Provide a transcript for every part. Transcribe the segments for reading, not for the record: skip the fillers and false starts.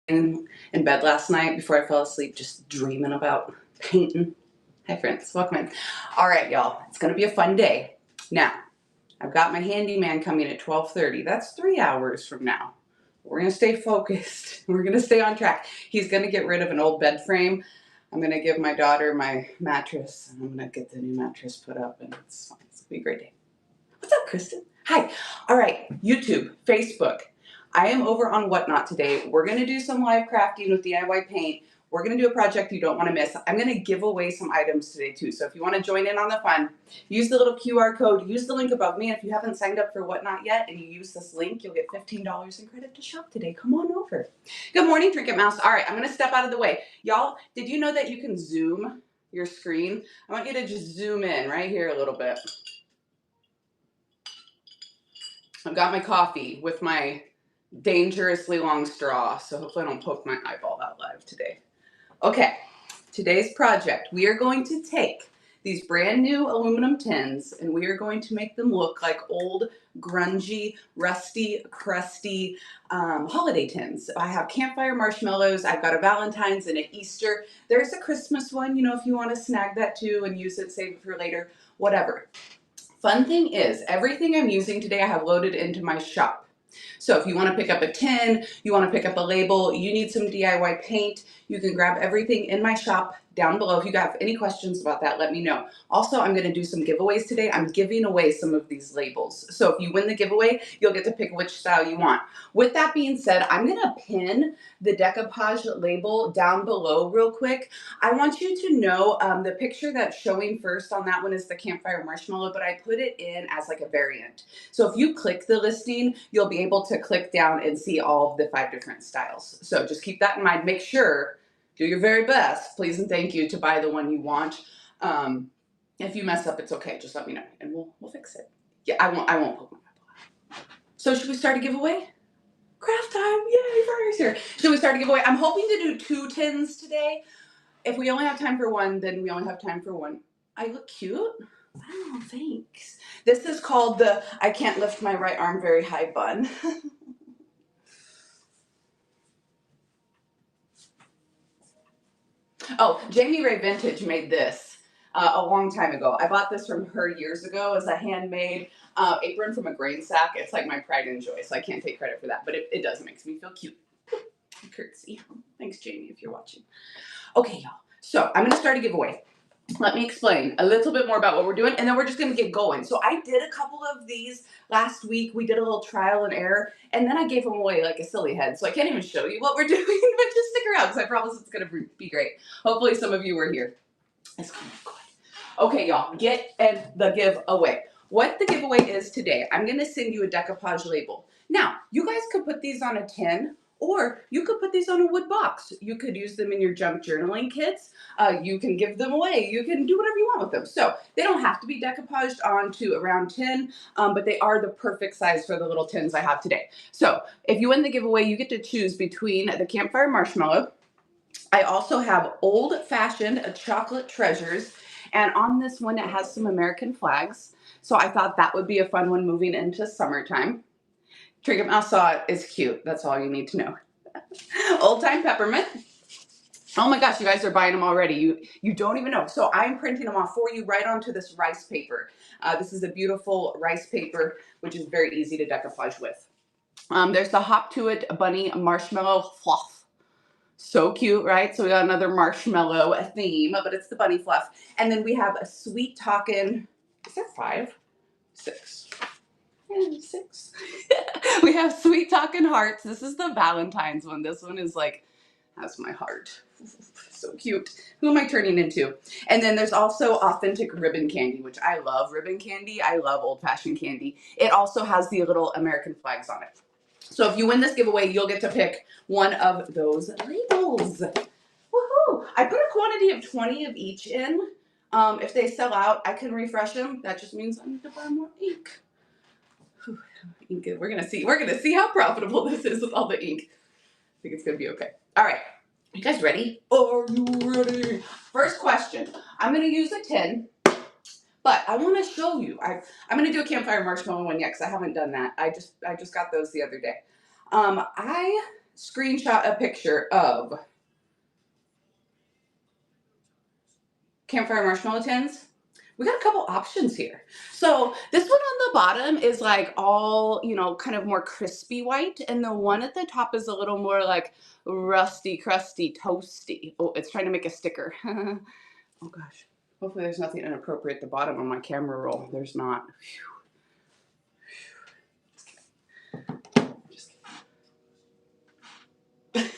in bed last night before I fell asleep, just dreaming about painting. Hi friends, welcome in. All right, y'all, it's gonna be a fun day. Now, I've got my handyman coming at 12:30. That's 3 hours from now. We're gonna stay focused. We're gonna stay on track. He's gonna get rid of an old bed frame. I'm gonna give my daughter my mattress, and I'm gonna get the new mattress put up, and it's fine. It's gonna be a great day. What's up, Kristen? Hi. All right, YouTube, Facebook. I am over on Whatnot today. We're gonna do some live crafting with DIY paint. We're gonna do a project you don't wanna miss. I'm gonna give away some items today too. So if you wanna join in on the fun, use the little QR code, use the link above me. If you haven't signed up for Whatnot yet and you use this link, you'll get $15 in credit to shop today. Come on over. Good morning, Trinket Mouse. All right, I'm gonna step out of the way. Y'all, did you know that you can zoom your screen? I want you to just zoom in right here a little bit. I've got my coffee with my dangerously long straw, so hopefully I don't poke my eyeball out live today. Okay, today's project, we are going to take these brand new aluminum tins and we are going to make them look like old, grungy, rusty, crusty holiday tins. I have campfire marshmallows, I've got a Valentine's and an Easter. There's a Christmas one, you know, if you want to snag that too and use it, save it for later, whatever. Fun thing is, everything I'm using today I have loaded into my shop. So if you want to pick up a tin, you want to pick up a label, you need some DIY paint, you can grab everything in my shop down below. If you have any questions about that, let me know. Also, I'm going to do some giveaways today. I'm giving away some of these labels. So if you win the giveaway, you'll get to pick which style you want. With that being said, I'm going to pin the decoupage label down below real quick. I want you to know the picture that's showing first on that one is the campfire marshmallow, but I put it in as like a variant. So if you click the listing, you'll be able to click down and see all of the 5 different styles. So just keep that in mind. Make sure, do your very best, please and thank you, to buy the one you want. If you mess up, it's okay. Just let me know and we'll fix it. Yeah, I won't poke my eyeball. So should we start a giveaway? Craft time, yay, Ferrari's here. Should we start a giveaway? I'm hoping to do 2 tins today. If we only have time for one, then we only have time for one. I look cute? I don't know, thanks. This is called the I can't lift my right arm very high bun. Oh, Jamie Ray Vintage made this a long time ago. I bought this from her years ago as a handmade apron from a grain sack. It's like my pride and joy, so I can't take credit for that, but it does, makes me feel cute. Curtsy. Thanks, Jamie, if you're watching. Okay, y'all. So I'm going to start a giveaway. Let me explain a little bit more about what we're doing, and then we're just going to get going. So I did a couple of these last week. We did a little trial and error, and then I gave them away like a silly head. So I can't even show you what we're doing, but just stick around because I promise it's going to be great. Hopefully some of you were here. It's going to be good. Okay, y'all, get the giveaway. What the giveaway is today, I'm going to send you a decoupage label. Now, you guys could put these on a tin, or you could put these on a wood box. You could use them in your junk journaling kits. You can give them away. You can do whatever you want with them. So they don't have to be decoupaged onto a round tin, but they are the perfect size for the little tins I have today. So if you win the giveaway, you get to choose between the campfire marshmallow. I also have old-fashioned chocolate treasures, and on this one it has some American flags. So I thought that would be a fun one moving into summertime. Trinket Mouse saw it is cute. That's all you need to know. Old Time Peppermint. Oh my gosh, you guys are buying them already. You don't even know. So I'm printing them off for you right onto this rice paper. This is a beautiful rice paper, which is very easy to decoupage with. There's the Hop to It Bunny Marshmallow Fluff. So cute, right? So we got another marshmallow theme, but it's the bunny fluff. And then we have a Sweet Talkin', is that 5? 6. 6. We have Sweet Talkin' Hearts. This is the Valentine's one. This one is like, has my heart. So cute. Who am I turning into? And then there's also authentic ribbon candy, which I love ribbon candy. I love old-fashioned candy. It also has the little American flags on it. So if you win this giveaway, you'll get to pick one of those labels. Woohoo! I put a quantity of 20 of each in. If they sell out, I can refresh them. That just means I need to buy more ink. We're gonna see how profitable this is with all the ink. I think it's gonna be okay. All right, you guys ready? Are you ready? First question. I'm gonna use a tin, but I want to show you. I'm gonna do a campfire marshmallow one yet because I haven't done that. I just got those the other day. screenshot a picture of campfire marshmallow tins, we got a couple options here. So this one on the bottom is like all, you know, kind of more crispy white, and the one at the top is a little more like rusty, crusty, toasty. Oh, it's trying to make a sticker. Oh gosh. Hopefully there's nothing inappropriate at the bottom on my camera roll. There's not. Just kidding.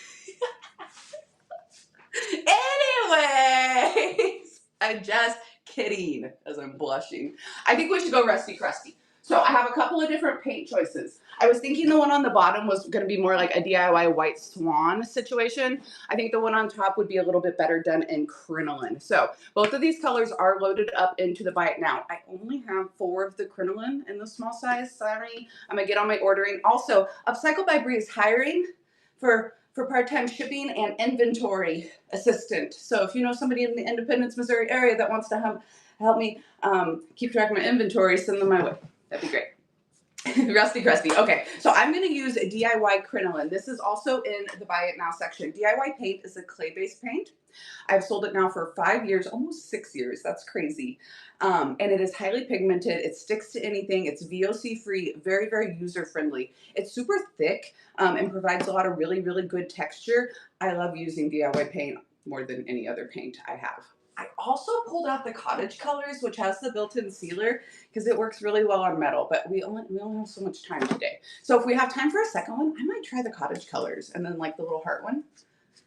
Anyways, I'm just kidding as I'm blushing. I think we should go rusty crusty. So I have a couple of different paint choices. I was thinking the one on the bottom was going to be more like a DIY white swan situation. I think the one on top would be a little bit better done in crinoline. So both of these colors are loaded up into the Buy It Now. I only have 4 of the crinoline in the small size. Sorry, I'm going to get on my ordering. Also, Upcycle by Bree is hiring for part-time shipping and inventory assistant. So if you know somebody in the Independence, Missouri area that wants to help me keep track of my inventory, send them my way. That'd be great. Rusty crusty. Okay, so I'm going to use a DIY crinoline. This is also in the Buy It Now section. DIY paint is a clay-based paint. I've sold it now for 5 years, almost 6 years. That's crazy. And it is highly pigmented. It sticks to anything. It's VOC free, very, very user friendly. It's super thick and provides a lot of really, really good texture. I love using DIY paint more than any other paint I have. I also pulled out the Cottage Colors, which has the built-in sealer, because it works really well on metal, but we only have so much time today. So if we have time for a second one, I might try the Cottage Colors and then like the little heart one.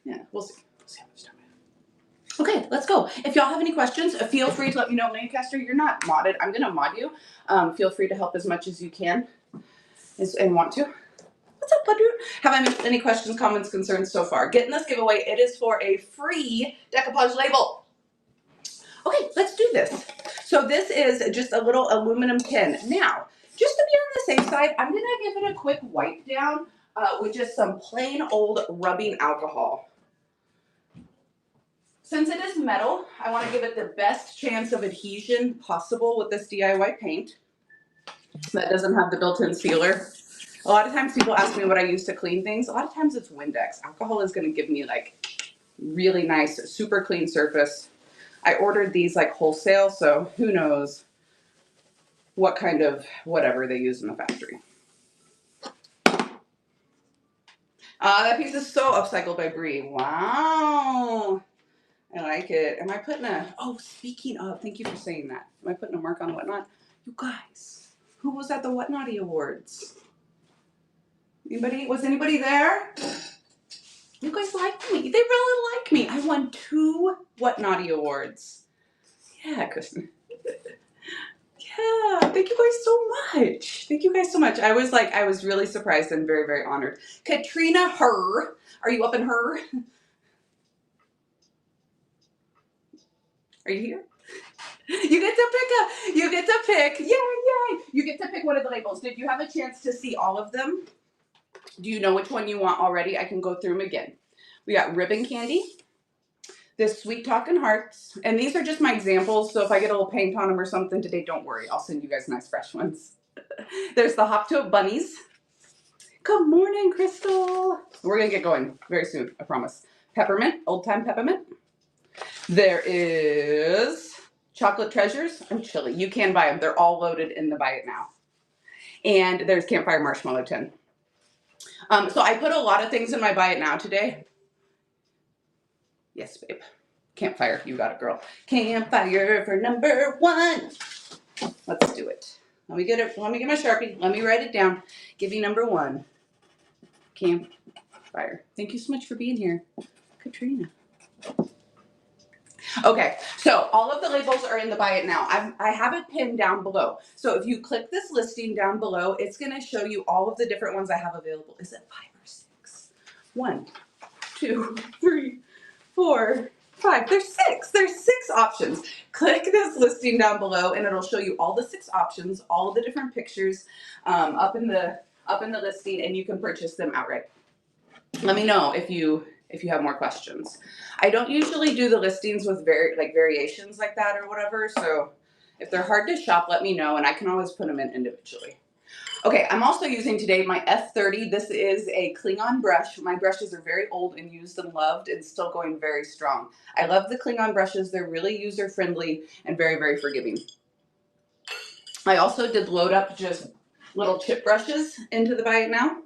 Yeah, we'll see. We'll see how much time I have. Okay, let's go. If y'all have any questions, feel free to let me know. Lancaster, you're not modded. I'm going to mod you. Feel free to help as much as you can and want to. What's up, Budru? Have I missed any questions, comments, concerns so far? Getting this giveaway, it is for a free decoupage label. Okay, let's do this. So this is just a little aluminum tin. Now, just to be on the safe side, I'm going to give it a quick wipe down with just some plain old rubbing alcohol. Since it is metal, I want to give it the best chance of adhesion possible with this DIY paint that doesn't have the built-in sealer. A lot of times people ask me what I use to clean things. A lot of times it's Windex. Alcohol is going to give me like really nice, super clean surface. I ordered these like wholesale, so who knows what kind of whatever they use in the factory. That piece is so Upcycled by Bree. Wow. I like it. Am I putting oh, speaking of, thank you for saying that. Am I putting a mark on Whatnot? You guys, who was at the Whatnaughty Awards? Anybody? Was anybody there? You guys like me. They really like me. I won 2 Whatnaughty Awards. Yeah, Kristen. Yeah, thank you guys so much. Thank you guys so much. I was really surprised and very, very honored. Katrina Herr, are you up in her? Are you here? You get to pick, yay, yay. You get to pick one of the labels. Did you have a chance to see all of them? Do you know which one you want already? I can go through them again. We got Ribbon Candy, this Sweet Talkin' Hearts, and these are just my examples, so if I get a little paint on them or something today, don't worry. I'll send you guys nice fresh ones. There's the Hop Tote Bunnies. Good morning, Crystal. We're going to get going very soon, I promise. Peppermint, Old Time Peppermint. There is Chocolate Treasures and Chili. You can buy them. They're all loaded in the Buy It Now. And there's Campfire Marshmallow Tin. So I put a lot of things in my Buy It Now today. Yes, babe. Campfire. You got it, girl. Campfire for number 1. Let's do it. Let me get my Sharpie. Let me write it down. Give you number 1. Campfire. Thank you so much for being here, Katrina. Okay, so all of the labels are in the Buy It Now. I have it pinned down below. So if you click this listing down below, it's going to show you all of the different ones I have available. Is it 5 or 6? 1, 2, 3, 4, 5. There's 6. There's 6 options. Click this listing down below, and it'll show you all the 6 options, all of the different pictures up in the listing, and you can purchase them outright. Let me know if you have more questions. I don't usually do the listings with variations like that or whatever, so if they're hard to shop, let me know, and I can always put them in individually. Okay, I'm also using today my F30. This is a Klingon brush. My brushes are very old and used and loved and still going very strong. I love the Klingon brushes. They're really user friendly and very, very forgiving. I also did load up just little chip brushes into the Buy It Now.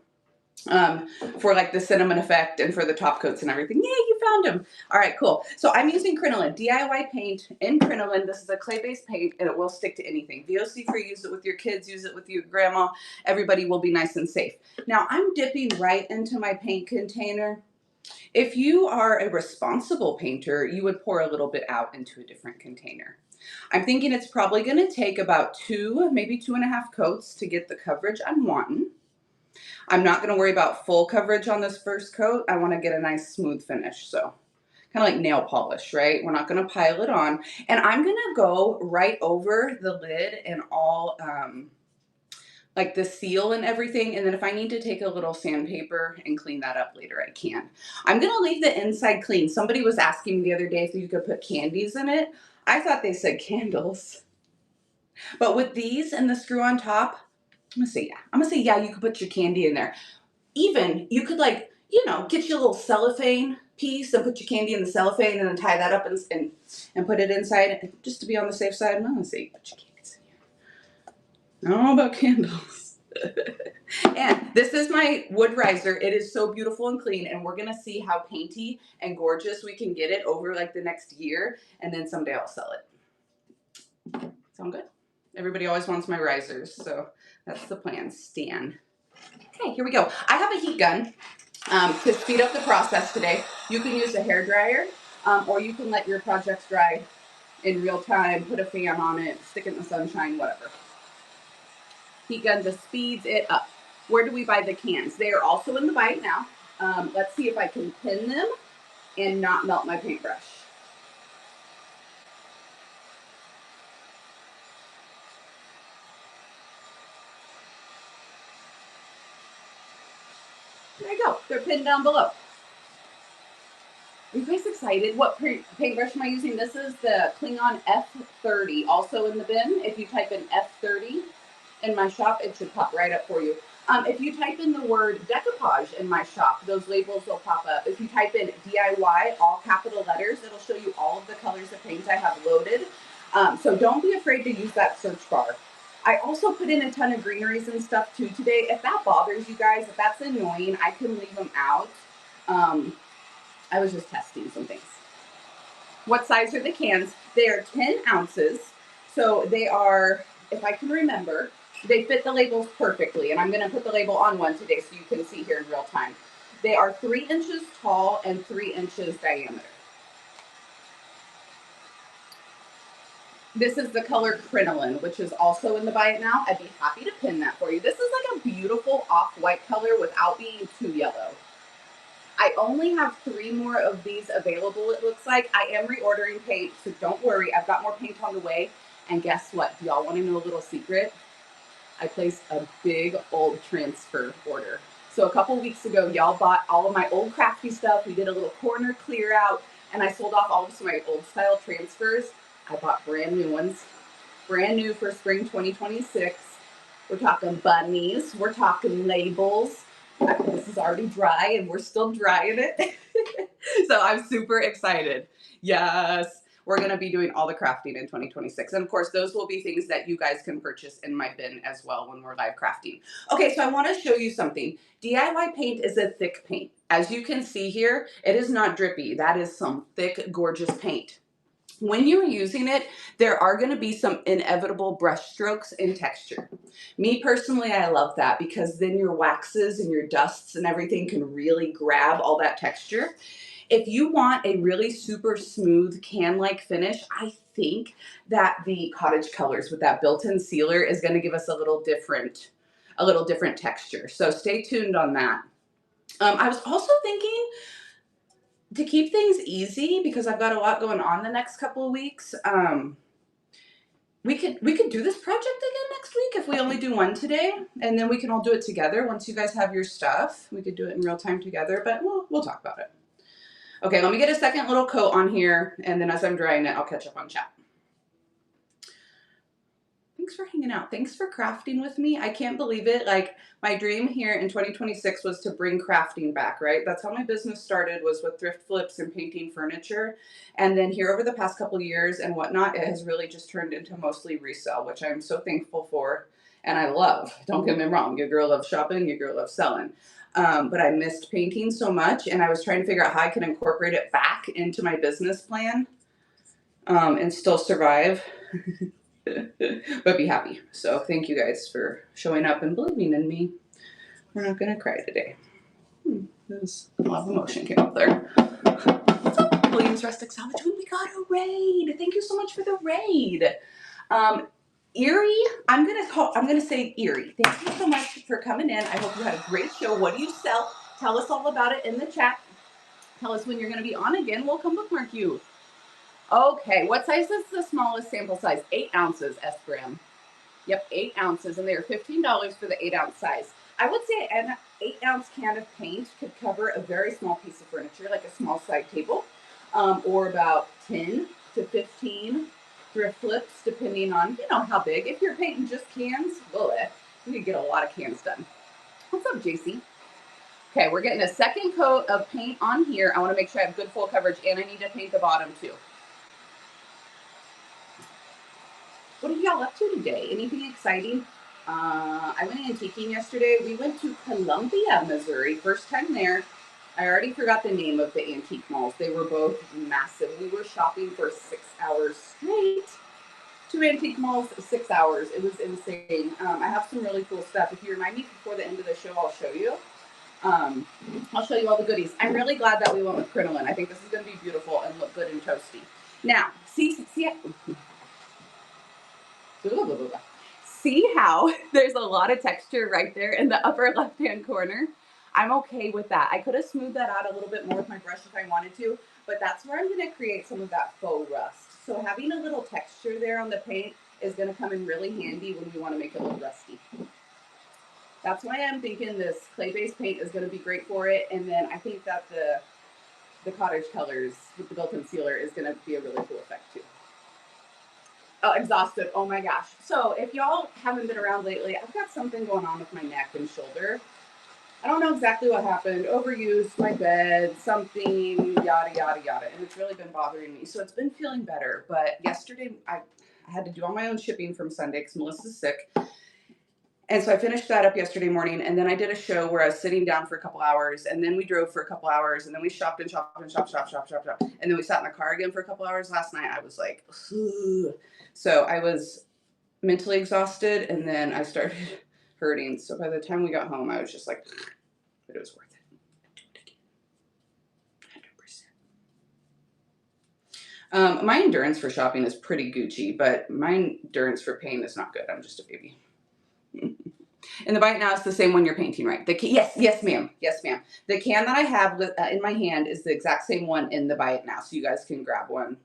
For like the cinnamon effect and for the top coats and everything. Yay, you found them. All right, cool. So I'm using crinoline, DIY paint in crinoline. This is a clay-based paint and it will stick to anything. VOC free, use it with your kids, use it with your grandma. Everybody will be nice and safe. Now I'm dipping right into my paint container. If you are a responsible painter, you would pour a little bit out into a different container. I'm thinking it's probably gonna take about 2, maybe 2.5 coats to get the coverage I'm wanting. I'm not going to worry about full coverage on this first coat. I want to get a nice smooth finish. So kind of like nail polish, right? We're not going to pile it on. And I'm going to go right over the lid and all like the seal and everything. And then if I need to take a little sandpaper and clean that up later, I can. I'm going to leave the inside clean. Somebody was asking me the other day if you could put candies in it. I thought they said candles. But with these and the screw on top, I'm gonna say yeah, you could put your candy in there. Even you could like, get your little cellophane piece and put your candy in the cellophane and then tie that up and put it inside just to be on the safe side. I'm gonna say put your candies in here. I don't know about candles. And this is my wood riser. It is so beautiful and clean, and we're gonna see how painty and gorgeous we can get it over like the next year, and then someday I'll sell it. Sound good? Everybody always wants my risers, so that's the plan. Stan. Okay, here we go. I have a heat gun to speed up the process today. You can use a hair dryer, or you can let your projects dry in real time, put a fan on it, stick it in the sunshine, whatever. Heat gun just speeds it up. Where do we buy the cans? They are also in the Buy It Now. Let's see if I can pin them and not melt my paintbrush. There you go. They're pinned down below. Are you guys excited? What paintbrush am I using? This is the Klingon F30, also in the bin. If you type in F30 in my shop, it should pop right up for you. If you type in the word decoupage in my shop, those labels will pop up. If you type in DIY, all capital letters, it'll show you all of the colors of paint I have loaded. So don't be afraid to use that search bar. I also put in a ton of greeneries and stuff too today. If that bothers you guys, if that's annoying, I can leave them out. I was just testing some things. What size are the cans? They are 10 ounces. So they are, if I can remember, they fit the labels perfectly. And I'm going to put the label on one today so you can see here in real time. They are 3 inches tall and 3 inches diameter. This is the color crinoline, which is also in the Buy It Now. I'd be happy to pin that for you. This is like a beautiful off-white color without being too yellow. I only have 3 more of these available, it looks like. I am reordering paint, so don't worry. I've got more paint on the way. And guess what? Do y'all want to know a little secret? I placed a big old transfer order. So a couple weeks ago, y'all bought all of my old crafty stuff. We did a little corner clear out, and I sold off all of my old style transfers. I bought brand new ones. Brand new for spring 2026. We're talking bunnies. We're talking labels. This is already dry and we're still drying it. So I'm super excited. Yes, we're going to be doing all the crafting in 2026. And of course, those will be things that you guys can purchase in my bin as well when we're live crafting. Okay, so I want to show you something. DIY paint is a thick paint. As you can see here, it is not drippy. That is some thick, gorgeous paint. When you're using it, there are going to be some inevitable brush strokes in texture. Me personally, I love that because then your waxes and your dusts and everything can really grab all that texture. If you want a really super smooth can-like finish, I think that the Cottage Colors with that built-in sealer is going to give us a little different texture. So stay tuned on that. I was also thinking, to keep things easy, because I've got a lot going on the next couple of weeks, we could do this project again next week if we only do one today, and then we can all do it together once you guys have your stuff. We could do it in real time together, but we'll talk about it. Okay, let me get a second little coat on here, and then as I'm drying it, I'll catch up on chat. I Thanks for hanging out. Thanks for crafting with me. I can't believe it. Like, my dream here in 2026 was to bring crafting back, right? That's how my business started, was with thrift flips and painting furniture. And then here over the past couple of years and whatnot, it has really just turned into mostly resale, which I'm so thankful for. And I love, don't get me wrong, your girl loves shopping, your girl loves selling. But I missed painting so much, and I was trying to figure out how I can incorporate it back into my business plan, and still survive. But be happy. So thank you guys for showing up and believing in me. We're not gonna cry today. There's a lot of emotion came up there. What's up, Williams Rustic Salvage? We got a raid. Thank you so much for the raid. Erie, I'm gonna say Erie. Thank you so much for coming in. I hope you had a great show. What do you sell? Tell us all about it in the chat. Tell us when you're gonna be on again. We'll come bookmark you. Okay, what size is the smallest sample size? 8 ounces, S. Graham. Yep, 8 ounces, and they are $15 for the 8-ounce size. I would say an 8-ounce can of paint could cover a very small piece of furniture, like a small side table, or about 10 to 15 thrift flips, depending on, how big. If you're painting just cans, well, you could get a lot of cans done. What's up, JC? Okay, we're getting a second coat of paint on here. I want to make sure I have good full coverage, and I need to paint the bottom too. What are y'all up to today? Anything exciting? I went antiquing yesterday. We went to Columbia, Missouri. First time there. I already forgot the name of the antique malls. They were both massive. We were shopping for 6 hours straight. 2 antique malls, 6 hours. It was insane. I have some really cool stuff. If you remind me before the end of the show, I'll show you. I'll show you all the goodies. I'm really glad that we went with crinoline. I think this is going to be beautiful and look good and toasty. Now, see how there's a lot of texture right there in the upper left-hand corner? I'm okay with that. I could have smoothed that out a little bit more with my brush if I wanted to, but that's where I'm going to create some of that faux rust. So having a little texture there on the paint is going to come in really handy when we want to make it look rusty. That's why I'm thinking this clay-based paint is going to be great for it, and then I think that the cottage colors with the built-in sealer is going to be a really cool effect too. Oh, exhausted. Oh my gosh. So if y'all haven't been around lately, I've got something going on with my neck and shoulder. I don't know exactly what happened. Overuse, my bed, something, yada, yada, yada. And it's really been bothering me. So it's been feeling better. But yesterday, I had to do all my own shipping from Sunday because Melissa's sick. And so I finished that up yesterday morning. And then I did a show where I was sitting down for a couple hours. And then we drove for a couple hours. And then we shopped and shopped and shopped. And then we sat in the car again for a couple hours last night. I was like, ugh. So I was mentally exhausted, and then I started hurting. So by the time we got home, I was just like, but it was worth it. 100%. My endurance for shopping is pretty Gucci, but my endurance for pain is not good. I'm just a baby. And the Bite Now is the same one you're painting, right? Yes, ma'am. Yes, ma'am. The can that I have in my hand is the exact same one in the Bite Now, so you guys can grab one.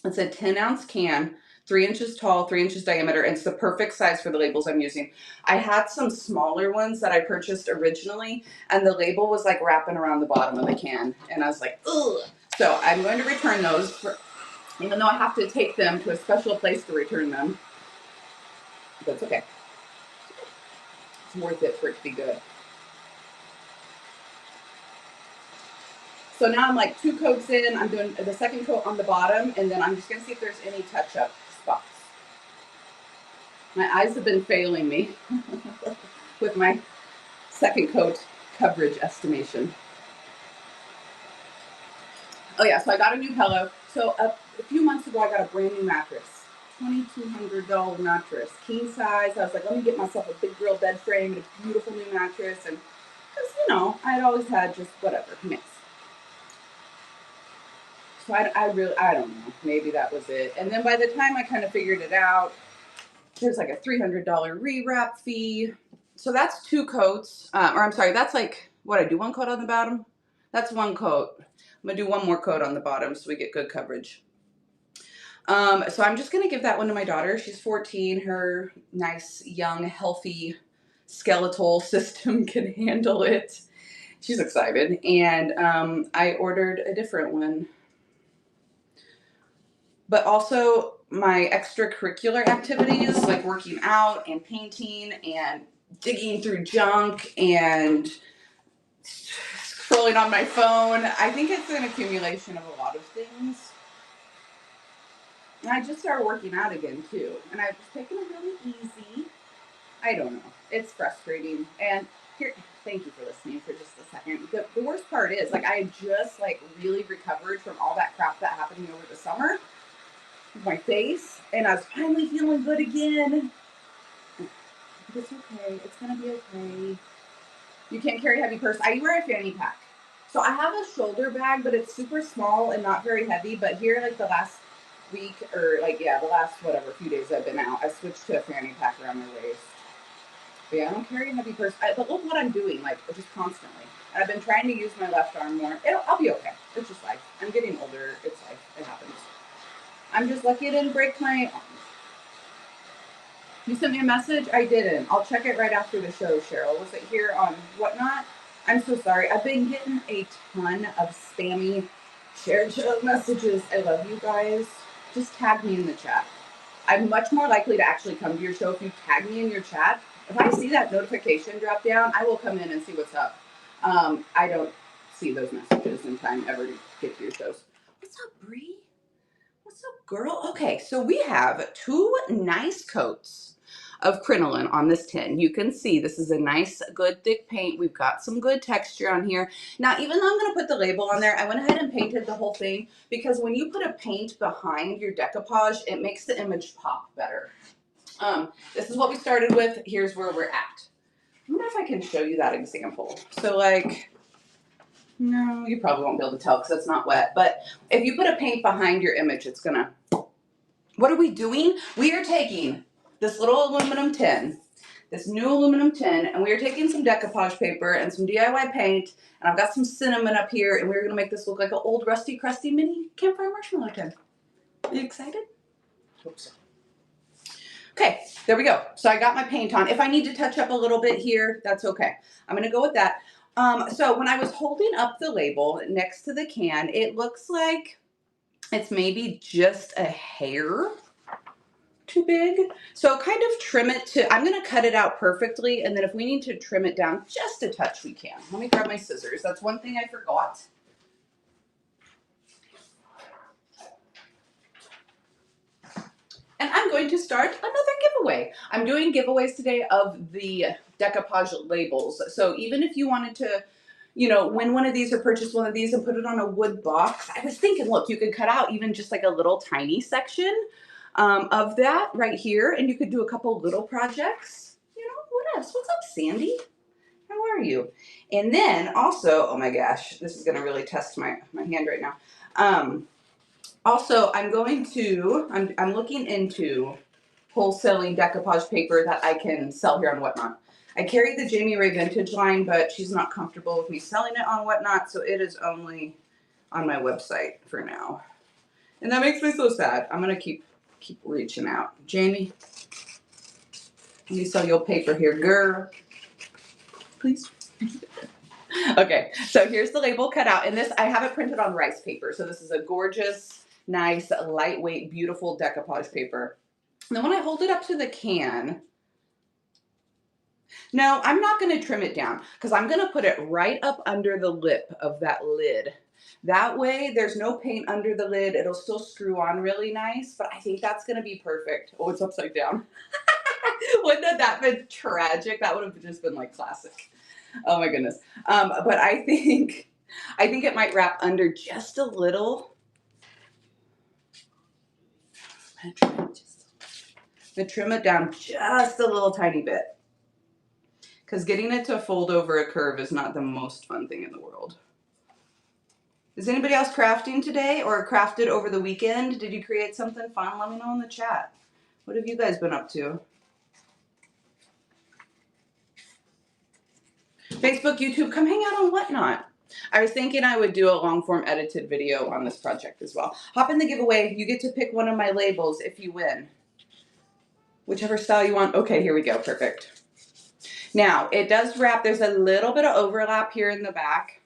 It's a 10-ounce can. 3 inches tall, 3 inches diameter, and it's the perfect size for the labels I'm using. I had some smaller ones that I purchased originally, and the label was like wrapping around the bottom of the can, and I was like, ugh. So I'm going to return those, even though I have to take them to a special place to return them. That's okay. It's worth it for it to be good. So now I'm like 2 coats in. I'm doing the second coat on the bottom, and then I'm just going to see if there's any touch-up spots. My eyes have been failing me with my second coat coverage estimation. Oh yeah, so I got a new pillow. So a few months ago, I got a brand new mattress, $2,200 mattress, king size. I was like, let me get myself a big girl bed frame and a beautiful new mattress, and because I had always had just whatever mix. So I don't know. Maybe that was it. And then by the time I kind of figured it out, there's like a $300 rewrap fee. So that's 2 coats. That's like, what I do, 1 coat on the bottom? That's 1 coat. I'm going to do 1 more coat on the bottom so we get good coverage. So I'm just going to give that one to my daughter. She's 14. Her nice, young, healthy skeletal system can handle it. She's excited. And I ordered a different one. But also, my extracurricular activities, like working out and painting and digging through junk and scrolling on my phone. I think it's an accumulation of a lot of things. And I just started working out again too. And I've just taken it really easy. I don't know. It's frustrating. And here, thank you for listening for just a second. The worst part is, like, I had just, like, really recovered from all that crap that happened over the summer with my face. And I was finally feeling good again. It's okay. It's going to be okay. You can't carry a heavy purse. I wear a fanny pack. So I have a shoulder bag, but it's super small and not very heavy. But here, like, the last week or, like, yeah, the last, whatever, few days I've been out, I switched to a fanny pack around my waist. But yeah, I don't carry a heavy purse. But look what I'm doing, like, just constantly. And I've been trying to use my left arm more. I'll be okay. It's just life. I'm getting older. It's life. It happens. I'm just lucky I didn't break my arm. You sent me a message? I didn't. I'll check it right after the show, Cheryl. Was it here on Whatnot? I'm so sorry. I've been getting a ton of spammy shared show messages. I love you guys. Just tag me in the chat. I'm much more likely to actually come to your show if you tag me in your chat. If I see that notification drop down, I will come in and see what's up. I don't see those messages in time ever to get to your shows. What's up, Bree? What's up, girl? Okay, so we have 2 nice coats of crinoline on this tin. You can see this is a nice, good, thick paint. We've got some good texture on here. Now, even though I'm going to put the label on there, I went ahead and painted the whole thing because when you put a paint behind your decoupage, it makes the image pop better. This is what we started with. Here's where we're at. I wonder if I can show you that example. So, like, no, you probably won't be able to tell because it's not wet. But if you put a paint behind your image, it's going to... What are we doing? We are taking this little aluminum tin, this new aluminum tin, and we are taking some decoupage paper and some DIY paint, and I've got some cinnamon up here, and we're going to make this look like an old rusty, crusty mini campfire marshmallow tin. Are you excited? Hope so. Okay, there we go. So I got my paint on. If I need to touch up a little bit here, that's okay. I'm going to go with that. So when I was holding up the label next to the can, it looks like it's maybe just a hair too big. So kind of trim it to, I'm going to cut it out perfectly. And then if we need to trim it down just a touch, we can. Let me grab my scissors. That's one thing I forgot. And I'm going to start another giveaway. I'm doing giveaways today of the decoupage labels. So even if you wanted to, you know, win one of these or purchase one of these and put it on a wood box, I was thinking, look, you could cut out even just like a little tiny section of that right here, and you could do a couple little projects. You know, what else? What's up, Sandy? How are you? And then also, oh my gosh, this is going to really test my hand right now. Also, I'm looking into wholesaling decoupage paper that I can sell here on Whatnot. I carry the Jamie Ray Vintage line, but she's not comfortable with me selling it on Whatnot, so it is only on my website for now. And that makes me so sad. I'm going to keep reaching out. Jamie, let me sell your paper here, girl. Please. Okay, so here's the label cut out. And this, I have it printed on rice paper. So this is a gorgeous, nice, lightweight, beautiful decoupage paper. And then when I hold it up to the can, no, I'm not going to trim it down because I'm going to put it right up under the lip of that lid. That way there's no paint under the lid. It'll still screw on really nice, but I think that's going to be perfect. Oh, it's upside down. Wouldn't that been tragic? That would have just been like classic. Oh my goodness. But I think it might wrap under just a little. I'm gonna trim it down just a little tiny bit. Because getting it to fold over a curve is not the most fun thing in the world. Is anybody else crafting today or crafted over the weekend? Did you create something fun? Let me know in the chat. What have you guys been up to? Facebook, YouTube, come hang out on Whatnot. I was thinking I would do a long form edited video on this project as well. Hop in the giveaway. You get to pick one of my labels if you win. Whichever style you want. Okay, here we go. Perfect. Now, it does wrap. There's a little bit of overlap here in the back.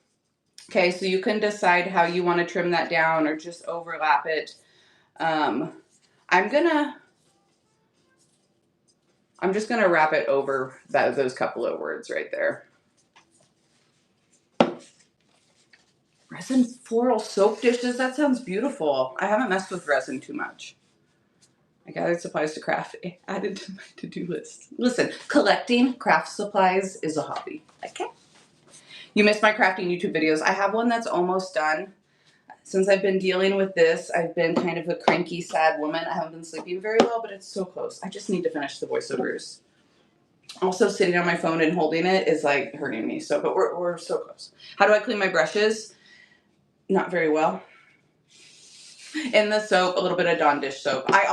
Okay, so you can decide how you want to trim that down or just overlap it. I'm just gonna wrap it over those couple of words right there. Resin floral soap dishes, that sounds beautiful. I haven't messed with resin too much. I gathered supplies to craft, added to my to-do list. Listen, collecting craft supplies is a hobby. Okay. You missed my crafting YouTube videos. I have one that's almost done. Since I've been dealing with this, I've been kind of a cranky, sad woman. I haven't been sleeping very well, but it's so close. I just need to finish the voiceovers. Also, sitting on my phone and holding it is like hurting me. So, but we're so close. How do I clean my brushes? Not very well. In the soap, a little bit of Dawn dish soap. I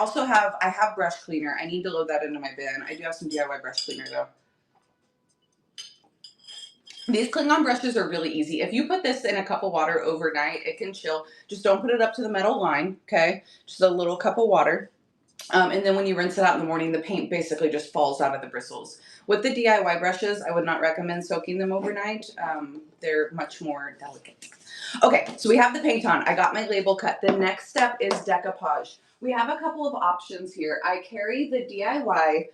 have brush cleaner. I need to load that into my bin. I do have some DIY brush cleaner though. These Klingon brushes are really easy. If you put this in a cup of water overnight, it can chill. Just don't put it up to the metal line, okay? Just a little cup of water. And then when you rinse it out in the morning, the paint basically just falls out of the bristles. With the DIY brushes, I would not recommend soaking them overnight. They're much more delicate. Okay, so we have the paint on. I got my label cut. The next step is decoupage. We have a couple of options here. I carry the DIY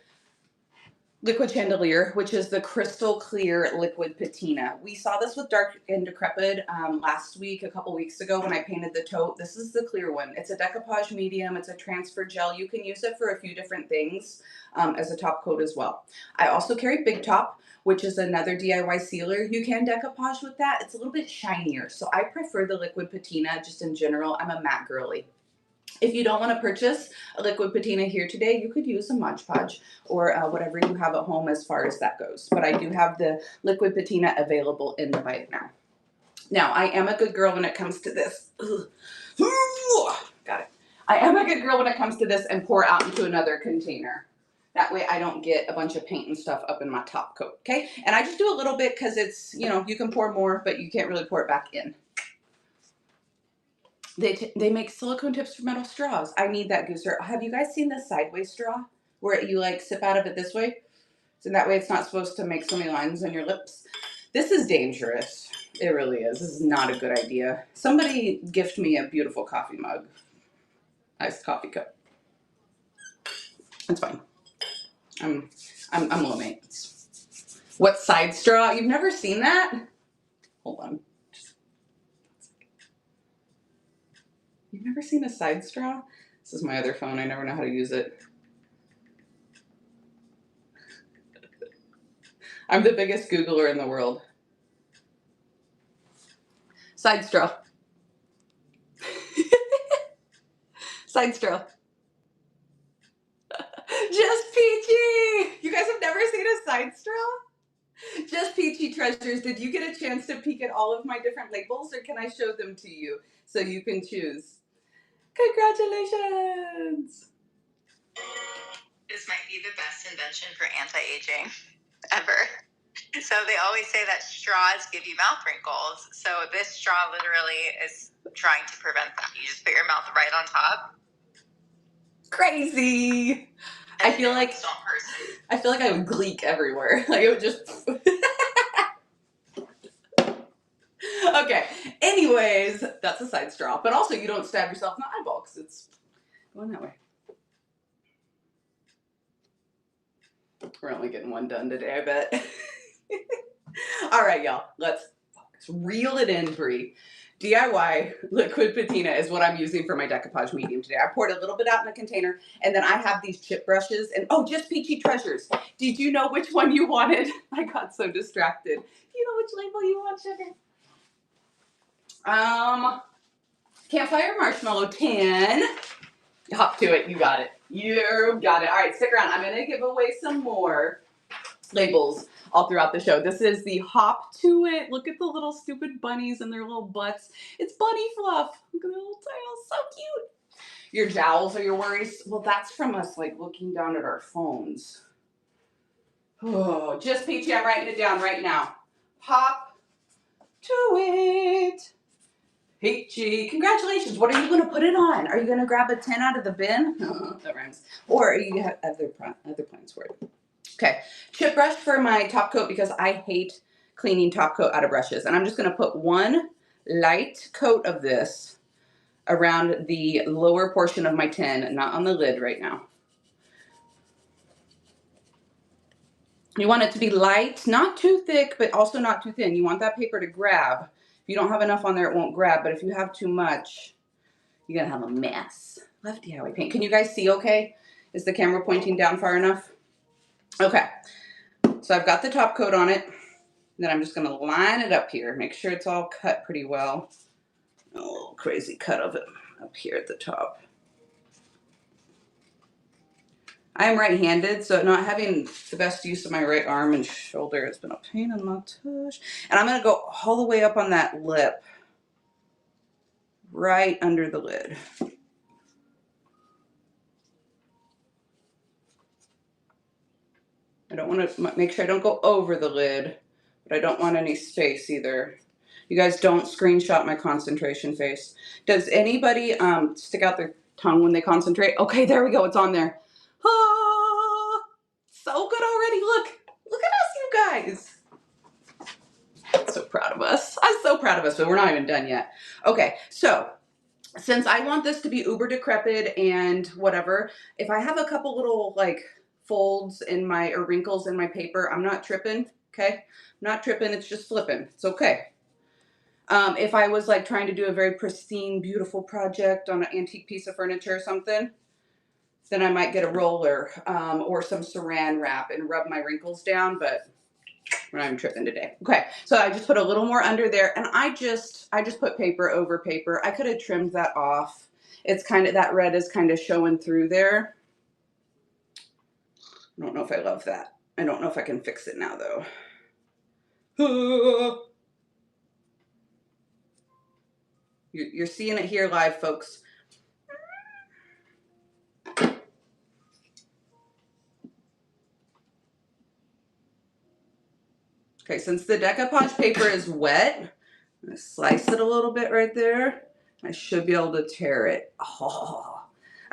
liquid chandelier, which is the crystal clear liquid patina. We saw this with Dark and Decrepit last week, a couple weeks ago when I painted the tote. This is the clear one. It's a decoupage medium. It's a transfer gel. You can use it for a few different things as a top coat as well. I also carry Big Top, which is another DIY sealer. You can decoupage with that. It's a little bit shinier. So I prefer the liquid patina just in general. I'm a matte girly. If you don't want to purchase a liquid patina here today, you could use a Mod Podge or whatever you have at home as far as that goes. But I do have the liquid patina available in the bite now. Now, I am a good girl when it comes to this. Got it. I am a good girl when it comes to this and pour out into another container. That way I don't get a bunch of paint and stuff up in my top coat, okay? And I just do a little bit because it's, you know, you can pour more, but you can't really pour it back in. They make silicone tips for metal straws. I need that gooser. Have you guys seen the sideways straw where you like sip out of it this way? So that way it's not supposed to make so many lines on your lips. This is dangerous. It really is. This is not a good idea. Somebody gift me a beautiful coffee mug. Iced coffee cup. That's fine. I'm low maintenance. What side straw? You've never seen that? Hold on. You've never seen a side straw? This is my other phone. I never know how to use it. I'm the biggest Googler in the world. Side straw. Side straw. Just Peachy! You guys have never seen a side straw? Just Peachy Treasures, did you get a chance to peek at all of my different labels, or can I show them to you so you can choose? Congratulations! This might be the best invention for anti-aging ever. So they always say that straws give you mouth wrinkles. So this straw literally is trying to prevent that. You just put your mouth right on top. Crazy! I feel like I would gleek everywhere. Like it would just. Okay. Anyways, that's a side straw, but also you don't stab yourself in the eyeball because it's going that way. We're only getting one done today, I bet. All right, y'all. Let's reel it in, Brie. DIY liquid patina is what I'm using for my decoupage medium today. I poured a little bit out in a container, and then I have these chip brushes. And oh, just Peachy Treasures. Did you know which one you wanted? I got so distracted. Do you know which label you want, sugar? Campfire Marshmallow Tin. Hop to it. You got it. You got it. All right, stick around. I'm going to give away some more labels all throughout the show. This is the Hop to It. Look at the little stupid bunnies and their little butts. It's bunny fluff. Look at their little tails. So cute. Your jowls are your worries. Well, that's from us like looking down at our phones. Oh, just Peachy. I'm writing it down right now. Hop to it. Peachy, congratulations. What are you going to put it on? Are you going to grab a 10 out of the bin? That rhymes. Or you have other plans for it. Okay, chip brush for my top coat because I hate cleaning top coat out of brushes. And I'm just going to put one light coat of this around the lower portion of my tin, not on the lid right now. You want it to be light, not too thick, but also not too thin. You want that paper to grab. If you don't have enough on there, it won't grab, but if you have too much, you're gonna have a mess. Lefty how I paint. Can you guys see okay? Is the camera pointing down far enough? Okay, so I've got the top coat on it. Then I'm just gonna line it up here. Make sure it's all cut pretty well. A little crazy cut of it up here at the top. I'm right-handed, so not having the best use of my right arm and shoulder has been a pain in my tush. And I'm gonna go all the way up on that lip, right under the lid. I don't want to make sure I don't go over the lid, but I don't want any space either. You guys don't screenshot my concentration face. Does anybody stick out their tongue when they concentrate? Okay, there we go. It's on there. Ah, so good already. Look at us, you guys. I'm so proud of us. I'm so proud of us, but we're not even done yet. Okay, so since I want this to be uber decrepit and whatever, if I have a couple little like folds in my, or wrinkles in my paper, I'm not tripping, okay? I'm not tripping, it's just flipping, it's okay. If I was like trying to do a very pristine, beautiful project on an antique piece of furniture or something, then I might get a roller or some saran wrap and rub my wrinkles down, but we're not even tripping today. Okay, so I just put a little more under there, and I just put paper over paper. I could have trimmed that off. It's kind of, that red is kind of showing through there. I don't know if I love that. I don't know if I can fix it now though. You're seeing it here live, folks. Okay, since the decoupage paper is wet, I'm gonna slice it a little bit right there. I should be able to tear it. Oh,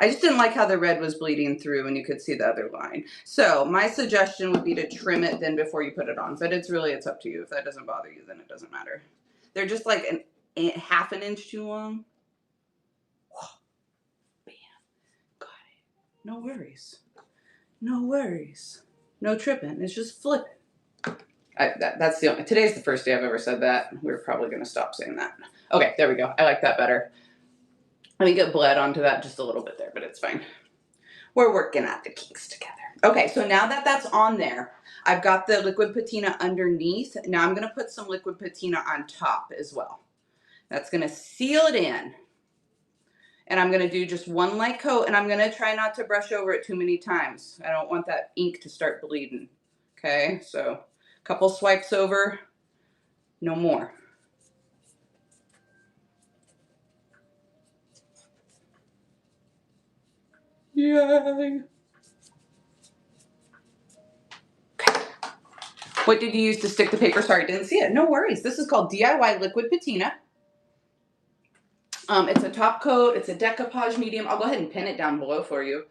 I just didn't like how the red was bleeding through and you could see the other line. So my suggestion would be to trim it then before you put it on. But it's up to you. If that doesn't bother you, then it doesn't matter. They're just like half an inch too long. Whoa. Bam. Got it. No worries. No worries. No tripping. It's just flipping. That's the only, today's the first day I've ever said that. We're probably going to stop saying that. Okay, there we go. I like that better. Let me get bled onto that just a little bit there, but it's fine. We're working out the kinks together. Okay, so now that that's on there, I've got the liquid patina underneath. Now I'm going to put some liquid patina on top as well. That's going to seal it in. And I'm going to do just one light coat, and I'm going to try not to brush over it too many times. I don't want that ink to start bleeding. Okay, so a couple swipes over, no more. Yay! Okay. What did you use to stick the paper? Sorry, didn't see it. No worries. This is called DIY Liquid Patina. It's a top coat. It's a decoupage medium. I'll go ahead and pin it down below for you.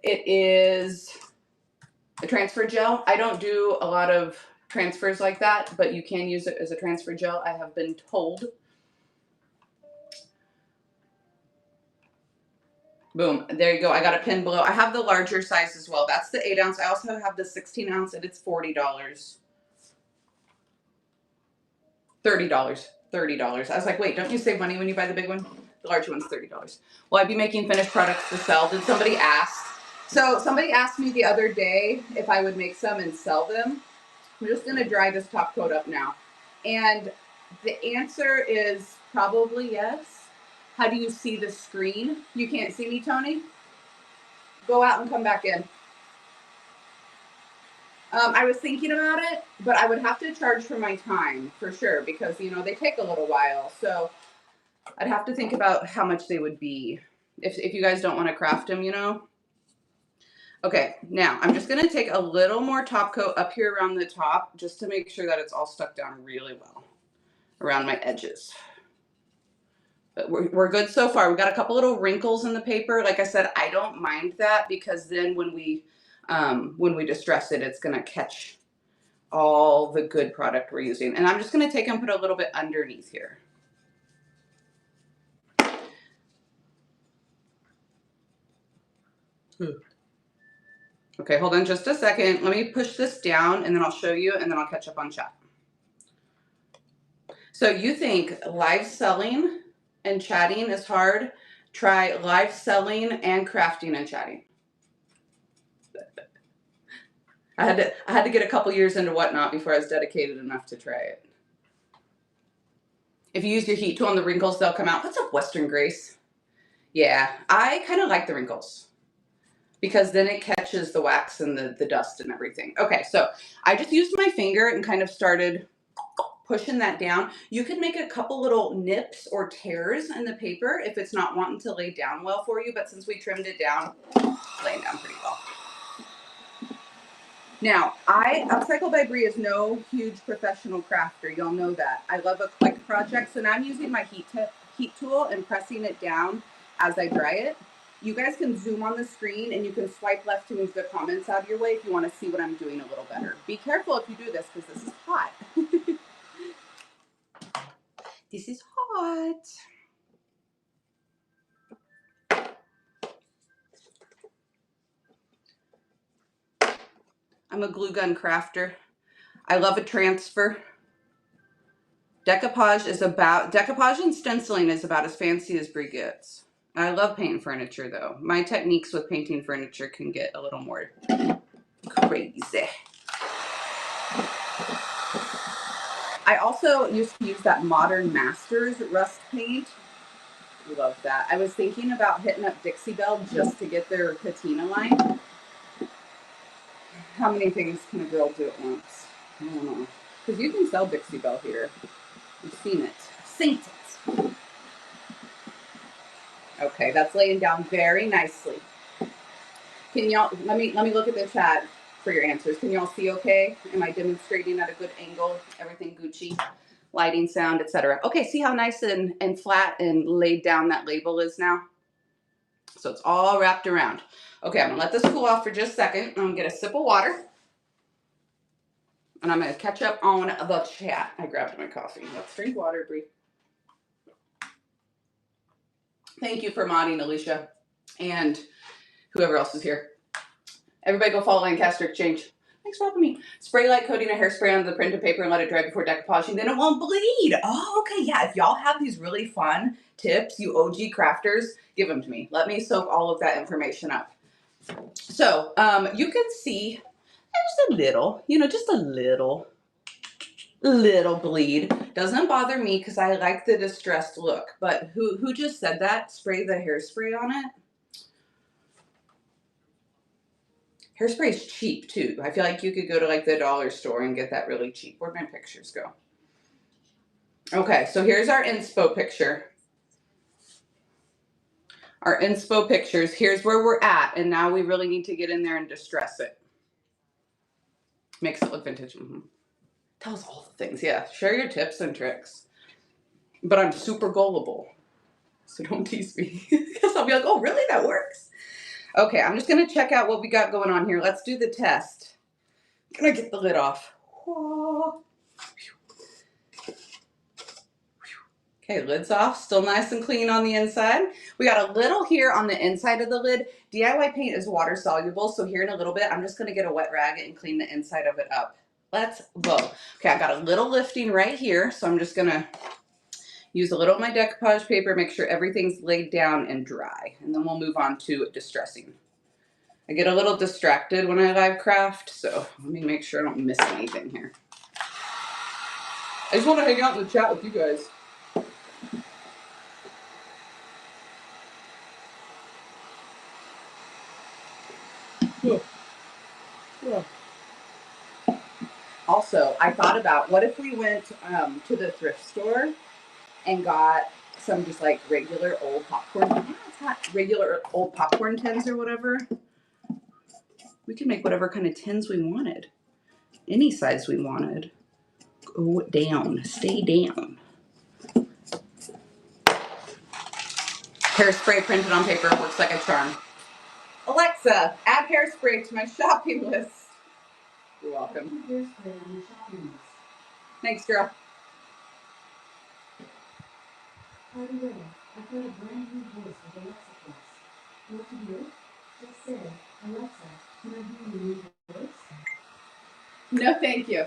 It is a transfer gel. I don't do a lot of transfers like that, but you can use it as a transfer gel, I have been told. Boom, there you go. I got a pin below. I have the larger size as well. That's the 8 ounce. I also have the 16 ounce and it's $40. $30. $30. I was like, wait, don't you save money when you buy the big one? The large one's $30. Will I be making finished products to sell? Did somebody ask? So somebody asked me the other day if I would make some and sell them. I'm just going to dry this top coat up now. And the answer is probably yes. How do you see the screen? You can't see me, Tony? Go out and come back in. I was thinking about it, but I would have to charge for my time for sure because, you know, they take a little while. So I'd have to think about how much they would be if you guys don't want to craft them, you know. Okay, now I'm just going to take a little more top coat up here around the top just to make sure that it's all stuck down really well around my edges. But we're good so far. We've got a couple little wrinkles in the paper. Like I said, I don't mind that because then when we distress it, it's going to catch all the good product we're using. And I'm just going to take and put a little bit underneath here. Okay, hold on just a second. Let me push this down and then I'll show you and then I'll catch up on chat. So you think live selling and chatting is hard? Try live selling and crafting and chatting. I had to get a couple years into Whatnot before I was dedicated enough to try it. If you use your heat tool on the wrinkles, they'll come out. What's up, Western Grace? Yeah, I kind of like the wrinkles because then it catches the wax and the dust and everything. Okay, so I just used my finger and kind of started pushing that down. You can make a couple little nips or tears in the paper if it's not wanting to lay down well for you, but since we trimmed it down, it's laying down pretty well. Now, Upcycle by Bree is no huge professional crafter. Y'all know that. I love a quick project, so now I'm using my heat tool and pressing it down as I dry it. You guys can zoom on the screen and you can swipe left to move the comments out of your way if you want to see what I'm doing a little better. Be careful if you do this because this is hot. This is hot. I'm a glue gun crafter. I love a transfer. Decoupage and stenciling is about as fancy as Brie gets. I love painting furniture though. My techniques with painting furniture can get a little more crazy. I also used to use that Modern Masters rust paint. Love that. I was thinking about hitting up Dixie Belle just to get their patina line. How many things can a girl do at once? I don't know. Because you can sell Dixie Belle here. I've seen it. Seen it. Okay, that's laying down very nicely. Can y'all, let me look at the chat for your answers. Can y'all see okay? Am I demonstrating at a good angle? Everything Gucci, lighting, sound, etc. Okay, see how nice and flat and laid down that label is now? So it's all wrapped around. Okay, I'm gonna let this cool off for just a second. I'm gonna get a sip of water. And I'm gonna catch up on the chat. I grabbed my coffee. Let's drink water, Brie. Thank you for modding, Alicia. And whoever else is here. Everybody go follow Lancaster Exchange. Thanks for helping me. Spray light coating a hairspray onto the printed paper and let it dry before decoupaging, then it won't bleed. Oh, okay, yeah. If y'all have these really fun tips, you OG crafters, give them to me. Let me soak all of that information up. So, you can see just a little, just a little bleed. Doesn't bother me because I like the distressed look. But who just said that? Spray the hairspray on it. Hairspray is cheap too. I feel like you could go to like the dollar store and get that really cheap. Where'd my pictures go? Okay, so here's our inspo picture. Our inspo pictures. Here's where we're at, and now we really need to get in there and distress it. Makes it look vintage. Mm-hmm. Tell us all the things. Yeah, share your tips and tricks. But I'm super gullible, so don't tease me because I'll be like, oh, really? That works? Okay, I'm just gonna check out what we got going on here. Let's do the test. I'm gonna get the lid off. Okay, lid's off. Still nice and clean on the inside. We got a little here on the inside of the lid. DIY paint is water soluble, so here in a little bit, I'm just gonna get a wet rag and clean the inside of it up. Let's go. Okay, I got a little lifting right here, so I'm just gonna use a little of my decoupage paper, make sure everything's laid down and dry, and then we'll move on to distressing. I get a little distracted when I live craft, so let me make sure I don't miss anything here. I just want to hang out in the chat with you guys. Also, I thought about what if we went to the thrift store and got some just like regular old popcorn, regular old popcorn tins or whatever. We could make whatever kind of tins we wanted, any size we wanted. Go down, stay down. Hairspray printed on paper works like a charm. Alexa, add hairspray to my shopping list. You're welcome. Hairspray on your shopping list. Thanks, girl. By the way, I've got a brand new voice with Alexa Plus. What to do? No, thank you.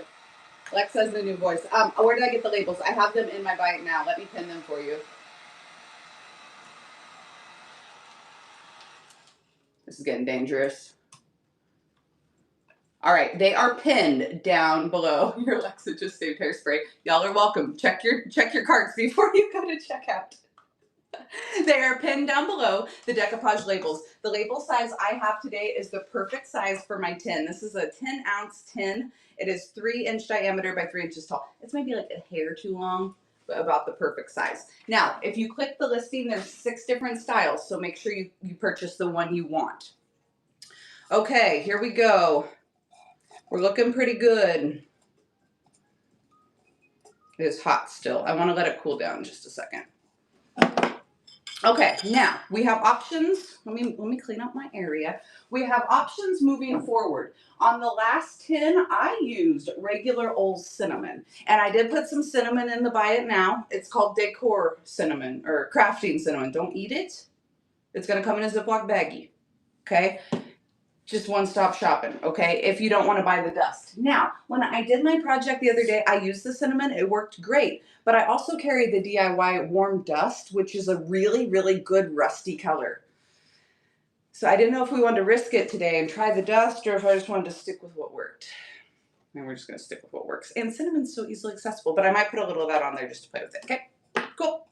Alexa's the new voice. Where did I get the labels? I have them in my bike now. Let me pin them for you. This is getting dangerous. All right, they are pinned down below. Your Alexa just saved hairspray. Y'all are welcome. Check your carts before you go to checkout. They are pinned down below the decoupage labels. The label size I have today is the perfect size for my tin. This is a 10-ounce tin. It is 3-inch diameter by 3 inches tall. It's maybe like a hair too long, but about the perfect size. Now, if you click the listing, there's 6 different styles, so make sure you purchase the one you want. Okay, here we go. We're looking pretty good. It is hot still. I want to let it cool down just a second. Okay, now we have options. Let me clean up my area. We have options moving forward. On the last tin, I used regular old cinnamon. And I did put some cinnamon in the Buy It Now. It's called Decor Cinnamon or Crafting Cinnamon. Don't eat it. It's going to come in a Ziploc baggie. Okay? Just one-stop shopping, okay, if you don't want to buy the dust. Now, when I did my project the other day, I used the cinnamon. It worked great. But I also carry the DIY Warm Dust, which is a really, really good rusty color. So I didn't know if we wanted to risk it today and try the dust or if I just wanted to stick with what worked. And we're just going to stick with what works. And cinnamon's so easily accessible, but I might put a little of that on there just to play with it, okay? Cool.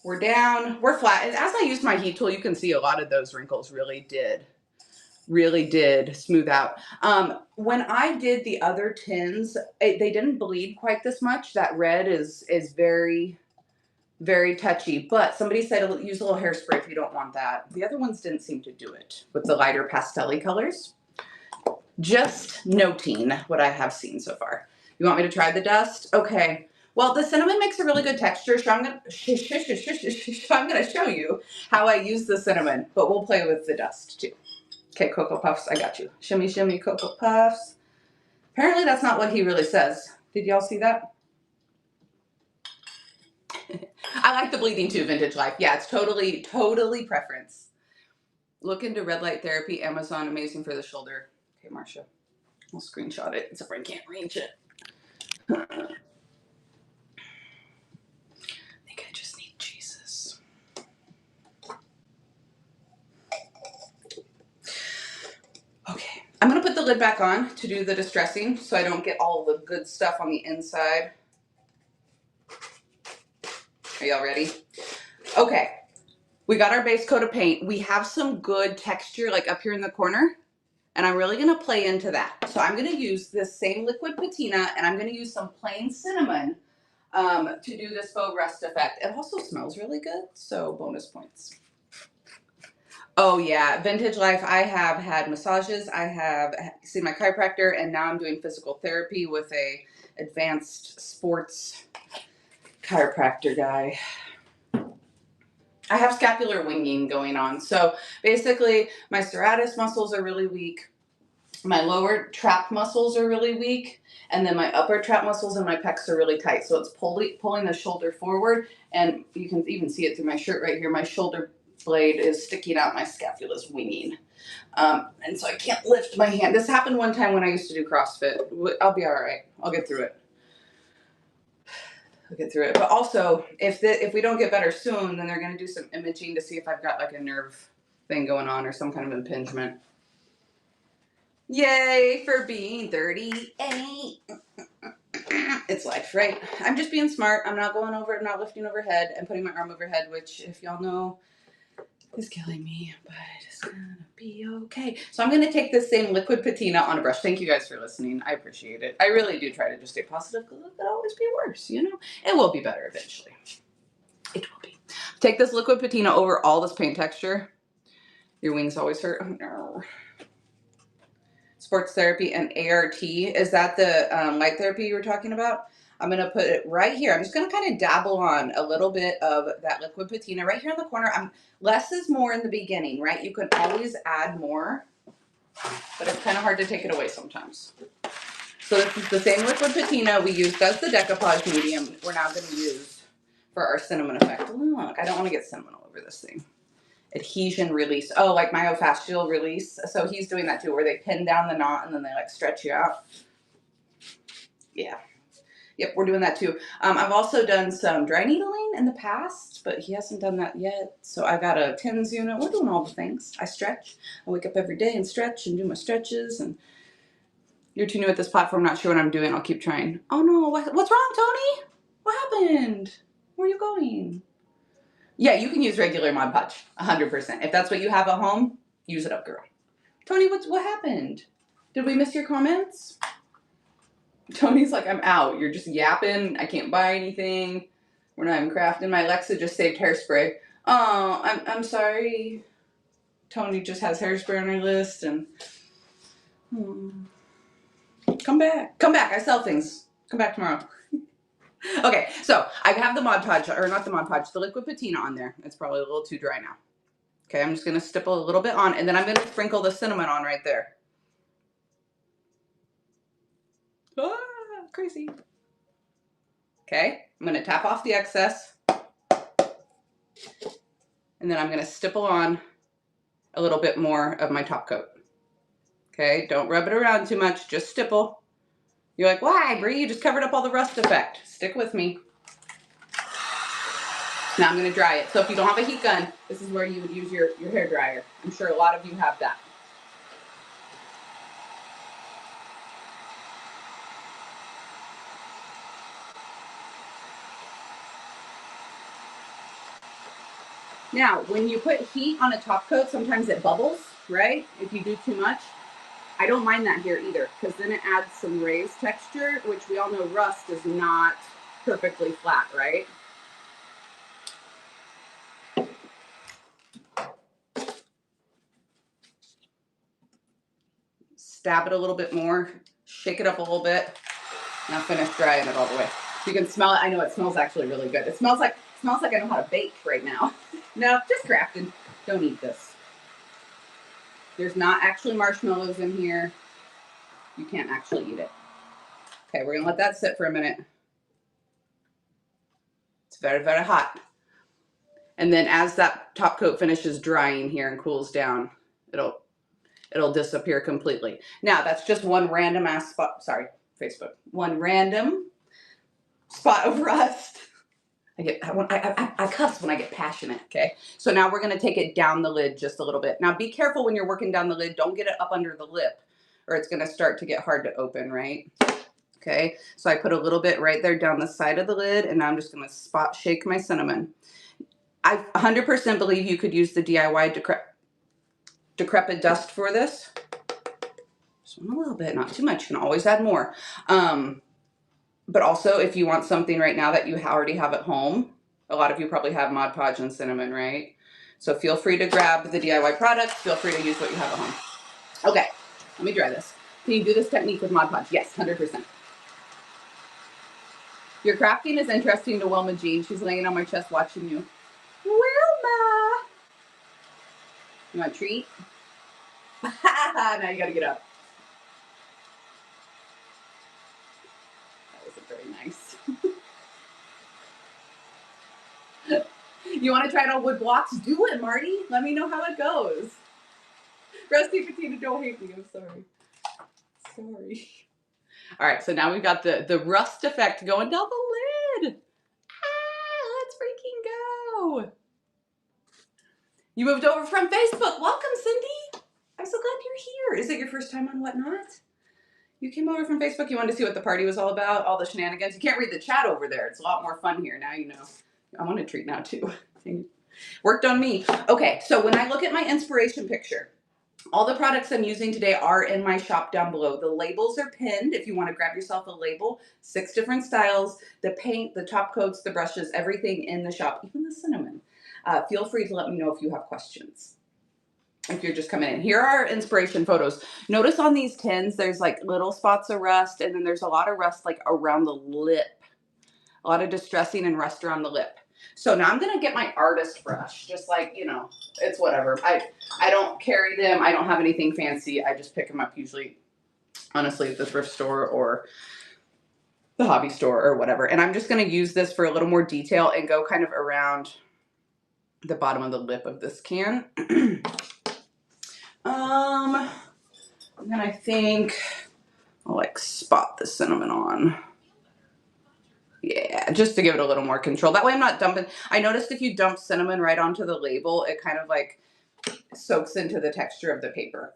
We're down, we're flat. And as I used my heat tool, you can see a lot of those wrinkles really did smooth out. When I did the other tins, they didn't bleed quite this much. That red is very, very touchy, but somebody said use a little hairspray if you don't want that. The other ones didn't seem to do it with the lighter pastel-y colors. Just noting what I have seen so far. You want me to try the dust? Okay. Well, the cinnamon makes a really good texture, so I'm gonna show you how I use the cinnamon, but we'll play with the dust too. Okay, Cocoa Puffs, I got you. Shimmy, shimmy, Cocoa Puffs. Apparently that's not what he really says. Did y'all see that? I like the bleeding too, Vintage Life. Yeah, it's totally preference. Look into red light therapy, Amazon, amazing for the shoulder. Okay, Marcia, I'll screenshot it except for I can't reach it. I think I just need Jesus. Okay, I'm gonna put the lid back on to do the distressing so I don't get all the good stuff on the inside. Are y'all ready? Okay, we got our base coat of paint. We have some good texture like up here in the corner, and I'm really gonna play into that. So I'm gonna use this same liquid patina and I'm gonna use some plain cinnamon to do this faux rust effect. It also smells really good, so bonus points. Oh yeah, Vintage Life, I have had massages, I have seen my chiropractor, and now I'm doing physical therapy with a advanced sports chiropractor guy. I have scapular winging going on. So basically my serratus muscles are really weak. My lower trap muscles are really weak. And then my upper trap muscles and my pecs are really tight. So it's pulling the shoulder forward. And you can even see it through my shirt right here. My shoulder blade is sticking out. My scapula's winging. And so I can't lift my hand. This happened one time when I used to do CrossFit. I'll be all right. I'll get through it. But also, if we don't get better soon, then they're going to do some imaging to see if I've got like a nerve thing going on or some kind of impingement. Yay for being 38. It's life, right? I'm just being smart. I'm not going over, not lifting overhead and putting my arm overhead, which, if y'all know, is killing me, but it's gonna be okay. So I'm gonna take this same liquid patina on a brush. Thank you guys for listening. I appreciate it. I really do try to just stay positive because it could always be worse, you know? It will be better eventually. It will be. Take this liquid patina over all this paint texture. Your wings always hurt. Oh no. Sports therapy and ART. Is that the light therapy you were talking about? I'm going to put it right here. I'm just going to kind of dabble on a little bit of that liquid patina right here in the corner. Less is more in the beginning, right? You can always add more, but it's kind of hard to take it away sometimes. So this is the same liquid patina we used as the decoupage medium. We're now going to use for our cinnamon effect. Look, I don't want to get cinnamon all over this thing. adhesion release. Oh, like myofascial release. So he's doing that too, where they pin down the knot and then they like stretch you out. Yeah. Yep, we're doing that too. I've also done some dry needling in the past, but he hasn't done that yet. So I got a TENS unit. We're doing all the things. I stretch. I wake up every day and stretch and do my stretches. And you're too new at this platform, not sure what I'm doing. I'll keep trying. Oh no, what's wrong, Tony? What happened? Where are you going? Yeah, you can use regular Mod Podge, 100%. If that's what you have at home, use it up, girl. Tony, what happened? Did we miss your comments? Tony's like, I'm out. You're just yapping. I can't buy anything. We're not even crafting. My Alexa just saved hairspray. Oh, I'm sorry. Tony just has hairspray on her list and come back. Come back. I sell things. Come back tomorrow. Okay, so I have the Mod Podge, or not the Mod Podge, the liquid patina on there. It's probably a little too dry now. Okay, I'm just gonna stipple a little bit on, and then I'm gonna sprinkle the cinnamon on right there. Ah, crazy. Okay, I'm gonna tap off the excess, and then I'm gonna stipple on a little bit more of my top coat. Okay, don't rub it around too much, just stipple. You're like, why, Brie? You just covered up all the rust effect. Stick with me. Now I'm gonna dry it. So if you don't have a heat gun, this is where you would use your hair dryer. I'm sure a lot of you have that. Now, when you put heat on a top coat, sometimes it bubbles, right? If you do too much. I don't mind that here either, because then it adds some raised texture, which we all know rust is not perfectly flat, right? Stab it a little bit more, shake it up a little bit. Now finish drying it all the way. You can smell it. I know it smells actually really good. It smells like I know how to bake right now. No, just crafting. Don't eat this. There's not actually marshmallows in here. You can't actually eat it. Okay, we're gonna let that sit for a minute. It's very, very hot. And then as that top coat finishes drying here and cools down, it'll disappear completely. Now that's just one random ass spot. Sorry, Facebook. One random spot of rust. I cuss when I get passionate, okay? So now we're gonna take it down the lid just a little bit. Now be careful when you're working down the lid. Don't get it up under the lip or it's gonna start to get hard to open, right? Okay, so I put a little bit right there down the side of the lid and now I'm just gonna spot shake my cinnamon. I 100% believe you could use the DIY Decrepit Dust for this. Just a little bit, not too much. You can always add more. But also, if you want something right now that you already have at home, a lot of you probably have Mod Podge and cinnamon, right? So feel free to grab the DIY products. Feel free to use what you have at home. Okay, let me dry this. Can you do this technique with Mod Podge? Yes, 100%. Your crafting is interesting to Wilma Jean. She's laying on my chest watching you. Wilma! You want a treat? Now you gotta get up. That wasn't very nice. You want to try it on wood blocks? Do it, Marty. Let me know how it goes. Rusty Patina, don't hate me. I'm sorry. Sorry. All right, so now we've got the rust effect going down the lid. Ah, let's freaking go. You moved over from Facebook. Welcome, Cindy. I'm so glad you're here. Is it your first time on Whatnot? You came over from Facebook. You wanted to see what the party was all about, all the shenanigans. You can't read the chat over there. It's a lot more fun here. Now you know. I want a treat now, too. Worked on me. Okay, so when I look at my inspiration picture, all the products I'm using today are in my shop down below. The labels are pinned if you want to grab yourself a label. 6 different styles, the paint, the top coats, the brushes, everything in the shop, even the cinnamon. Feel free to let me know if you have questions. If you're just coming in. Here are inspiration photos. Notice on these tins, there's like little spots of rust, and then there's a lot of rust like around the lip. A lot of distressing and rust around the lip. So now I'm gonna get my artist brush, just like, you know, it's whatever. I don't carry them. I don't have anything fancy. I just pick them up usually, honestly, at the thrift store or the hobby store or whatever. And I'm just gonna use this for a little more detail and go kind of around the bottom of the lip of this can. And then I think I'll like spot the cinnamon on. Yeah, just to give it a little more control. That way I'm not dumping. I noticed if you dump cinnamon right onto the label, it kind of like soaks into the texture of the paper.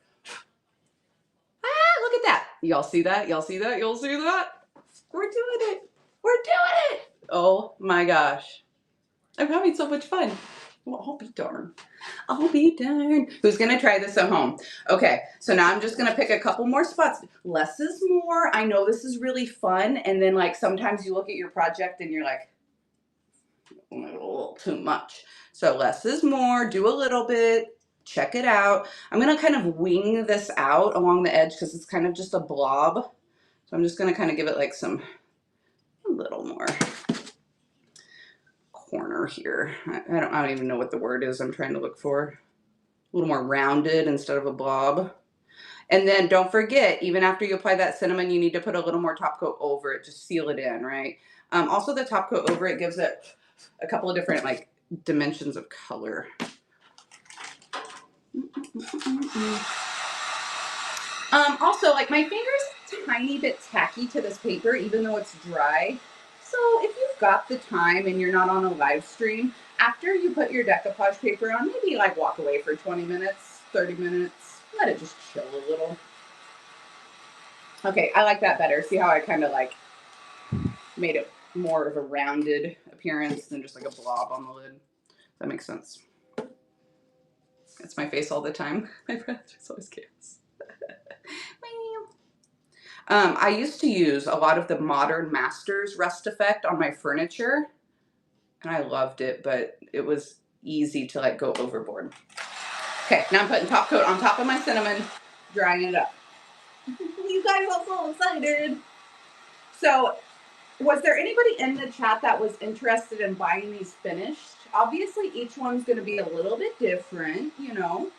Ah, look at that. Y'all see that? Y'all see that? Y'all see that? We're doing it. We're doing it. Oh my gosh. I'm having so much fun. Well, I'll be darned. I'll be darned. Who's going to try this at home? Okay, so now I'm just going to pick a couple more spots. Less is more. I know this is really fun. And then, like, sometimes you look at your project and you're like, a little too much. So less is more. Do a little bit. Check it out. I'm going to kind of wing this out along the edge because it's kind of just a blob. So I'm just going to kind of give it like a little more corner here. I don't even know what the word is I'm trying to look for. A little more rounded instead of a blob. And then don't forget, even after you apply that cinnamon, you need to put a little more top coat over it. Just seal it in, right? Also, the top coat over it gives it a couple of different like dimensions of color. Also, like my finger's a tiny bit tacky to this paper, even though it's dry. So if you've got the time and you're not on a live stream, after you put your decoupage paper on, maybe like walk away for 20 minutes, 30 minutes, let it just chill a little. Okay, I like that better. See how I kind of like made it more of a rounded appearance than just like a blob on the lid. That makes sense. It's my face all the time. My breath just always chaos. I used to use a lot of the Modern Masters Rust Effect on my furniture, and I loved it, but it was easy to like go overboard. Okay, now I'm putting top coat on top of my cinnamon, drying it up. You guys are so excited. So, was there anybody in the chat that was interested in buying these finished? Obviously, each one's going to be a little bit different, you know.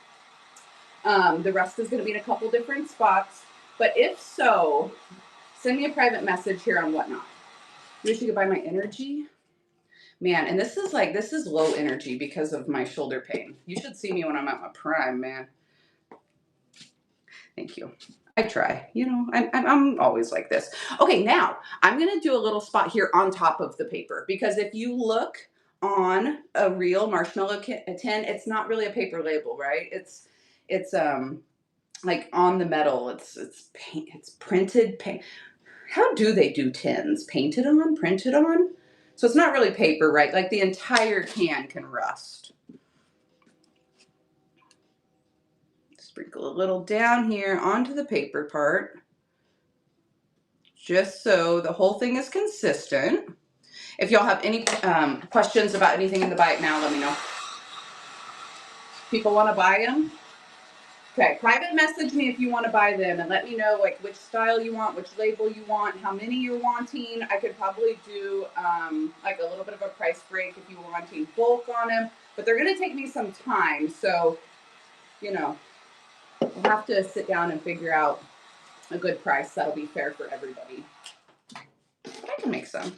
The rest is going to be in a couple different spots. But if so, send me a private message here on Whatnot. You wish you could buy my energy? Man, and this is low energy because of my shoulder pain. You should see me when I'm at my prime, man. Thank you. I try, you know, I'm always like this. Okay, now I'm going to do a little spot here on top of the paper because if you look on a real marshmallow tin, it's not really a paper label, right? It's like on the metal, it's paint, it's printed paint. How do they do tins? Painted on, printed on? So it's not really paper, right? Like the entire can rust. Sprinkle a little down here onto the paper part, just so the whole thing is consistent. If y'all have any questions about anything in the Buy It Now, let me know. People want to buy them? Okay, private message me if you want to buy them and let me know like which style you want, which label you want, how many you're wanting. I could probably do like a little bit of a price break if you were wanting bulk on them, but they're going to take me some time. So, you know, we'll have to sit down and figure out a good price that'll be fair for everybody. But I can make some.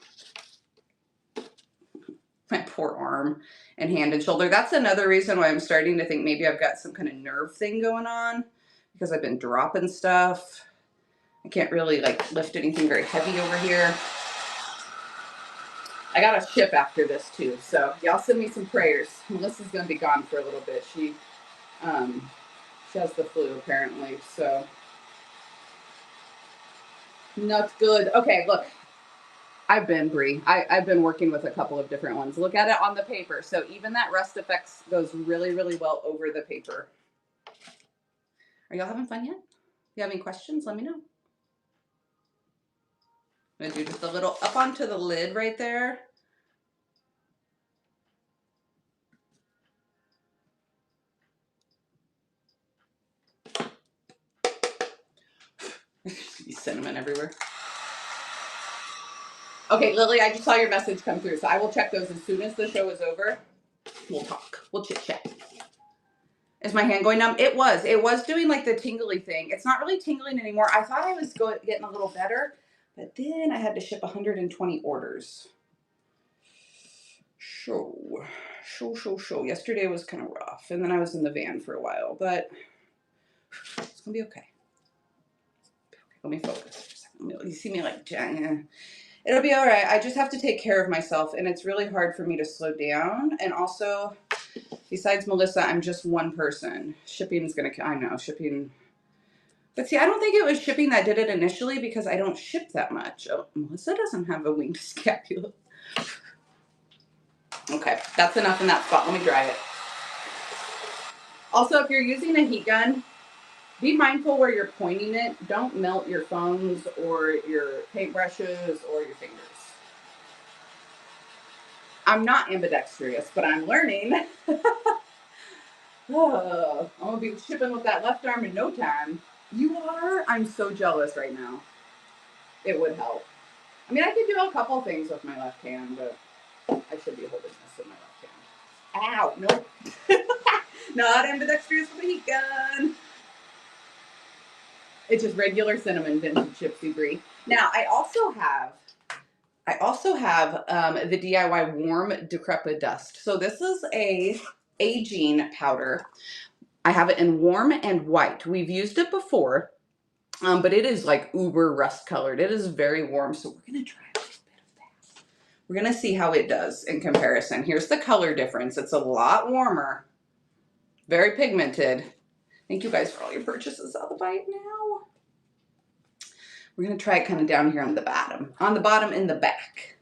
My poor arm and hand and shoulder. That's another reason why I'm starting to think maybe I've got some kind of nerve thing going on because I've been dropping stuff. I can't really like lift anything very heavy over here. I got to ship after this too. So y'all send me some prayers. Melissa's going to be gone for a little bit. She has the flu apparently. So not good. Okay, look. I've been Brie. I've been working with a couple of different ones. Look at it on the paper. So even that rust effects goes really, really well over the paper. Are y'all having fun yet? If you have any questions, let me know. I'm gonna do just a little up onto the lid right there. Cinnamon everywhere. Okay, Lily, I just saw your message come through, so I will check those as soon as the show is over. We'll talk. We'll chit chat. Is my hand going numb? It was doing like the tingly thing. It's not really tingling anymore. I thought I was getting a little better, but then I had to ship 120 orders. Yesterday was kind of rough, and then I was in the van for a while, but it's gonna be okay. Let me focus for a second. You see me like, it'll be all right. I just have to take care of myself, and it's really hard for me to slow down. And also, besides Melissa, I'm just one person. Shipping is gonna, I know, shipping. But see, I don't think it was shipping that did it initially because I don't ship that much. Oh, Melissa doesn't have a winged scapula. Okay, that's enough in that spot. Let me dry it. Also, if you're using a heat gun, be mindful where you're pointing it. Don't melt your phones or your paintbrushes or your fingers. I'm not ambidextrous, but I'm learning. Oh, I'm gonna be shipping with that left arm in no time. You are? I'm so jealous right now. It would help. I mean, I could do a couple things with my left hand, but I should be holding this with my left hand. Ow, nope. Not ambidextrous with a heat gun. It's just regular cinnamon vintage Gypsy Brie. Now, I also have the DIY Warm Decrepit Dust. So this is a aging powder. I have it in warm and white. We've used it before, but it is like uber rust colored. It is very warm, so we're gonna try a little bit of that. We're gonna see how it does in comparison. Here's the color difference. It's a lot warmer, very pigmented. Thank you guys for all your purchases. I'll bite now. We're gonna try it kind of down here on the bottom in the back.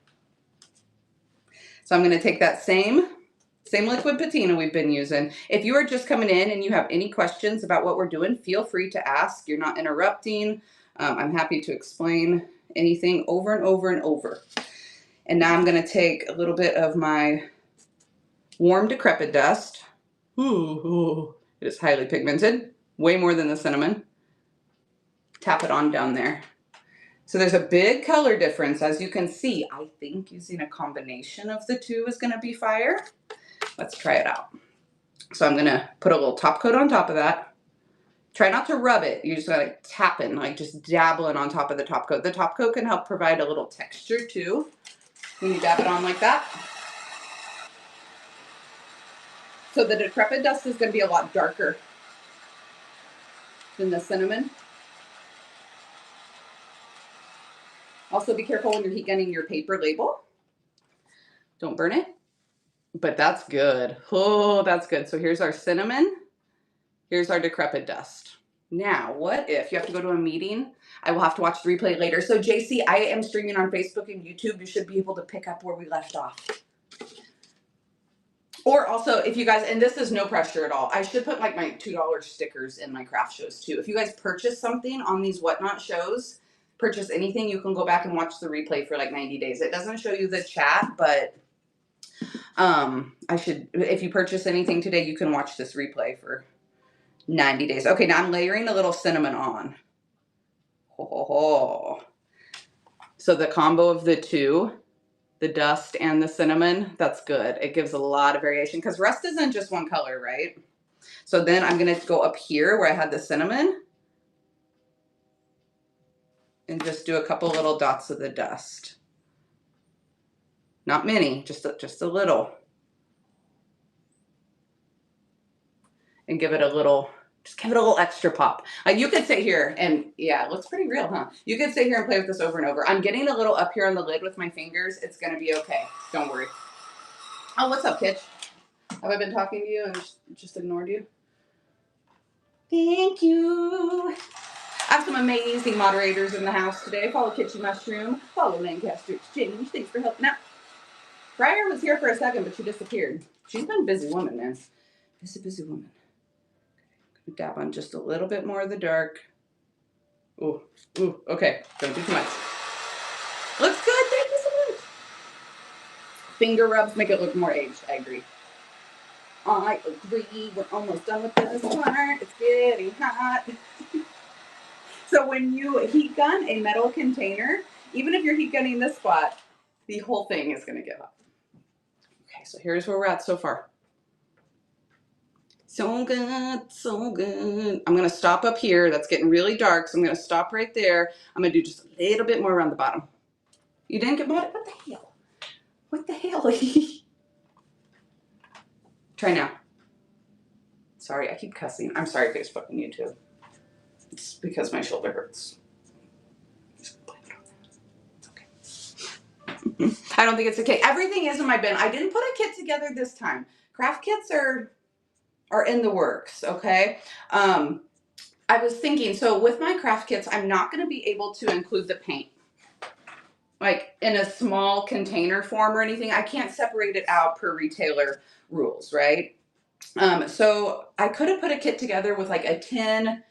So I'm gonna take that same liquid patina we've been using. If you are just coming in and you have any questions about what we're doing, feel free to ask. You're not interrupting. I'm happy to explain anything over and over and over. And now I'm gonna take a little bit of my Warm Decrepit Dust. Ooh, it is highly pigmented, way more than the cinnamon. Tap it on down there. So there's a big color difference. As you can see, I think using a combination of the two is gonna be fire. Let's try it out. So I'm gonna put a little top coat on top of that. Try not to rub it. You just gotta tap it, like just dabbling on top of the top coat. The top coat can help provide a little texture too when you dab it on like that. So the Decrepit Dust is gonna be a lot darker than the cinnamon. Also be careful when you're heat gunning your paper label. Don't burn it, but that's good. Oh, that's good. So here's our cinnamon. Here's our Decrepit Dust. Now, what if you have to go to a meeting? I will have to watch the replay later. So JC, I am streaming on Facebook and YouTube. You should be able to pick up where we left off. Or also, if you guys, and this is no pressure at all, I should put like my $2 stickers in my craft shows too. If you guys purchase something on these Whatnot shows, purchase anything, you can go back and watch the replay for like 90 days. It doesn't show you the chat, but if you purchase anything today, you can watch this replay for 90 days. Okay, now I'm layering a little cinnamon on. So the combo of the two, the dust and the cinnamon, that's good. It gives a lot of variation because rust isn't just one color, right? So then I'm gonna go up here where I had the cinnamon and just do a couple little dots of the dust. Not many, just a little. And give it a little, just give it a little extra pop. You could sit here and, yeah, it looks pretty real, huh? You could sit here and play with this over and over. I'm getting a little up here on the lid with my fingers. It's gonna be okay, don't worry. Oh, what's up, Kitch? Have I been talking to you and just ignored you? Thank you. I have some amazing moderators in the house today. Follow Kitchen Mushroom. Follow Lancaster Exchange. Thanks for helping out. Briar was here for a second, but she disappeared. She's been a busy woman, man. Busy woman. Dab on just a little bit more of the dark. Ooh, okay. Don't do too much. Looks good. Thank you so much. Finger rubs make it look more aged. I agree. I agree. We're almost done with this part. It's getting hot. So when you heat gun a metal container, even if you're heat gunning this spot, the whole thing is going to get hot. Okay, so here's where we're at so far. So good, so good. I'm going to stop up here. That's getting really dark, so I'm going to stop right there. I'm going to do just a little bit more around the bottom. You didn't get bought it? What the hell? What the hell? Try now. Sorry, I keep cussing. I'm sorry, Facebook and YouTube. It's because my shoulder hurts. Just blame it on that. It's okay. I don't think it's okay. Everything is in my bin. I didn't put a kit together this time. Craft kits are in the works, okay? I was thinking, so with my craft kits, I'm not going to be able to include the paint like in a small container form or anything. I can't separate it out per retailer rules, right? So I could have put a kit together with like a tin,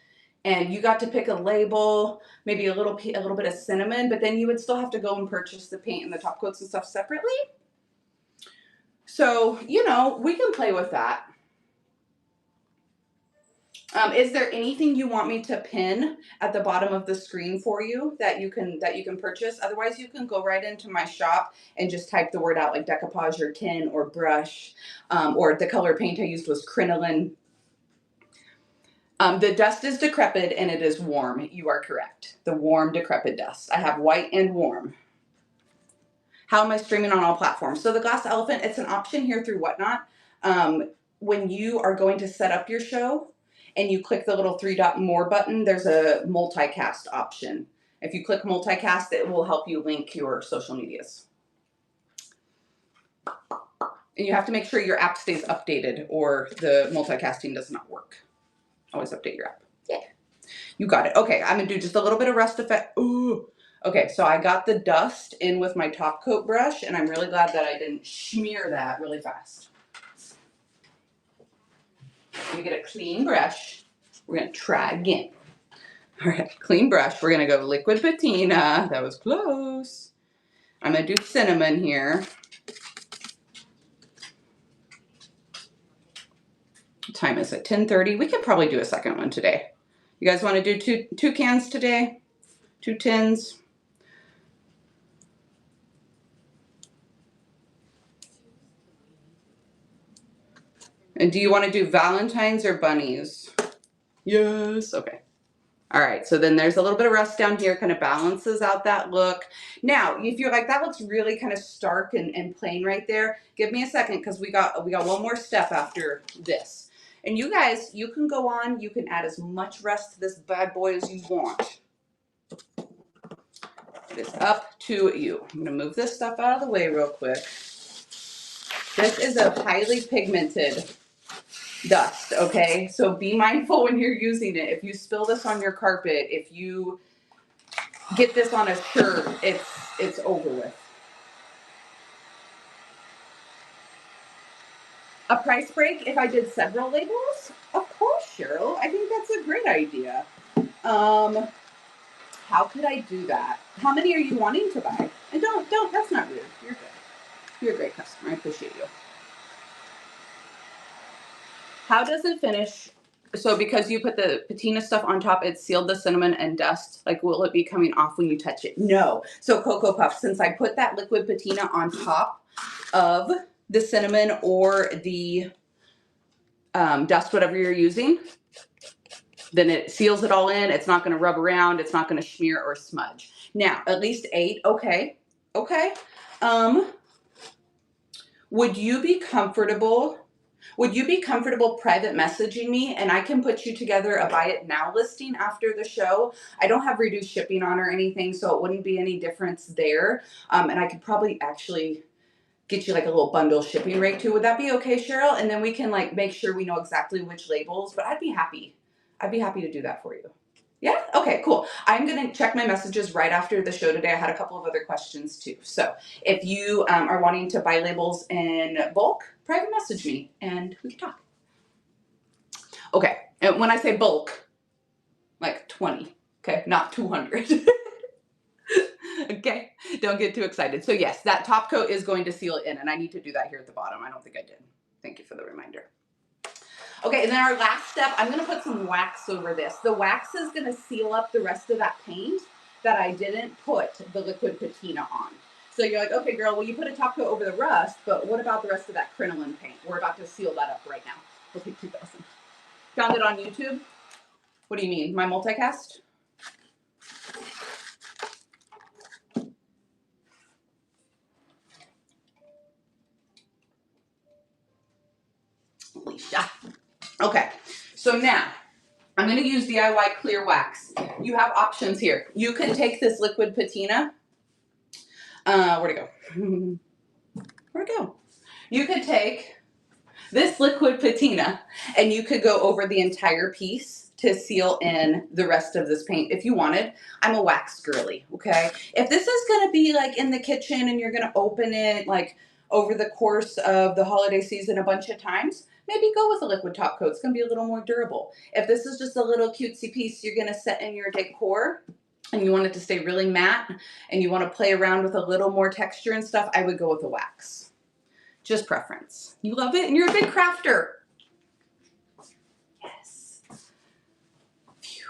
and you got to pick a label, maybe a little bit of cinnamon, but then you would still have to go and purchase the paint and the top coats and stuff separately. So, you know, we can play with that. Is there anything you want me to pin at the bottom of the screen for you that you can purchase? Otherwise, you can go right into my shop and just type the word out like decoupage or tin or brush, or the color paint I used was crinoline. The dust is decrepit and it is warm. You are correct. The warm, decrepit dust. I have white and warm. How am I streaming on all platforms? So the Glass Elephant, it's an option here through Whatnot. When you are going to set up your show and you click the little 3-dot more button, there's a multicast option. If you click multicast, it will help you link your social medias. And you have to make sure your app stays updated or the multicasting does not work. Always update your app. Yeah. You got it. Okay, I'm gonna do just a little bit of rust effect. Ooh. Okay, so I got the dust in with my top coat brush, and I'm really glad that I didn't smear that really fast. We get a clean brush. We're gonna try again. All right, clean brush. We're gonna go liquid patina. That was close. I'm gonna do cinnamon here. What time is it? 10:30. We could probably do a second one today. You guys want to do two cans today? 2 tins? And do you want to do Valentine's or bunnies? Yes. Okay. All right. So then there's a little bit of rust down here, kind of balances out that look. Now, if you're like, that looks really kind of stark and plain right there, give me a second because we got one more step after this. And you guys, you can go on, you can add as much rust to this bad boy as you want. It is up to you. I'm going to move this stuff out of the way real quick. This is a highly pigmented dust, okay? So be mindful when you're using it. If you spill this on your carpet, if you get this on a shirt, it's over with. A price break if I did several labels? Of course, Cheryl. I think that's a great idea. How could I do that? How many are you wanting to buy? And don't, that's not rude. You're good. You're a great customer. I appreciate you. How does it finish? So because you put the patina stuff on top, it sealed the cinnamon and dust. Like, will it be coming off when you touch it? No. So Cocoa Puff, since I put that liquid patina on top of the cinnamon or the dust, whatever you're using, then it seals it all in. It's not going to rub around. It's not going to smear or smudge. Now, at least 8. Okay. Okay. Would you be comfortable private messaging me and I can put you together a buy it now listing after the show? I don't have reduced shipping on or anything, so it wouldn't be any difference there. And I could probably actually get you like a little bundle shipping rate too. Would that be okay, Cheryl? And then we can like make sure we know exactly which labels, but I'd be happy to do that for you. Yeah? Okay, cool. I'm going to check my messages right after the show today. I had a couple of other questions too. So if you are wanting to buy labels in bulk, private message me and we can talk. Okay. And when I say bulk, like 20, okay? Not 200. Okay. Don't get too excited. So yes, that top coat is going to seal it in, and I need to do that here at the bottom. I don't think I did. Thank you for the reminder. Okay, and then our last step, I'm going to put some wax over this. The wax is going to seal up the rest of that paint that I didn't put the liquid patina on. So you're like, okay, girl, well, you put a top coat over the rust, but what about the rest of that crinoline paint? We're about to seal that up right now. We'll take 2,000. Found it on YouTube? What do you mean? My multicast? Alicia. Okay, so now I'm going to use DIY clear wax. You have options here. You can take this liquid patina. Where'd it go? Where'd it go? You could take this liquid patina and you could go over the entire piece to seal in the rest of this paint if you wanted. I'm a wax girly, okay? If this is gonna be like in the kitchen and you're gonna open it like over the course of the holiday season a bunch of times, maybe go with a liquid top coat. It's gonna be a little more durable. If this is just a little cutesy piece you're gonna set in your decor and you want it to stay really matte and you wanna play around with a little more texture and stuff, I would go with a wax. Just preference. You love it and you're a big crafter. Yes. Phew.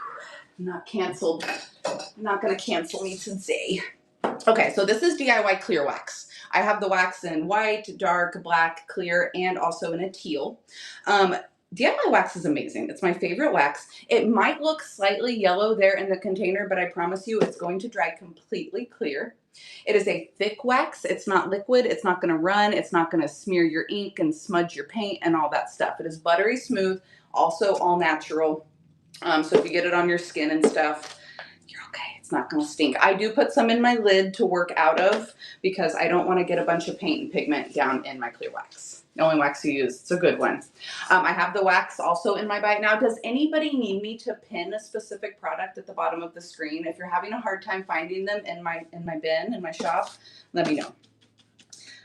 I'm not canceled. I'm not gonna cancel me today. Okay, so this is DIY clear wax. I have the wax in white, dark, black, clear, and also in a teal. DIY wax is amazing. It's my favorite wax. It might look slightly yellow there in the container, but I promise you it's going to dry completely clear. It is a thick wax. It's not liquid. It's not going to run. It's not going to smear your ink and smudge your paint and all that stuff. It is buttery smooth, also all natural. So if you get it on your skin and stuff, you're okay. It's not going to stink. I do put some in my lid to work out of because I don't want to get a bunch of paint and pigment down in my clear wax. The only wax you use. It's a good one. I have the wax also in my bag. Now, does anybody need me to pin a specific product at the bottom of the screen? If you're having a hard time finding them in my bin, in my shop, let me know.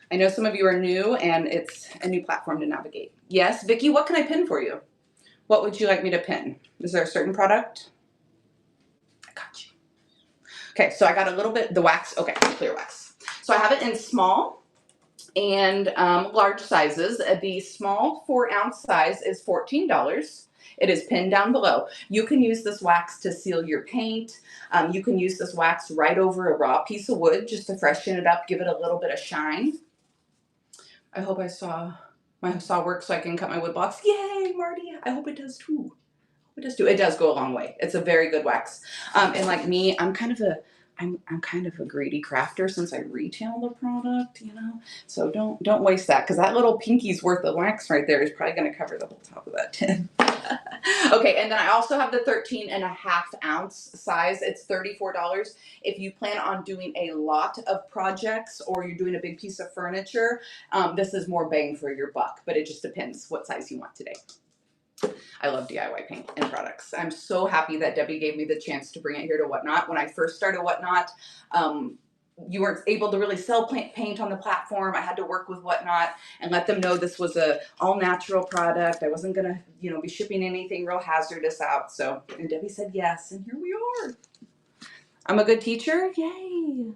I know some of you are new and it's a new platform to navigate. Yes, Vicki, what can I pin for you? What would you like me to pin? Is there a certain product? I got you. Okay, so I got a little bit, the wax, okay, clear wax. So I have it in small and large sizes. The small 4-ounce size is $14. It is pinned down below. You can use this wax to seal your paint. You can use this wax right over a raw piece of wood just to freshen it up, give it a little bit of shine. I hope my saw works so I can cut my wood blocks. Yay, Marty! I hope it does too. It does go a long way. It's a very good wax. And like me, I'm kind of a greedy crafter since I retail the product, you know. So don't waste that because that little pinky's worth of wax right there is probably going to cover the whole top of that tin. Okay, and then I also have the 13.5-ounce size. It's $34. If you plan on doing a lot of projects or you're doing a big piece of furniture, this is more bang for your buck. But it just depends what size you want today. I love DIY paint and products. I'm so happy that Debbie gave me the chance to bring it here to Whatnot. When I first started Whatnot, you weren't able to really sell paint on the platform. I had to work with Whatnot and let them know this was a all natural product. I wasn't gonna, be shipping anything real hazardous out. So, and Debbie said yes, and here we are. I'm a good teacher, yay.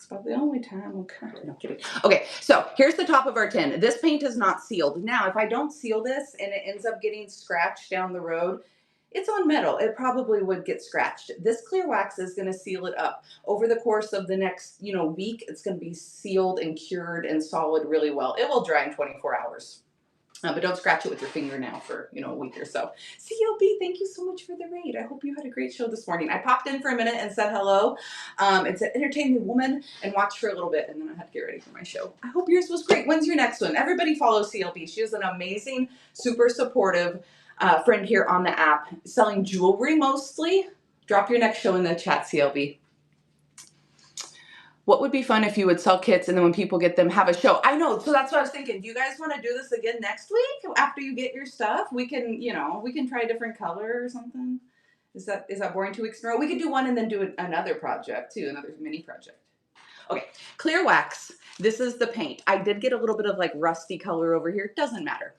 About the only time. Okay. No kidding. Okay, so here's the top of our tin. This paint is not sealed. Now, if I don't seal this and it ends up getting scratched down the road, it's on metal. It probably would get scratched. This clear wax is going to seal it up. Over the course of the next, week, it's going to be sealed and cured and solid really well. It will dry in 24 hours. But don't scratch it with your finger now for, a week or so. CLB, thank you so much for the raid. I hope you had a great show this morning. I popped in for a minute and said hello. And said, entertain the woman and watch for a little bit. And then I had to get ready for my show. I hope yours was great. When's your next one? Everybody follow CLB. She is an amazing, super supportive friend here on the app. Selling jewelry mostly. Drop your next show in the chat, CLB. What would be fun if you would sell kits and then when people get them, have a show? I know. So that's what I was thinking. Do you guys want to do this again next week after you get your stuff? We can, we can try a different color or something. Is that boring 2 weeks in a row? We could do one and then do another project too, another mini project. Okay, clear wax. This is the paint. I did get a little bit of like rusty color over here. Doesn't matter.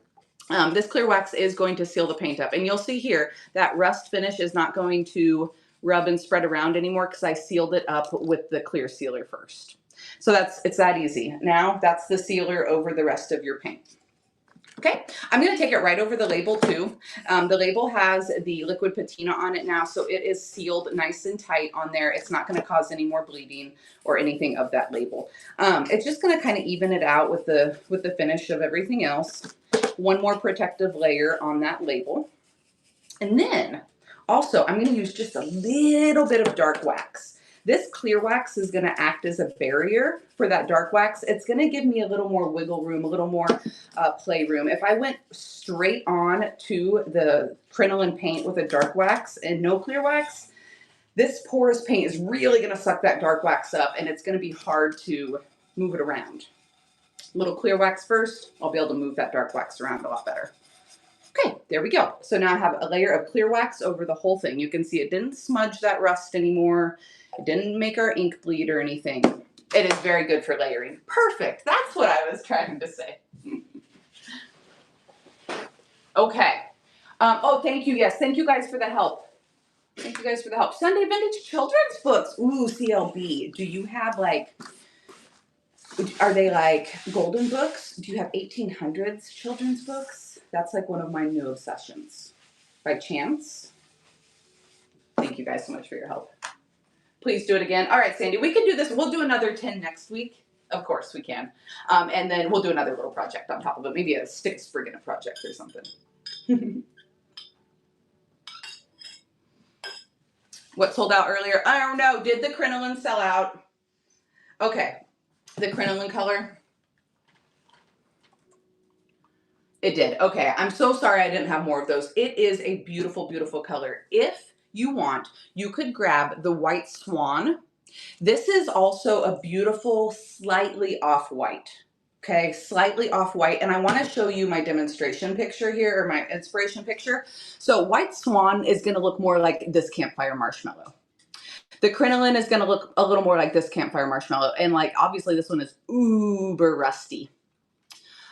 This clear wax is going to seal the paint up. And you'll see here that rust finish is not going to rub and spread around anymore because I sealed it up with the clear sealer first. So it's that easy. Now that's the sealer over the rest of your paint. Okay, I'm going to take it right over the label too. The label has the liquid patina on it now, so it is sealed nice and tight on there. It's not going to cause any more bleeding or anything of that label. It's just going to kind of even it out with the finish of everything else. One more protective layer on that label. And then also I'm going to use just a little bit of dark wax. This clear wax is going to act as a barrier for that dark wax. It's going to give me a little more wiggle room, a little more play room. If I went straight on to the crinoline paint with a dark wax and no clear wax, this porous paint is really going to suck that dark wax up, and it's going to be hard to move it around. A little clear wax first, I'll be able to move that dark wax around a lot better. Okay, there we go. So now I have a layer of clear wax over the whole thing. You can see it didn't smudge that rust anymore. It didn't make our ink bleed or anything. It is very good for layering. Perfect. That's what I was trying to say. Okay. Oh, thank you. Yes, thank you guys for the help. Thank you guys for the help. Sunday Vintage Children's Books. Ooh, CLB. Do you have like, are they like golden books? Do you have 1800s children's books? That's like one of my new obsessions. By chance? Thank you guys so much for your help. Please do it again. All right, Sandy, we can do this. We'll do another 10 next week. Of course we can. And then we'll do another little project on top of it. Maybe a stick sprigging project or something. What sold out earlier? I don't know. Did the crinoline sell out? Okay. The crinoline color? It did. Okay. I'm so sorry I didn't have more of those. It is a beautiful, beautiful color. If you want, you could grab the White Swan. This is also a beautiful, slightly off-white. Okay, slightly off-white. And I want to show you my demonstration picture here, or my inspiration picture. So White Swan is going to look more like this Campfire Marshmallow. The crinoline is going to look a little more like this Campfire Marshmallow. And like, obviously this one is uber rusty.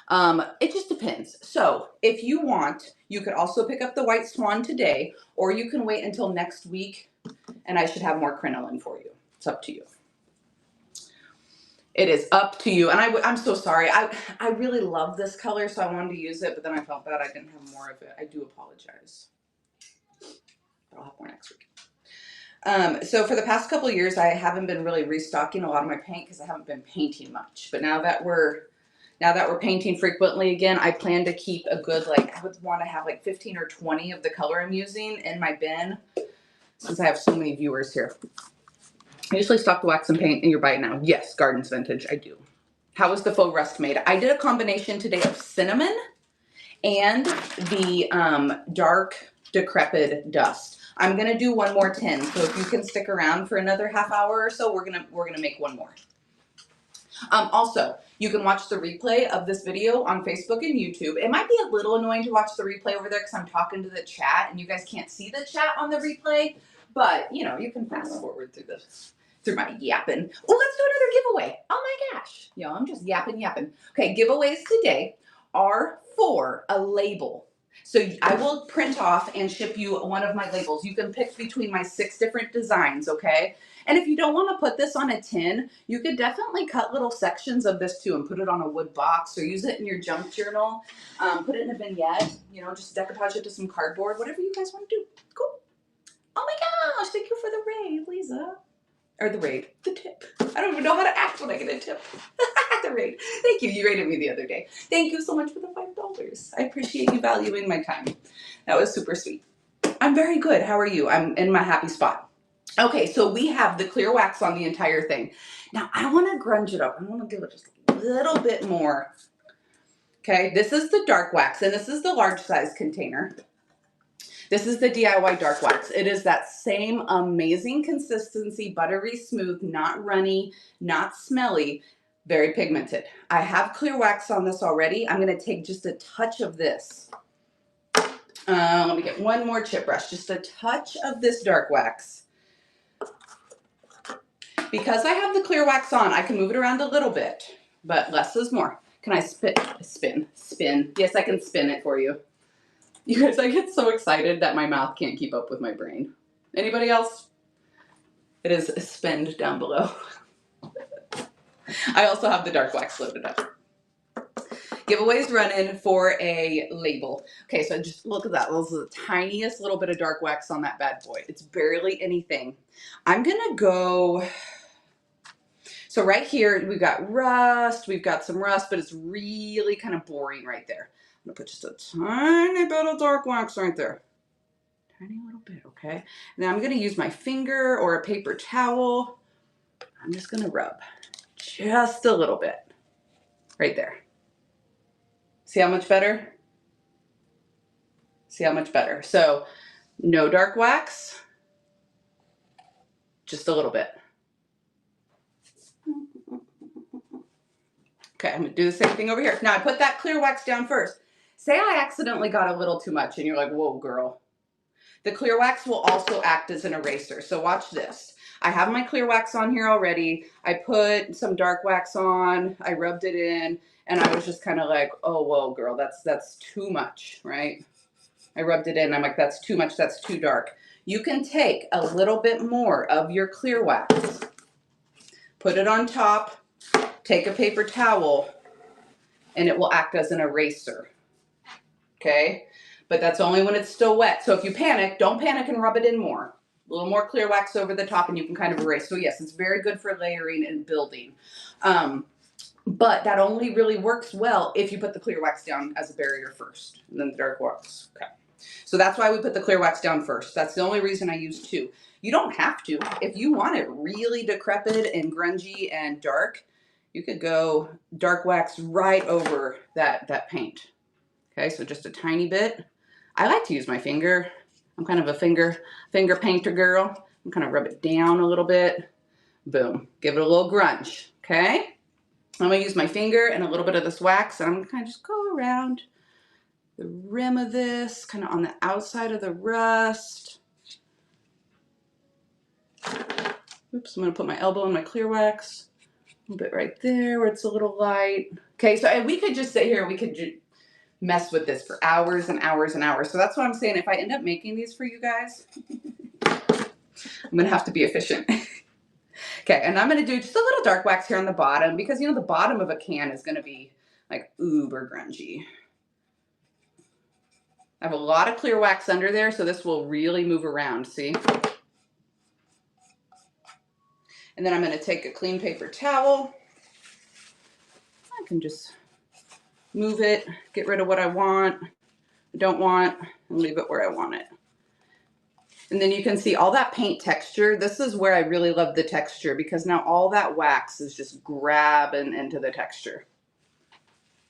It just depends. So if you want, you could also pick up the White Swan today, or you can wait until next week and I should have more crinoline for you. It's up to you. It is up to you. And I'm so sorry. I really love this color, so I wanted to use it, but then I felt bad I didn't have more of it. I do apologize. But I'll have more next week. So for the past couple of years, I haven't been really restocking a lot of my paint because I haven't been painting much. But now that we're painting frequently again, I plan to keep a good, like, I would want to have like 15 or 20 of the color I'm using in my bin, since I have so many viewers here. I usually stock the wax and paint in your bite now. Yes, Gardens Vintage, I do. How was the faux rust made? I did a combination today of cinnamon and the dark decrepit dust. I'm gonna do one more tin, so if you can stick around for another half hour or so, we're gonna make one more. Also, you can watch the replay of this video on Facebook and YouTube. It might be a little annoying to watch the replay over there because I'm talking to the chat and you guys can't see the chat on the replay, but you know, you can fast forward through this. Through my yapping. Oh, let's do another giveaway. Oh my gosh. Y'all, I'm just yapping. Okay, giveaways today are for a label. So I will print off and ship you one of my labels. You can pick between my 6 different designs, okay? And if you don't want to put this on a tin, you could definitely cut little sections of this too and put it on a wood box or use it in your junk journal. Put it in a vignette, you know, just decoupage it to some cardboard, whatever you guys want to do. Cool. Oh my gosh, thank you for the raid, Lisa. Or the raid, the tip. I don't even know how to act when I get a tip. The raid. Thank you. You raided me the other day. Thank you so much for the $5. I appreciate you valuing my time. That was super sweet. I'm very good. How are you? I'm in my happy spot. Okay, so we have the clear wax on the entire thing. Now I want to grunge it up. I want to give it just a little bit more. Okay, this is the dark wax, and this is the large size container. This is the DIY dark wax. It is that same amazing consistency, buttery smooth, not runny, not smelly, very pigmented. I have clear wax on this already. I'm going to take just a touch of this. Let me get one more chip brush, just a touch of this dark wax. Because I have the clear wax on, I can move it around a little bit, but less is more. Can I spin? Yes, I can spin it for you. You guys, I get so excited that my mouth can't keep up with my brain. Anybody else? It is spend down below. I also have the dark wax loaded up. Giveaways running for a label. Okay, so just look at that. This is the tiniest little bit of dark wax on that bad boy. It's barely anything. I'm gonna go, so right here, we've got rust, we've got some rust, but it's really kind of boring right there. I'm gonna put just a tiny bit of dark wax right there. Tiny little bit, okay? Now I'm gonna use my finger or a paper towel I'm just gonna rub just a little bit right there. See how much better? See how much better? So no dark wax, just a little bit. Okay, I'm gonna do the same thing over here. Now I put that clear wax down first. Say I accidentally got a little too much and you're like, whoa, girl. The clear wax will also act as an eraser. So watch this. I have my clear wax on here already. I put some dark wax on, I rubbed it in, and I was just kind of like, oh, whoa, girl, that's too much, right? I rubbed it in, I'm like, that's too much, that's too dark. You can take a little bit more of your clear wax, put it on top, take a paper towel, and it will act as an eraser, okay? But that's only when it's still wet. So if you panic, don't panic and rub it in more. A little more clear wax over the top and you can kind of erase. So yes, it's very good for layering and building. But that only really works well if you put the clear wax down as a barrier first and then the dark wax. Okay. So that's why we put the clear wax down first. That's the only reason I use two. You don't have to. If you want it really decrepit and grungy and dark, you could go dark wax right over that paint. Okay, so just a tiny bit. I like to use my finger. I'm kind of a finger painter girl. I'm kind of rub it down a little bit. Boom. Give it a little grunge. Okay? I'm going to use my finger and a little bit of this wax, and I'm going to kind of just go around the rim of this, kind of on the outside of the rust. Oops, I'm going to put my elbow in my clear wax. A little bit right there where it's a little light. Okay, so we could just sit here. We could mess with this for hours and hours and hours. So that's what I'm saying. If I end up making these for you guys, I'm going to have to be efficient. Okay, and I'm going to do just a little dark wax here on the bottom because, you know, the bottom of a can is going to be like uber grungy. I have a lot of clear wax under there, so this will really move around, see? And then I'm going to take a clean paper towel. I can just move it, get rid of what I want, don't want, and leave it where I want it. And then you can see all that paint texture. This is where I really love the texture because now all that wax is just grabbing into the texture.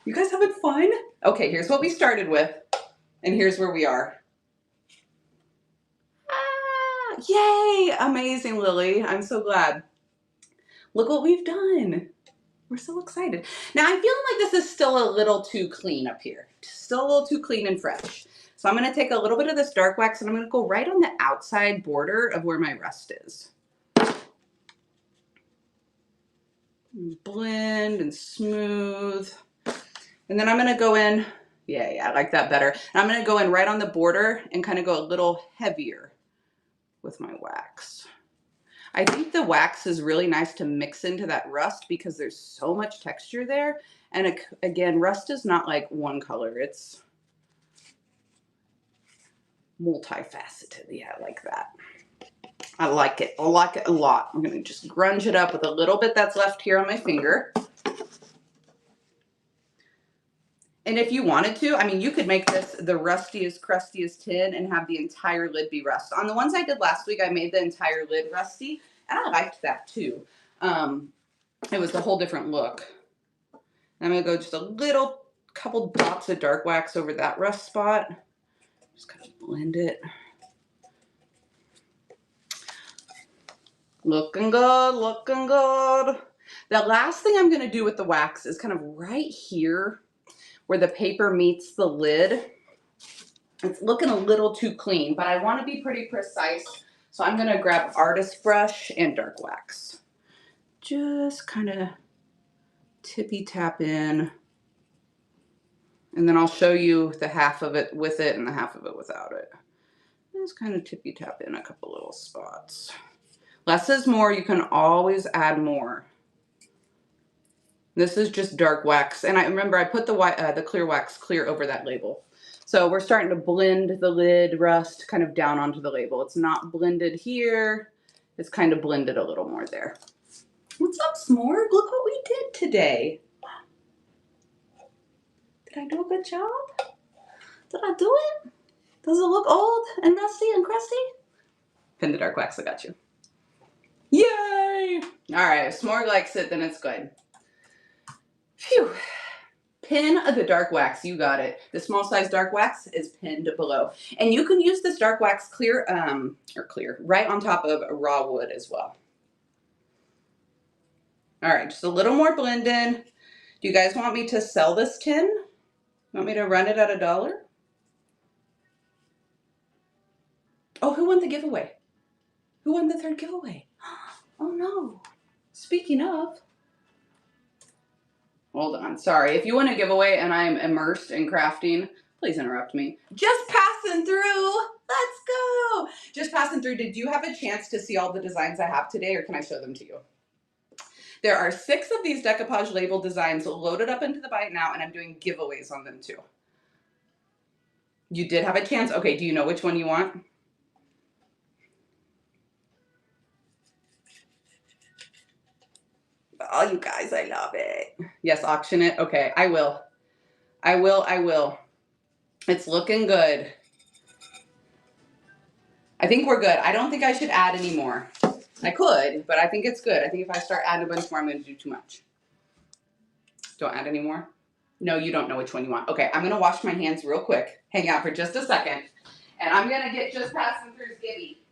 You guys having fun? Okay, here's what we started with, and here's where we are. Ah, yay! Amazing, Lily. I'm so glad. Look what we've done. We're so excited. Now I'm feeling like this is still a little too clean up here. Still a little too clean and fresh. So I'm going to take a little bit of this dark wax and I'm going to go right on the outside border of where my rust is. Blend and smooth. And then I'm going to go in, yeah, I like that better. And I'm going to go in right on the border and kind of go a little heavier with my wax. I think the wax is really nice to mix into that rust because there's so much texture there. And again, rust is not like one color. It's multifaceted. Yeah, I like that. I like it. I like it a lot. I'm going to just grunge it up with a little bit that's left here on my finger. And if you wanted to, I mean, you could make this the rustiest, crustiest tin and have the entire lid be rust. On the ones I did last week, I made the entire lid rusty, and I liked that too. It was a whole different look. I'm going to go just a little couple dots of dark wax over that rust spot. Just kind of blend it. Looking good, looking good. The last thing I'm going to do with the wax is kind of right here where the paper meets the lid. It's looking a little too clean, but I want to be pretty precise. So I'm going to grab artist brush and dark wax. Just kind of tippy tap in. And then I'll show you the half of it with it and the half of it without it. Just kind of tippy tap in a couple little spots. Less is more. You can always add more. This is just dark wax. And I remember I put the clear wax clear over that label. So we're starting to blend the lid rust kind of down onto the label. It's not blended here. It's kind of blended a little more there. What's up, Smorg? Look what we did today. Did I do a good job? Did I do it? Does it look old and rusty and crusty? Pin the dark wax, I got you. Yay! All right, if Smorg likes it, then it's good. Phew. Pin the dark wax, you got it. The small size dark wax is pinned below. And you can use this dark wax clear, right on top of raw wood as well. All right, just a little more blend in. Do you guys want me to sell this tin? Want me to run it at $1? Oh, who won the giveaway? Who won the 3rd giveaway? Oh no. Speaking of, hold on, sorry. If you win a giveaway and I'm immersed in crafting, please interrupt me. Just passing through. Let's go. Just passing through. Did you have a chance to see all the designs I have today, or can I show them to you? There are 6 of these decoupage label designs loaded up into the Buy It Now, and I'm doing giveaways on them too. You did have a chance? Okay, do you know which one you want? Oh, you guys, I love it. Yes, auction it. Okay, I will. I will. It's looking good. I think we're good. I don't think I should add any more. I could, but I think it's good. I think if I start adding a bunch more, I'm going to do too much. Don't add any more? No, you don't know which one you want. Okay, I'm going to wash my hands real quick. Hang out for just a second. And I'm going to get Just Passing Through's Gibby.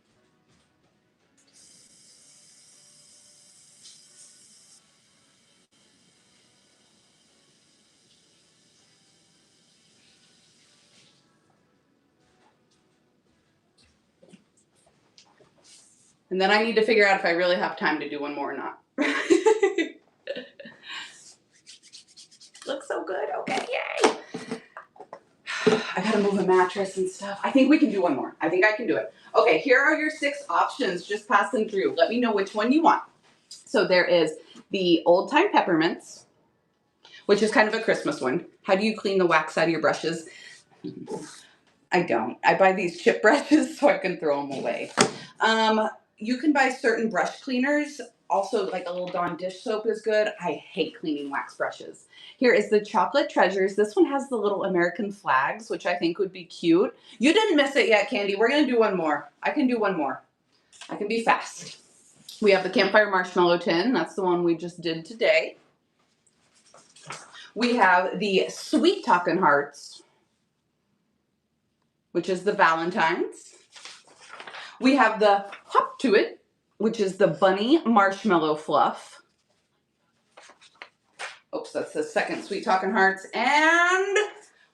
And then I need to figure out if I really have time to do one more or not. Looks so good. Okay, yay. I gotta move a mattress and stuff. I think we can do one more. I think I can do it. Okay, here are your 6 options. Just passing through. Let me know which one you want. So there is the Old Time Peppermints, which is kind of a Christmas one. How do you clean the wax out of your brushes? I don't. I buy these chip brushes so I can throw them away. You can buy certain brush cleaners. Also, like a little Dawn dish soap is good. I hate cleaning wax brushes. Here is the Chocolate Treasures. This one has the little American flags, which I think would be cute. You didn't miss it yet, Candy. We're going to do one more. I can do one more. I can be fast. We have the Campfire Marshmallow Tin. That's the one we just did today. We have the Sweet Talkin' Hearts, which is the Valentine's. We have the Hop to It, which is the Bunny Marshmallow Fluff. Oops, that's the second Sweet Talkin' Hearts. And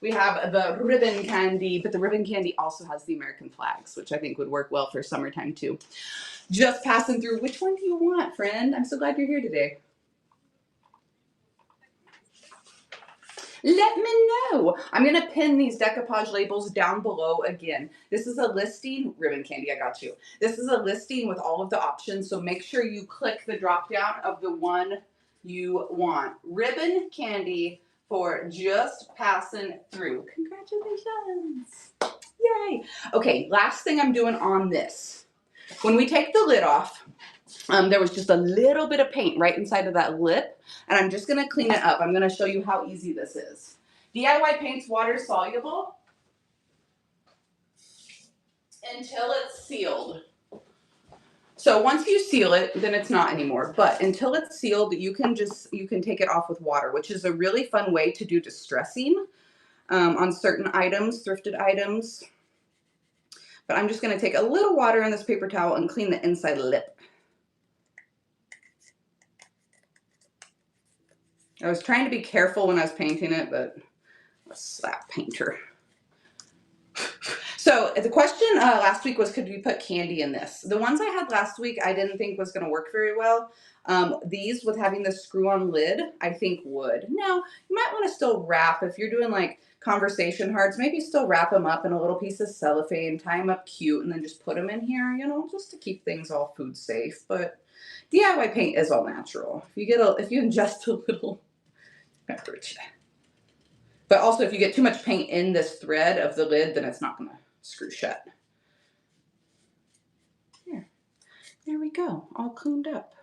we have the Ribbon Candy, but the Ribbon Candy also has the American flags, which I think would work well for summertime too. Just passing through. Which one do you want, friend? I'm so glad you're here today. Let me know. I'm going to pin these decoupage labels down below again. This is a listing. Ribbon Candy, I got you. This is a listing with all of the options, so make sure you click the drop down of the one you want. Ribbon Candy for Just Passing Through. Congratulations. Yay. Okay, last thing I'm doing on this. When we take the lid off, there was just a little bit of paint right inside of that lip, and I'm just going to clean it up. I'm going to show you how easy this is. DIY paint's water soluble until it's sealed. So once you seal it, then it's not anymore. But until it's sealed, you can take it off with water, which is a really fun way to do distressing on certain items, thrifted items. But I'm just going to take a little water in this paper towel and clean the inside lip. I was trying to be careful when I was painting it, but a slap painter. So the question last week was, could we put candy in this? The ones I had last week, I didn't think was going to work very well. These with having the screw-on lid, I think would. Now, you might want to still wrap. If you're doing like conversation hearts, maybe still wrap them up in a little piece of cellophane, tie them up cute, and then just put them in here, you know, just to keep things all food safe. But DIY paint is all natural. If you ingest a little, that hurts you. But also, if you get too much paint in this thread of the lid, then it's not going to screw shut. There we go. All cleaned up.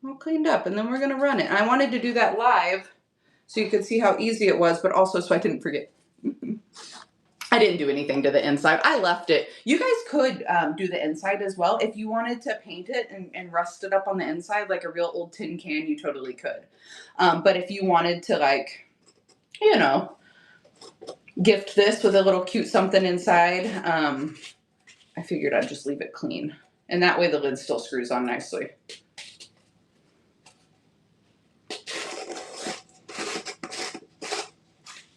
All cleaned up. And then we're going to run it. And I wanted to do that live so you could see how easy it was, but also so I didn't forget. I didn't do anything to the inside. I left it. You guys could do the inside as well. If you wanted to paint it and rust it up on the inside like a real old tin can, you totally could. But if you wanted to, like, you know, gift this with a little cute something inside, I figured I'd just leave it clean. And that way the lid still screws on nicely.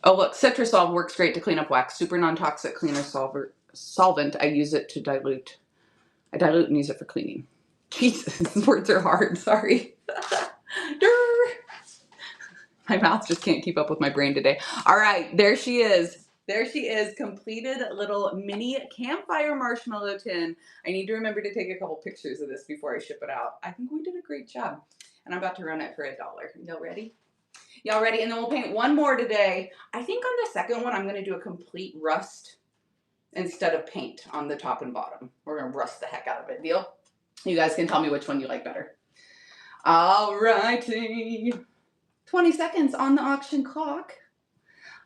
Oh, look, Citrisol works great to clean up wax. Super non-toxic cleaner solvent. I use it to dilute. I dilute and use it for cleaning. Jesus, words are hard. Sorry. My mouth just can't keep up with my brain today. All right, there she is. There she is, completed little mini campfire marshmallow tin. I need to remember to take a couple pictures of this before I ship it out. I think we did a great job. And I'm about to run it for $1. Y'all ready? Y'all ready? And then we'll paint one more today. I think on the second one, I'm going to do a complete rust instead of paint on the top and bottom. We're going to rust the heck out of it. Deal? You guys can tell me which one you like better. All righty. 20 seconds on the auction clock.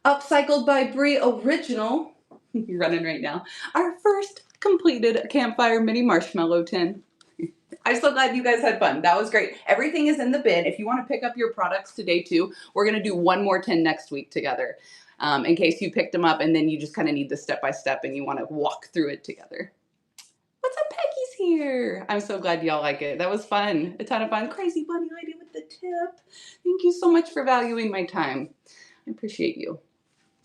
Upcycled by Brie Original. You're running right now. Our first completed campfire mini marshmallow tin. I'm so glad you guys had fun. That was great. Everything is in the bin. If you want to pick up your products today too, we're going to do one more tin next week together. In case you picked them up and then you just kind of need the step-by-step and you want to walk through it together. What's up, Peggy's here. I'm so glad y'all like it. That was fun. A ton of fun. Crazy bunny lady with the tip. Thank you so much for valuing my time. I appreciate you.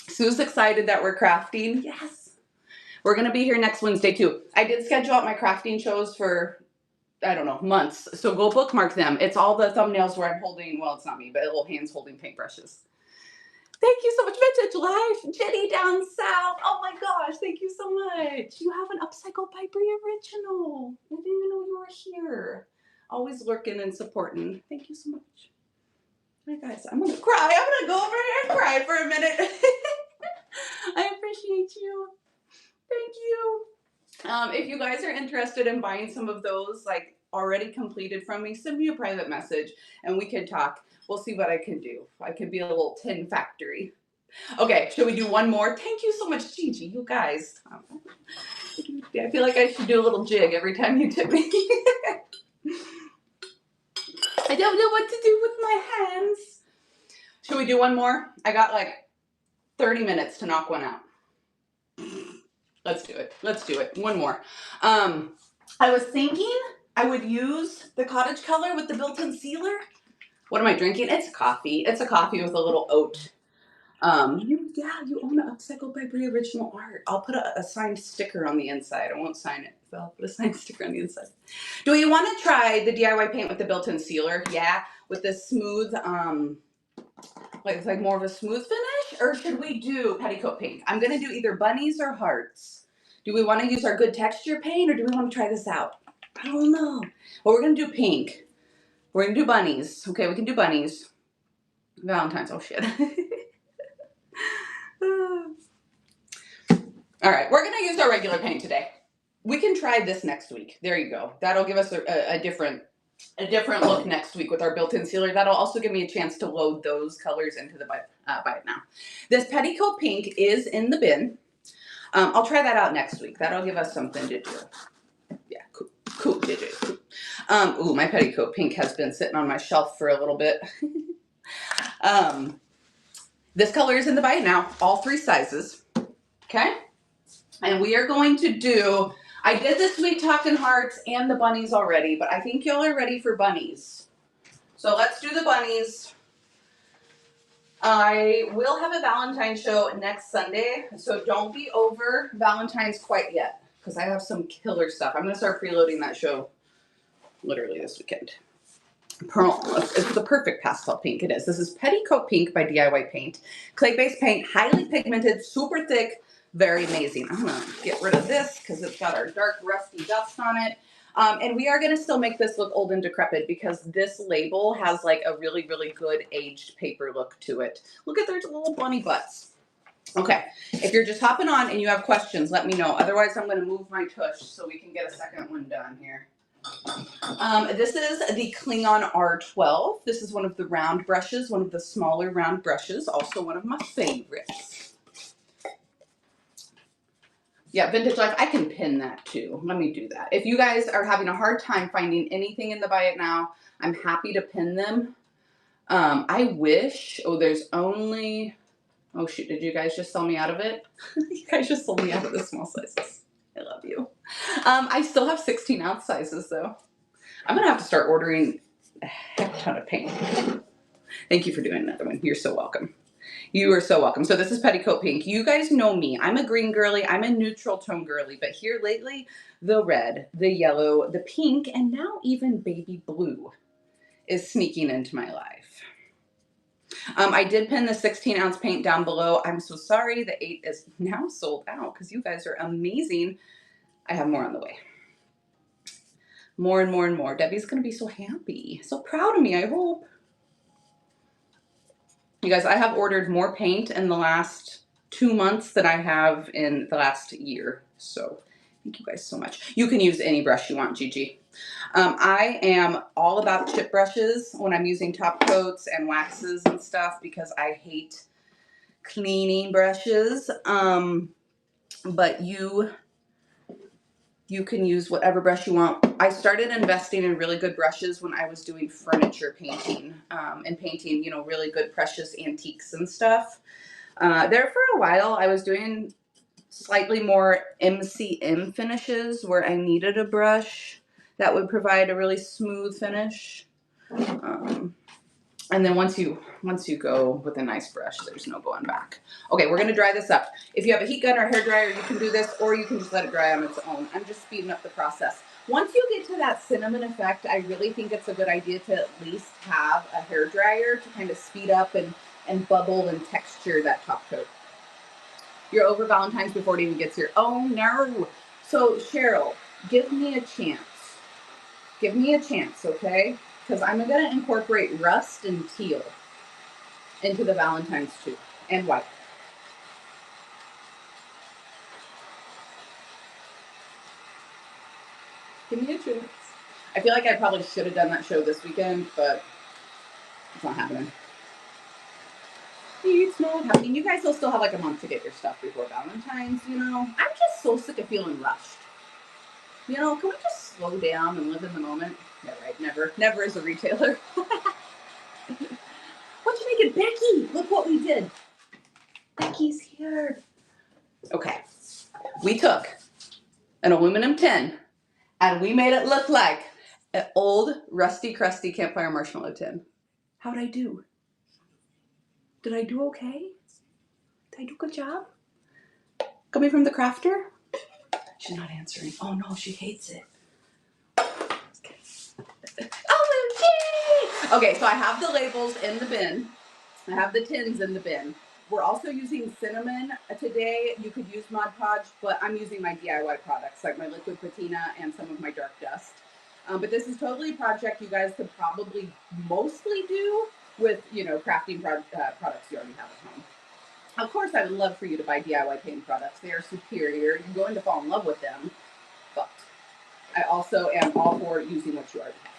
Sue's excited that we're crafting. Yes. We're going to be here next Wednesday too. I did schedule out my crafting shows for, I don't know, months. So go bookmark them. It's all the thumbnails where I'm holding, well, it's not me, but little hands holding paintbrushes. Thank you so much, Vintage Life. Jenny down south. Oh my gosh, thank you so much. You have an Upcycled by Brie Original. I didn't even know you were here. Always lurking and supporting. Thank you so much. Hi guys, I'm gonna cry. I'm gonna go over here and cry for a minute. I appreciate you. Thank you. If you guys are interested in buying some of those, like already completed from me, send me a private message and we can talk. We'll see what I can do. I could be a little tin factory. Okay, should we do one more? Thank you so much, Gigi. You guys. I feel like I should do a little jig every time you tip me. I don't know what to do with my hands. Should we do one more? I got like 30 minutes to knock one out. Let's do it. Let's do it. One more. I was thinking I would use the cottage color with the built-in sealer. What am I drinking? It's coffee. It's a coffee with a little oat. You own an Upcycled by Brie Original art. I'll put a signed sticker on the inside. I won't sign it, but I'll put a signed sticker on the inside. Do you want to try the DIY paint with the built-in sealer? Yeah, with this smooth, like more of a smooth finish? Or should we do petticoat pink? I'm going to do either bunnies or hearts. Do we want to use our good texture paint or do we want to try this out? I don't know. Well, we're going to do pink. We're going to do bunnies. Okay, we can do bunnies. Valentine's. Oh, shit. All right, we're going to use our regular paint today. We can try this next week. There you go. That'll give us a different look next week with our built-in sealer. That'll also give me a chance to load those colors into the Buy It Now. This petticoat pink is in the bin. I'll try that out next week. That'll give us something to do. Yeah, cool. Ooh, my petticoat pink has been sitting on my shelf for a little bit. This color is in the Buy It Now, all 3 sizes. Okay? And we are going to do, I did the Sweet Talkin' Hearts and the bunnies already, but I think y'all are ready for bunnies. So let's do the bunnies. I will have a Valentine's show next Sunday, so don't be over Valentine's quite yet, because I have some killer stuff. I'm going to start preloading that show literally this weekend. Pearl, it's the perfect pastel pink. It is. This is Petticoat Pink by DIY Paint. Clay-based paint, highly pigmented, super thick, very amazing. I'm going to get rid of this because it's got our dark rusty dust on it. And we are going to still make this look old and decrepit because this label has like a really, really good aged paper look to it. Look at their little bunny butts. Okay, if you're just hopping on and you have questions, let me know. Otherwise, I'm going to move my tush so we can get a second one done here. This is the Klingon R12. This is one of the round brushes, one of the smaller round brushes, also one of my favorites. Yeah, Vintage Life, I can pin that too. Let me do that. If you guys are having a hard time finding anything in the Buy It Now, I'm happy to pin them. I wish, there's only, oh shoot, did you guys just sell me out of it? You guys just sold me out of the small sizes. I love you. I still have 16-ounce sizes though. I'm gonna have to start ordering a heck ton of paint. Thank you for doing another one. You're so welcome. You are so welcome. So this is Petticoat Pink. You guys know me. I'm a green girly. I'm a neutral tone girly. But here lately, the red, the yellow, the pink, and now even baby blue is sneaking into my life. I did pin the 16-ounce paint down below. I'm so sorry. The 8 is now sold out because you guys are amazing. I have more on the way. More and more and more. Debbie's going to be so happy. So proud of me, I hope. You guys, I have ordered more paint in the last 2 months than I have in the last year. So thank you guys so much. You can use any brush you want, Gigi. I am all about chip brushes when I'm using top coats and waxes and stuff because I hate cleaning brushes. But you can use whatever brush you want. I started investing in really good brushes when I was doing furniture painting and painting, you know, really good precious antiques and stuff. There for a while, I was doing slightly more MCM finishes where I needed a brush that would provide a really smooth finish. And then once you go with a nice brush, there's no going back. Okay, we're gonna dry this up. If you have a heat gun or a hair dryer, you can do this, or you can just let it dry on its own. I'm just speeding up the process. Once you get to that cinnamon effect, I really think it's a good idea to at least have a hair dryer to kind of speed up and bubble and texture that top coat. You're over Valentine's before it even gets here. Oh no. So Cheryl, give me a chance. Give me a chance, okay? Because I'm going to incorporate rust and teal into the Valentine's too, and white. Give me a chance. I feel like I probably should have done that show this weekend, but it's not happening. It's not happening. You guys will still have like a month to get your stuff before Valentine's, you know? I'm just so sick of feeling rushed. You know, can we just slow down and live in the moment? Yeah, right. Never as a retailer. What you making, Becky? Look what we did. Becky's here. Okay. We took an aluminum tin and we made it look like an old, rusty, crusty campfire marshmallow tin. How'd I do? Did I do okay? Did I do a good job? Coming from the crafter? She's not answering. Oh no, she hates it. OMG! Okay, so I have the labels in the bin. I have the tins in the bin. We're also using cinnamon today. You could use Mod Podge, but I'm using my DIY products like my liquid patina and some of my dark dust. But this is totally a project you guys could probably mostly do with, you know, crafting products you already have at home. Of course, I would love for you to buy DIY paint products. They are superior. You're going to fall in love with them. But I also am all for using what you already have.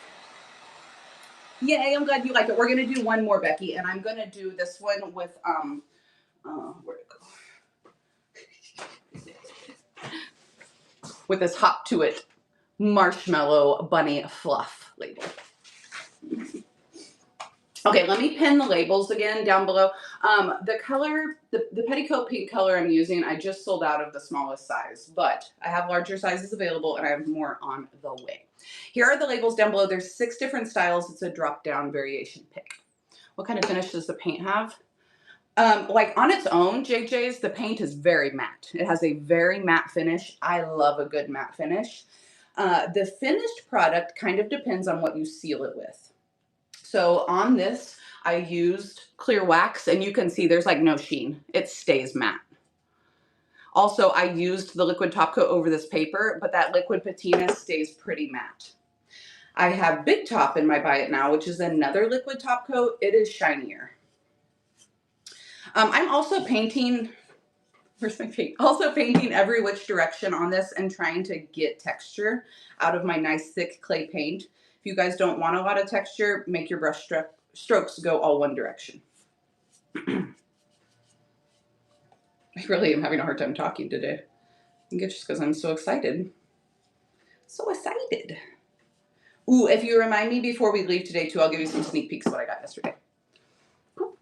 Yay, I'm glad you like it. We're going to do one more, Becky, and I'm going to do this one with, where'd it go? With this Hop to It marshmallow bunny fluff label. Okay, let me pin the labels again down below. The color, the Petticoat Pink color I'm using, I just sold out of the smallest size, but I have larger sizes available and I have more on the way. Here are the labels down below. There's 6 different styles. It's a drop-down variation pick. What kind of finish does the paint have? Like on its own, JJ's, the paint is very matte. It has a very matte finish. I love a good matte finish. The finished product kind of depends on what you seal it with. So on this, I used clear wax, and you can see there's like no sheen. It stays matte. Also, I used the liquid top coat over this paper, but that liquid patina stays pretty matte. I have Big Top in my Buy It Now, which is another liquid top coat. It is shinier. I'm also painting, where's my paint? Also painting every which direction on this and trying to get texture out of my nice thick clay paint. If you guys don't want a lot of texture, make your brush strokes go all one direction. I really am having a hard time talking today. I think it's just because I'm so excited. So excited. Ooh, if you remind me before we leave today too, I'll give you some sneak peeks of what I got yesterday. Cool.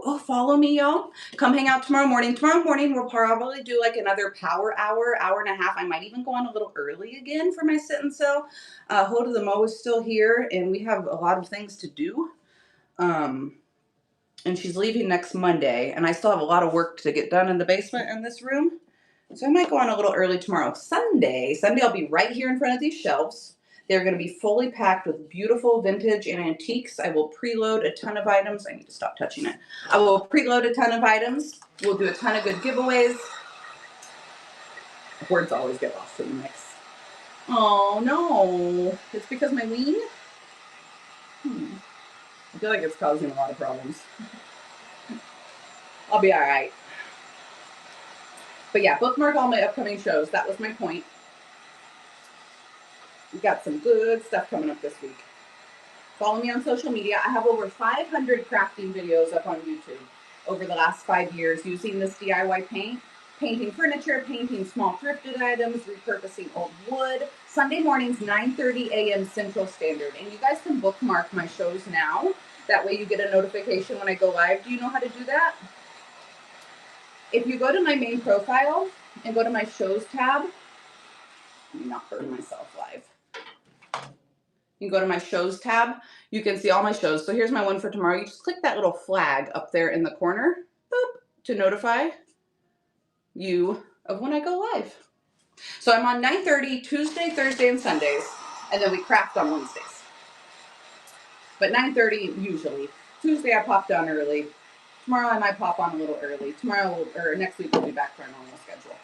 Oh, follow me, y'all. Come hang out tomorrow morning. Tomorrow morning, we'll probably do like another power hour, hour and a half. I might even go on a little early again for my sit and sew. Hoda the Mo is still here, and we have a lot of things to do. And she's leaving next Monday, and I still have a lot of work to get done in the basement in this room. So I might go on a little early tomorrow. Sunday, I'll be right here in front of these shelves. They're going to be fully packed with beautiful vintage and antiques. I will preload a ton of items. I need to stop touching it. I will preload a ton of items. We'll do a ton of good giveaways. Words always get lost in the mix. Oh no, it's because my wing? I feel like it's causing a lot of problems. I'll be all right. But yeah, bookmark all my upcoming shows. That was my point. We got some good stuff coming up this week. Follow me on social media. I have over 500 crafting videos up on YouTube over the last 5 years using this DIY paint, painting furniture, painting small thrifted items, repurposing old wood. Sunday mornings, 9:30 a.m. Central Standard. And you guys can bookmark my shows now. That way you get a notification when I go live. Do you know how to do that? If you go to my main profile and go to my shows tab, let me not burn myself live. You can go to my shows tab. You can see all my shows. So here's my one for tomorrow. You just click that little flag up there in the corner, boop, to notify you of when I go live. So I'm on 9:30 Tuesday, Thursday, and Sundays, and then we craft on Wednesdays. But 9:30 usually. Tuesday I popped on early. Tomorrow I might pop on a little early. Tomorrow or next week we'll be back to our normal schedule.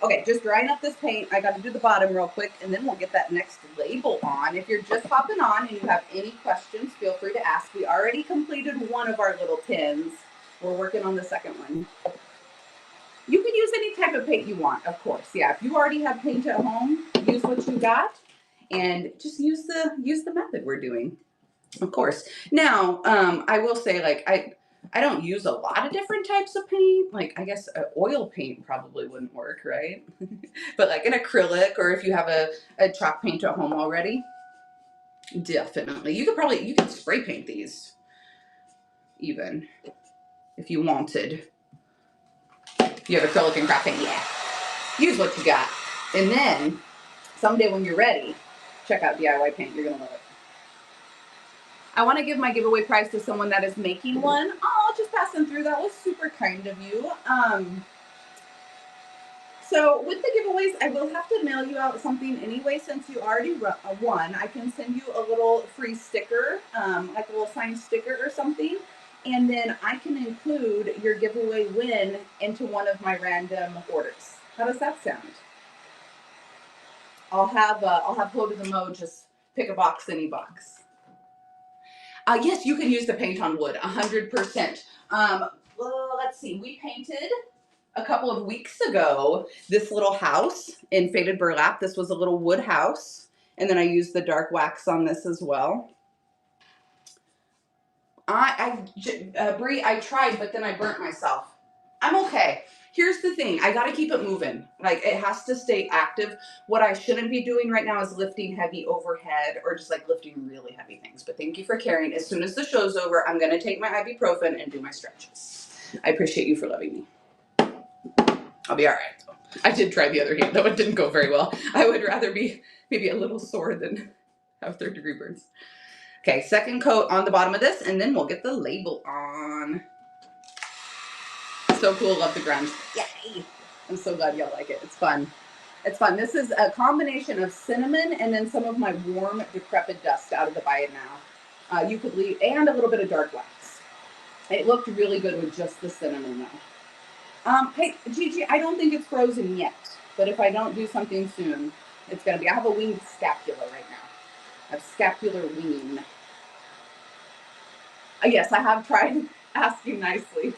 Okay, just drying up this paint. I got to do the bottom real quick, and then we'll get that next label on. If you're just hopping on and you have any questions, feel free to ask. We already completed one of our little tins. We're working on the second one. You can use any type of paint you want, of course. Yeah, if you already have paint at home, use what you got, and just use the method we're doing, of course. Now, I will say, like, I don't use a lot of different types of paint. Like, I guess oil paint probably wouldn't work, right? But like an acrylic, or if you have a chalk paint at home already, definitely. You could spray paint these even if you wanted. If you have acrylic and craft paint, yeah. Use what you got. And then someday when you're ready, check out DIY paint. You're going to love it. I want to give my giveaway prize to someone that is making one. Oh, just passing through. That was super kind of you. So with the giveaways, I will have to mail you out something anyway. Since you already won, I can send you a little free sticker, like a little signed sticker or something. And then I can include your giveaway win into one of my random orders. How does that sound? I'll have Hoda the Mo just pick a box, any box. Yes, you can use the paint on wood, 100%. Well, let's see. We painted a couple of weeks ago this little house in faded burlap. This was a little wood house, and then I used the dark wax on this as well. Brie, I tried, but then I burnt myself. I'm okay. Here's the thing. I got to keep it moving. Like, it has to stay active. What I shouldn't be doing right now is lifting heavy overhead or just like lifting really heavy things. But thank you for caring. As soon as the show's over, I'm going to take my ibuprofen and do my stretches. I appreciate you for loving me. I'll be all right. I did try the other hand, though it didn't go very well. I would rather be maybe a little sore than have third-degree burns. Okay, second coat on the bottom of this, and then we'll get the label on. So cool, love the grunge. Yay! I'm so glad y'all like it. It's fun. It's fun. This is a combination of cinnamon and then some of my warm, decrepit dust out of the Buy It Now. You could leave, and a little bit of dark wax. It looked really good with just the cinnamon, though. Hey, Gigi, I don't think it's frozen yet, but if I don't do something soon, it's going to be. I have a winged scapula right now. I have scapular winging. Yes, I have tried asking nicely.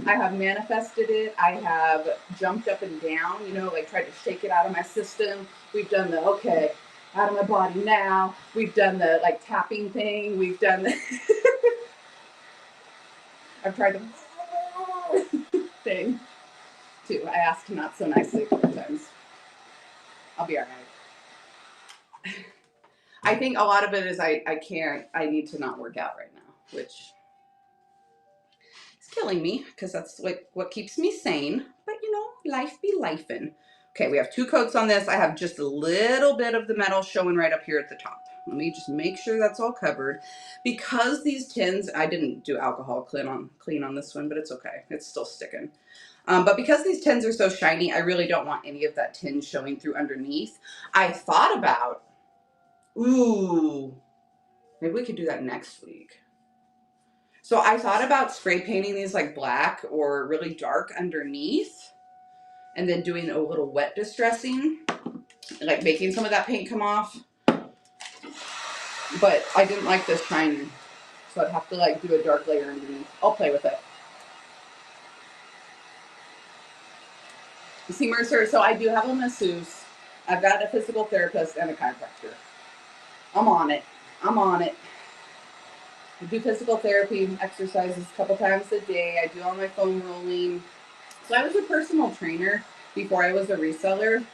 I have manifested it. I have jumped up and down, like tried to shake it out of my system. We've done the, okay, out of my body now. We've done the like tapping thing. We've done the, I've tried the thing too. I asked not so nicely a couple times. I'll be all right. I think a lot of it is I need to not work out right now, which is killing me because that's what keeps me sane. But you know, life be lifing. Okay, we have 2 coats on this. I have just a little bit of the metal showing right up here at the top. Let me just make sure that's all covered. Because these tins, I didn't do alcohol clean on this one, but it's okay. It's still sticking. But because these tins are so shiny, I really don't want any of that tin showing through underneath. I thought about, ooh, maybe we could do that next week. So I thought about spray painting these like black or really dark underneath and then doing a little wet distressing, like making some of that paint come off. But I didn't like this shiny, so I'd have to like do a dark layer underneath. I'll play with it. You see, Mercer, so I do have a masseuse. I've got a physical therapist and a chiropractor. I'm on it. I do physical therapy exercises a couple times a day. I do all my foam rolling. So I was a personal trainer before I was a reseller.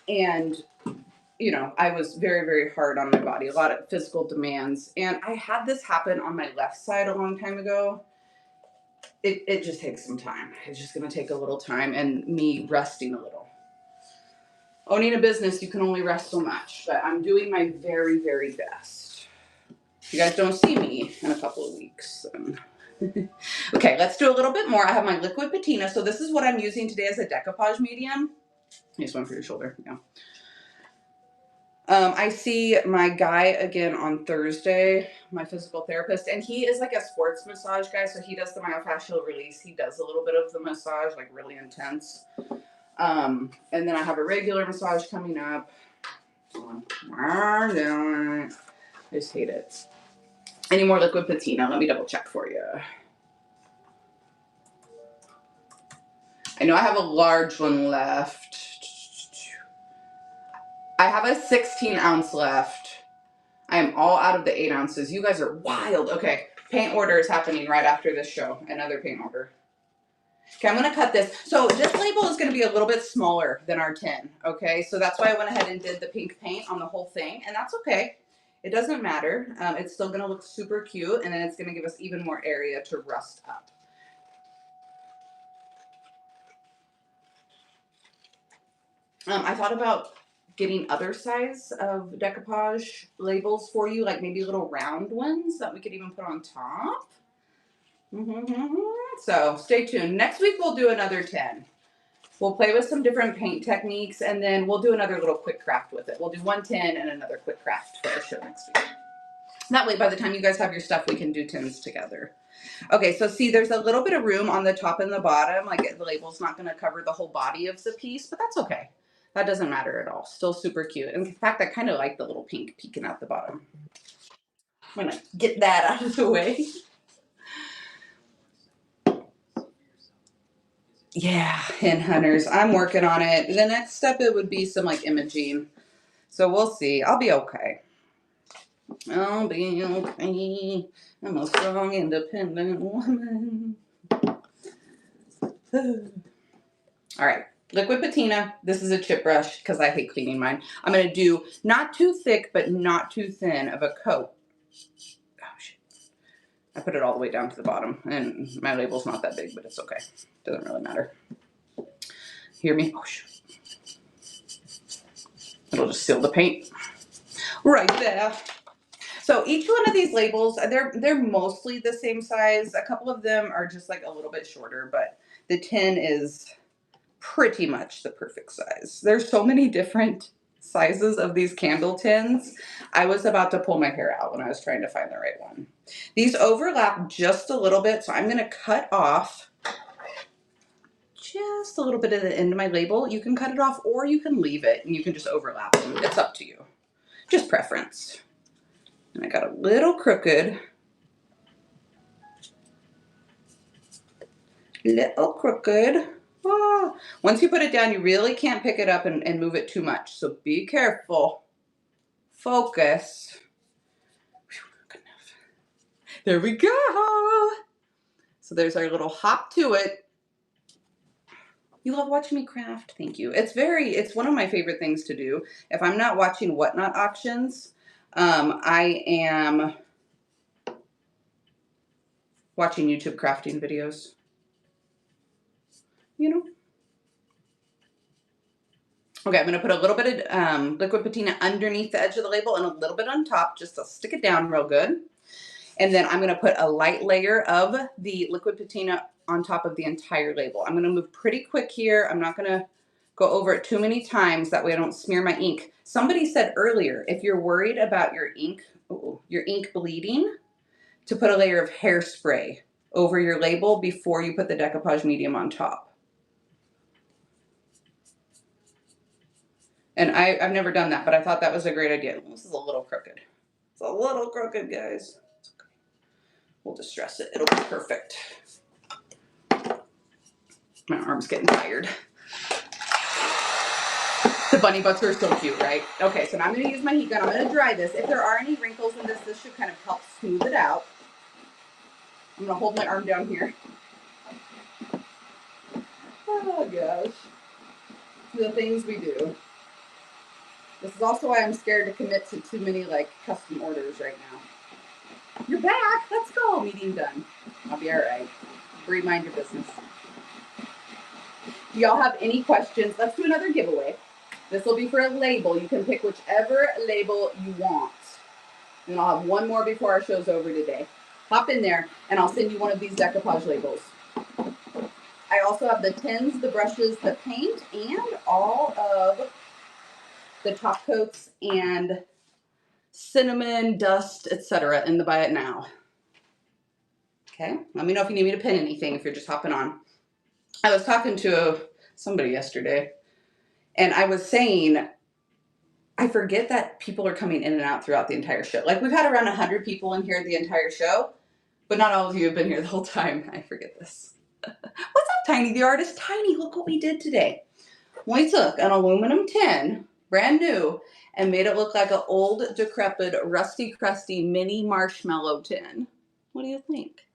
And, you know, I was very, very hard on my body, a lot of physical demands. And I had this happen on my left side a long time ago. It just takes some time. It's just going to take a little time and me resting a little. Owning a business, you can only rest so much, but I'm doing my very, very best. You guys don't see me in a couple of weeks. Okay, let's do a little bit more. I have my liquid patina. So this is what I'm using today as a decoupage medium. Here's one for your shoulder. Yeah. I see my guy again on Thursday, my physical therapist, and he is like a sports massage guy. So he does the myofascial release. He does a little bit of the massage, like really intense. And then I have a regular massage coming up. I just hate it. Any more liquid patina? Let me double check for you. I know I have a large one left. I have a 16-ounce left. I am all out of the 8 ounces. You guys are wild. Okay, paint order is happening right after this show. Another paint order. Okay, I'm going to cut this. So this label is going to be a little bit smaller than our tin, okay? So that's why I went ahead and did the pink paint on the whole thing, and that's okay. It doesn't matter. It's still going to look super cute, and then it's going to give us even more area to rust up. I thought about getting other size of decoupage labels for you, like maybe little round ones that we could even put on top. So stay tuned. Next week we'll do another 10. We'll play with some different paint techniques, and then we'll do another little quick craft with it. We'll do 1 10 and another quick craft for our show next week. That way, by the time you guys have your stuff, we can do tins together. Okay, so see, there's a little bit of room on the top and the bottom. Like the label's not going to cover the whole body of the piece, but that's okay. That doesn't matter at all. Still super cute. In fact, I kind of like the little pink peeking out the bottom. I'm going to get that out of the way. Yeah, and hunters, I'm working on it. The next step, it would be some like imaging. So we'll see. I'll be okay. I'll be okay. I'm a strong, independent woman. All right, liquid patina. This is a chip brush because I hate cleaning mine. I'm going to do not too thick, but not too thin of a coat. Oh, shit. I put it all the way down to the bottom, and my label's not that big, but it's okay. Doesn't really matter. Hear me? Oh, shoot. It'll just seal the paint right there. So each one of these labels, they're mostly the same size. A couple of them are just like a little bit shorter, but the tin is pretty much the perfect size. There's so many different sizes of these candle tins. I was about to pull my hair out when I was trying to find the right one. These overlap just a little bit, so I'm going to cut off just a little bit of the end of my label. You can cut it off or you can leave it and you can just overlap them. It's up to you. Just preference. And I got a little crooked. Little crooked. Oh. Once you put it down, you really can't pick it up and move it too much. So be careful. Focus. Whew, good enough. There we go. So there's our little hop to it. You love watching me craft. Thank you. It's one of my favorite things to do. If I'm not watching Whatnot auctions, I am watching YouTube crafting videos. You know? Okay, I'm going to put a little bit of liquid patina underneath the edge of the label and a little bit on top just to stick it down real good. And then I'm going to put a light layer of the liquid patina on top of the entire label. I'm going to move pretty quick here. I'm not going to go over it too many times. That way I don't smear my ink. Somebody said earlier, if you're worried about your ink bleeding, to put a layer of hairspray over your label before you put the decoupage medium on top. And I've never done that, but I thought that was a great idea. This is a little crooked. It's a little crooked, guys. It's okay. We'll distress it. It'll be perfect. My arm's getting tired. The bunny butts are so cute, right? Okay, so now I'm going to use my heat gun. I'm going to dry this. If there are any wrinkles in this should kind of help smooth it out. I'm going to hold my arm down here. Oh, gosh. The things we do. This is also why I'm scared to commit to too many, like, custom orders right now. You're back. Let's go. Meeting done. I'll be all right. Bree, mind your business. Do y'all have any questions? Let's do another giveaway. This will be for a label. You can pick whichever label you want. And I'll have one more before our show's over today. Hop in there, and I'll send you one of these decoupage labels. I also have the tins, the brushes, the paint, and all of the top coats and cinnamon, dust, etc. in the Buy It Now. Okay, let me know if you need me to pin anything if you're just hopping on. I was talking to somebody yesterday, and I was saying, I forget that people are coming in and out throughout the entire show. Like, we've had around 100 people in here the entire show, but not all of you have been here the whole time. I forget this. What's up, Tiny the Artist? Tiny, look what we did today. We took an aluminum tin, brand new, and made it look like an old, decrepit, rusty, crusty mini marshmallow tin. What do you think?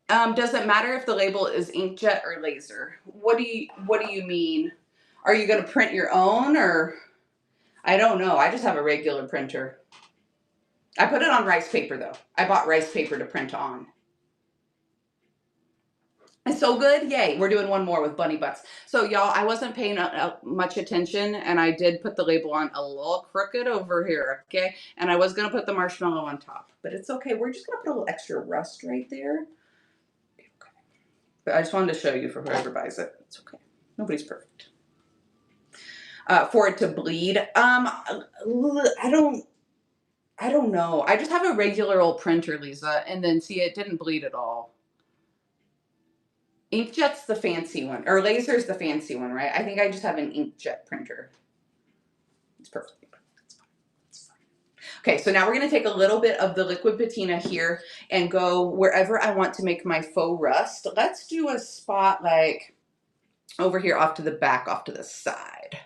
Does it matter if the label is inkjet or laser? What do you mean? Are you going to print your own, or? I don't know. I just have a regular printer. I put it on rice paper, though. I bought rice paper to print on. It's so good. Yay. We're doing one more with bunny butts. So, y'all, I wasn't paying much attention, and I did put the label on a little crooked over here, okay? And I was going to put the marshmallow on top, but it's okay. We're just going to put a little extra rust right there. But I just wanted to show you for whoever buys it. It's okay. Nobody's perfect. For it to bleed, I don't know. I just have a regular old printer, Lisa, and then see, it didn't bleed at all. Inkjet's the fancy one, or laser's the fancy one, right? I think I just have an inkjet printer. It's perfect. It's fine. It's fine. Okay, so now we're going to take a little bit of the liquid patina here and go wherever I want to make my faux rust. Let's do a spot like over here off to the back, off to the side.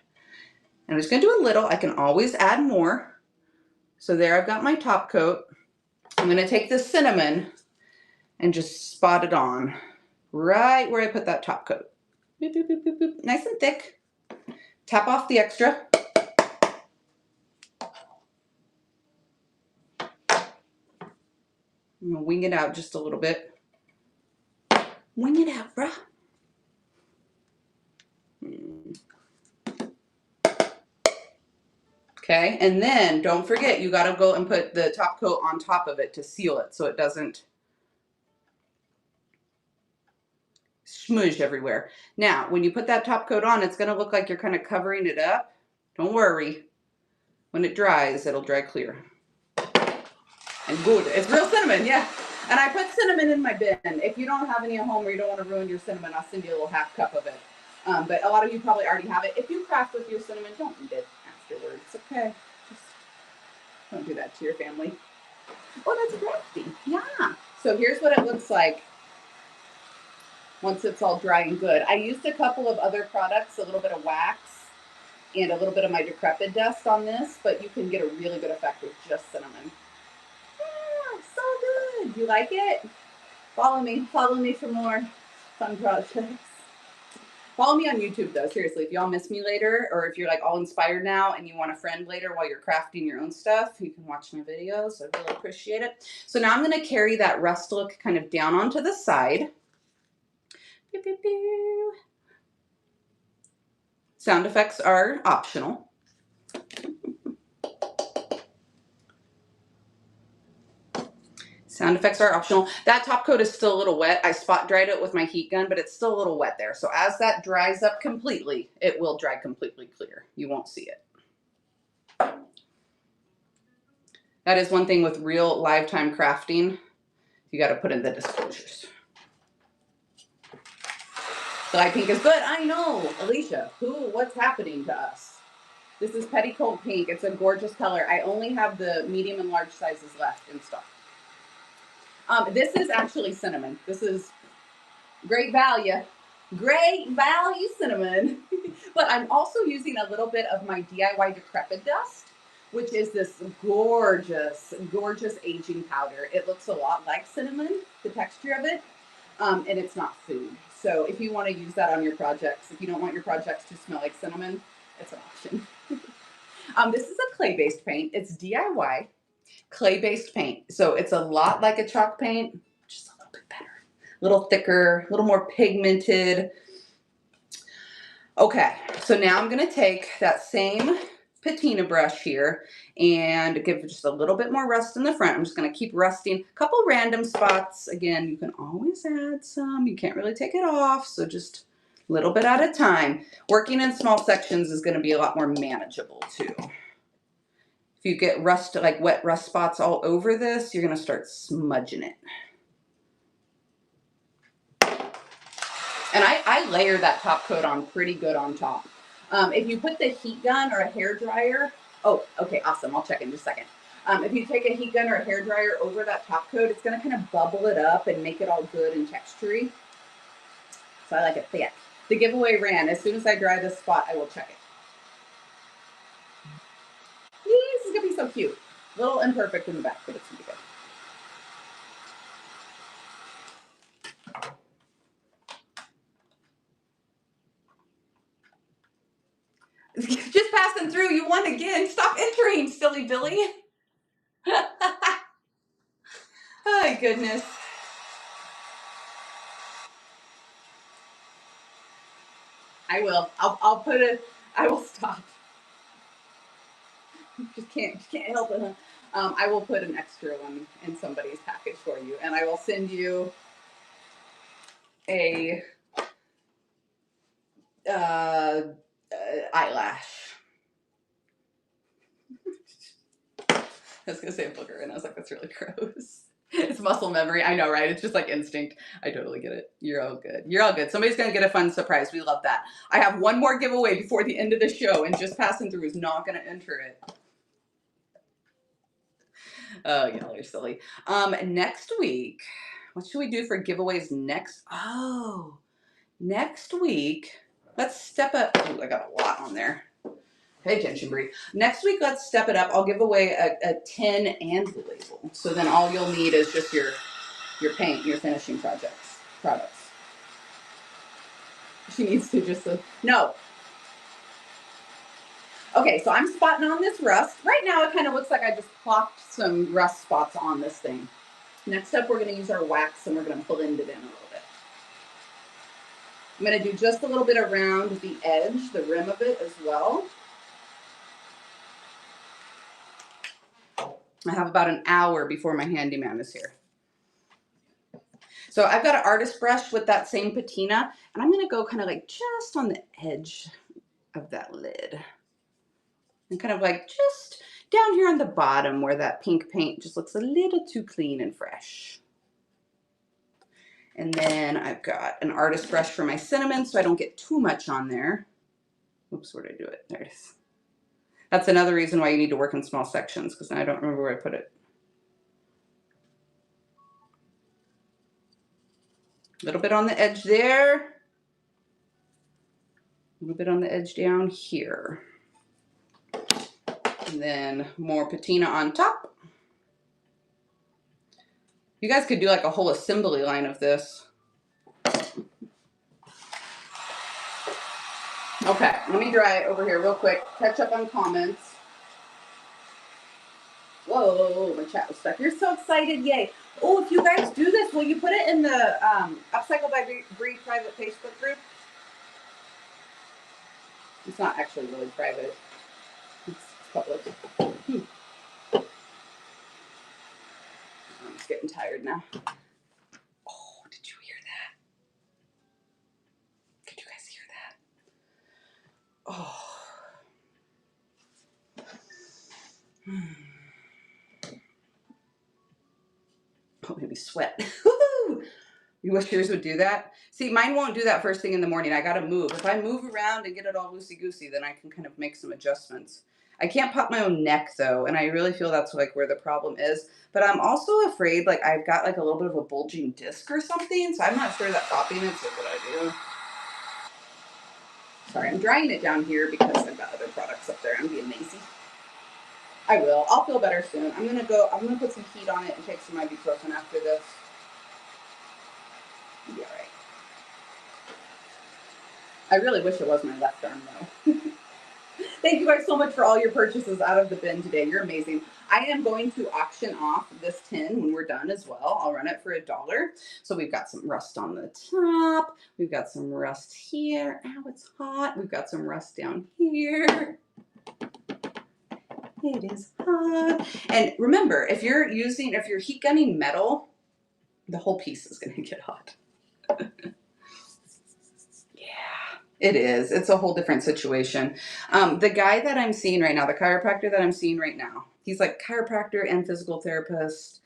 And I'm just going to do a little. I can always add more. So there I've got my top coat. I'm going to take the cinnamon and just spot it on right where I put that top coat. Boop, boop, boop, boop, boop. Nice and thick. Tap off the extra. I'm going to wing it out just a little bit. Wing it out, bruh. Okay, and then don't forget, you got to go and put the top coat on top of it to seal it so it doesn't smudge everywhere. Now, when you put that top coat on, it's going to look like you're kind of covering it up. Don't worry. When it dries, it'll dry clear. And good. It's real cinnamon, yeah. And I put cinnamon in my bin. If you don't have any at home or you don't want to ruin your cinnamon, I'll send you a little half cup of it. But a lot of you probably already have it. If you craft with your cinnamon, don't eat it afterwards. Okay. Just don't do that to your family. Oh, that's crafty. Yeah. So here's what it looks like once it's all dry and good. I used a couple of other products, a little bit of wax and a little bit of my decrepit dust on this, but you can get a really good effect with just cinnamon. Yeah, so good. You like it? Follow me for more. Fun projects. Follow me on YouTube though, seriously. If y'all miss me later, or if you're like all inspired now and you want a friend later while you're crafting your own stuff, you can watch my videos. I really appreciate it. So now I'm gonna carry that rust look kind of down onto the side. Pew, pew, pew. Sound effects are optional. Sound effects are optional. That top coat is still a little wet. I spot dried it with my heat gun, but it's still a little wet there. So as that dries up completely, it will dry completely clear. You won't see it. That is one thing with real lifetime crafting. You got to put in the disclosures. The light pink is good. I know. Alicia, what's happening to us? This is Petticoat Pink. It's a gorgeous color. I only have the medium and large sizes left in stock. This is actually cinnamon. This is great value cinnamon. But I'm also using a little bit of my DIY Decrepit Dust, which is this gorgeous, gorgeous aging powder. It looks a lot like cinnamon, the texture of it, and it's not food. So if you want to use that on your projects, if you don't want your projects to smell like cinnamon, it's an option. This is a clay-based paint. It's DIY. Clay-based paint. So it's a lot like a chalk paint, just a little bit better. A little thicker, a little more pigmented. Okay, so now I'm going to take that same patina brush here and give just a little bit more rust in the front. I'm just going to keep rusting a couple random spots. Again, you can always add some. You can't really take it off, so just a little bit at a time. Working in small sections is going to be a lot more manageable too. If you get rust, like wet rust spots all over this, you're going to start smudging it. And I layer that top coat on pretty good on top. If you put the heat gun or a hair dryer, oh, okay, awesome. I'll check in just a second. If you take a heat gun or a hair dryer over that top coat, it's going to kind of bubble it up and make it all good and textury. So I like it thick. The giveaway ran. As soon as I dry this spot, I will check it. This is going to be so cute. A little imperfect in the back, but it's going to be good. Just passing through. You won again. Stop entering, silly Billy. Oh, goodness. I will. I'll put it. I will stop. Just can't help it. I will put an extra one in somebody's package for you, and I will send you a eyelash. I was gonna say a booger, and I was like, that's really gross. It's muscle memory. I know, right? It's just like instinct. I totally get it. You're all good. You're all good. Somebody's gonna get a fun surprise. We love that. I have one more giveaway before the end of the show, and just passing through is not gonna enter it. Oh, y'all are silly. Next week, what should we do for giveaways next? Oh, next week, let's step up. Oh, I got a lot on there. Pay attention, Brie. Next week, let's step it up. I'll give away a tin and the label. So then all you'll need is just your paint, your finishing products. She needs to just, no. Okay, so I'm spotting on this rust. Right now, it kind of looks like I just plopped some rust spots on this thing. Next up, we're going to use our wax, and we're going to blend it in a little bit. I'm going to do just a little bit around the edge, the rim of it as well. I have about an hour before my handyman is here. So I've got an artist brush with that same patina, and I'm going to go kind of like just on the edge of that lid. And kind of like just down here on the bottom where that pink paint just looks a little too clean and fresh. And then I've got an artist brush for my cinnamon so I don't get too much on there. Oops, where did I do it? There it is. That's another reason why you need to work in small sections, because I don't remember where I put it. A little bit on the edge there. A little bit on the edge down here. And then more patina on top. You guys could do like a whole assembly line of this. Okay, let me dry it over here real quick. Catch up on comments. Whoa, my chat was stuck. You're so excited, yay. Oh, if you guys do this, will you put it in the Upcycle by Bree private Facebook group? It's not actually really private. It's public. I'm just getting tired now. Oh, did you hear that? Could you guys hear that? Oh. Oh, made me sweat. You wish yours would do that? See, mine won't do that first thing in the morning. I gotta move. If I move around and get it all loosey-goosey, then I can kind of make some adjustments. I can't pop my own neck though, and I really feel that's like where the problem is. But I'm also afraid like I've got like a little bit of a bulging disc or something, so I'm not sure that popping it's a good idea. Sorry, I'm drying it down here because I've got other products up there. I'm being lazy. I will. I'll feel better soon. I'm gonna put some heat on it and take some ibuprofen after this. It'll be all right. I really wish it was my left arm though. Thank you guys so much for all your purchases out of the bin today. You're amazing. I am going to auction off this tin when we're done as well. I'll run it for $1. So we've got some rust on the top. We've got some rust here. Ow, it's hot. We've got some rust down here. It is hot. And remember, if you're heat gunning metal, the whole piece is going to get hot. It is. It's a whole different situation. The guy that I'm seeing right now, the chiropractor that I'm seeing right now, he's like chiropractor and physical therapist,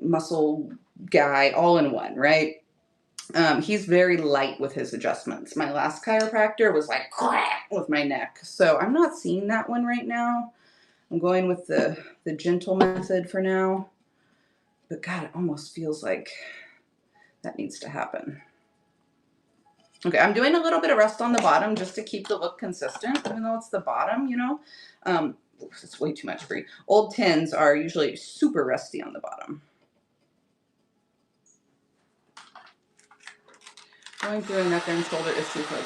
muscle guy, all in one, right? He's very light with his adjustments. My last chiropractor was like with my neck. So I'm not seeing that one right now. I'm going with the gentle method for now. But God, it almost feels like that needs to happen. Okay, I'm doing a little bit of rust on the bottom just to keep the look consistent, even though it's the bottom, you know. It's way too much for you. Old tins are usually super rusty on the bottom. Going through a neck and shoulder issue like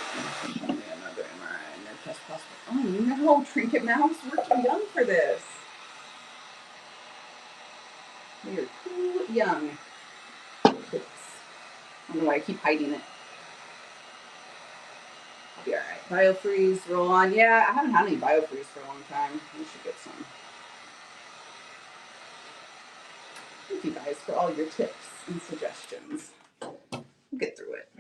another MRI nerve test possible. Oh no, Trinket Mouse, we're too young for this. We are too young. Oops. I don't know why I keep hiding it. I'll be all right. BioFreeze, roll on. Yeah, I haven't had any BioFreeze for a long time. We should get some. Thank you guys for all your tips and suggestions. We'll get through it.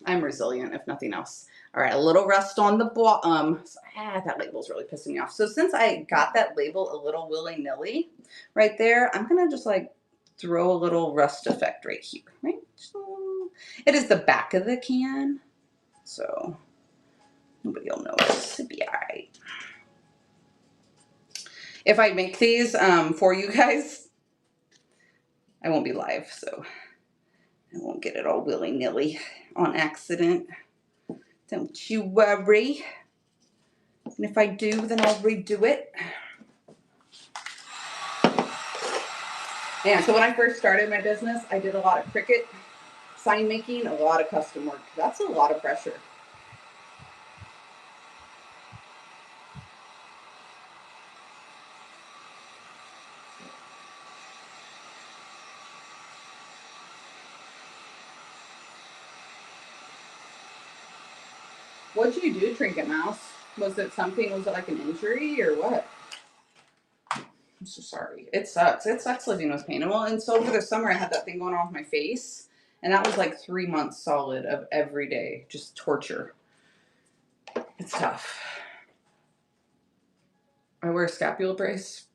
I'm resilient, if nothing else. All right, a little rust on the bottom. That label's really pissing me off. So since I got that label a little willy-nilly right there, I'm going to just like throw a little rust effect right here, right? So it is the back of the can, so nobody will notice. It'll be all right. If I make these for you guys, I won't be live, so I won't get it all willy-nilly on accident. Don't you worry. And if I do, then I'll redo it. And so when I first started my business, I did a lot of Cricut sign making, a lot of custom work. That's a lot of pressure. What'd you do, Trinket Mouse? Was it like an injury or what? I'm so sorry. It sucks. It sucks living with pain. Well, and so over the summer, I had that thing going on with my face. And that was like 3 months solid of every day, just torture. It's tough. I wear a scapula brace.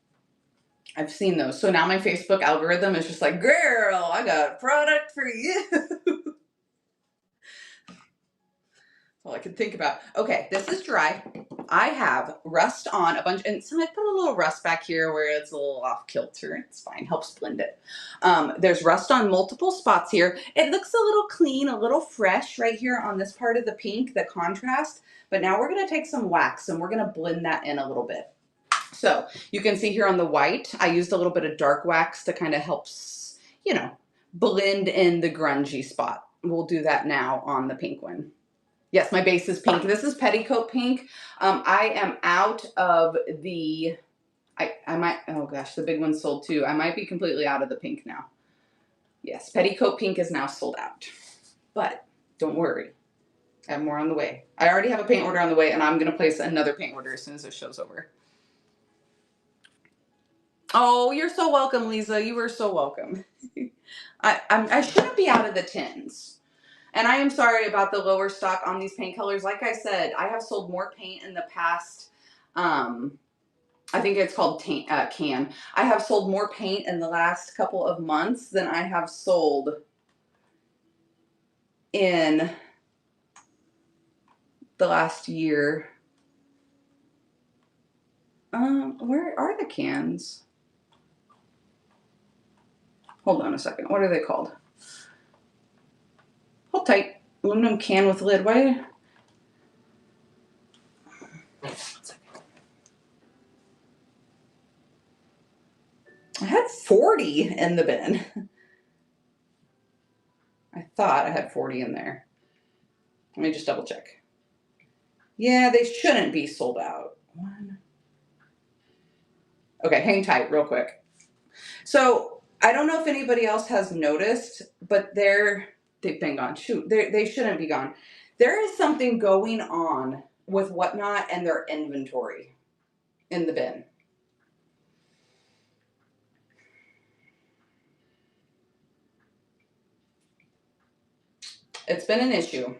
I've seen those. So now my Facebook algorithm is just like, girl, I got a product for you. All I can think about. Okay, this is dry. I have rust on a bunch, and so I put a little rust back here where it's a little off kilter. It's fine, helps blend it. There's rust on multiple spots here. It looks a little clean, a little fresh right here on this part of the pink, the contrast. But now we're gonna take some wax and we're gonna blend that in a little bit. So you can see here on the white, I used a little bit of dark wax to kind of help, blend in the grungy spot. We'll do that now on the pink one. Yes, my base is pink. This is petticoat pink. I am out of the, I might, oh gosh, the big one sold too. I might be completely out of the pink now. Yes, petticoat pink is now sold out. But don't worry, I have more on the way. I already have a paint order on the way, and I'm going to place another paint order as soon as this show's over. Oh, you're so welcome, Lisa. You are so welcome. I shouldn't be out of the tins. And I am sorry about the lower stock on these paint colors. Like I said, I have sold more paint in the past, I think it's called can. I have sold more paint in the last couple of months than I have sold in the last year. Where are the cans? Hold on a second. What are they called? Hold tight. Aluminum can with lid. Why? I had 40 in the bin. I thought I had 40 in there. Let me just double check. Yeah, they shouldn't be sold out. Okay, hang tight real quick. So I don't know if anybody else has noticed, but they've been gone. Shoot, they shouldn't be gone. There is something going on with Whatnot and their inventory in the bin. It's been an issue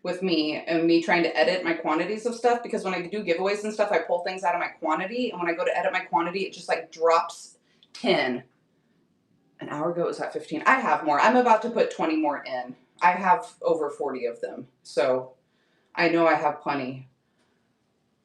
with me and me trying to edit my quantities of stuff, because when I do giveaways and stuff, I pull things out of my quantity, and when I go to edit my quantity, it just like drops 10. An hour ago it was at 15. I have more. I'm about to put 20 more in. I have over 40 of them, so I know I have plenty.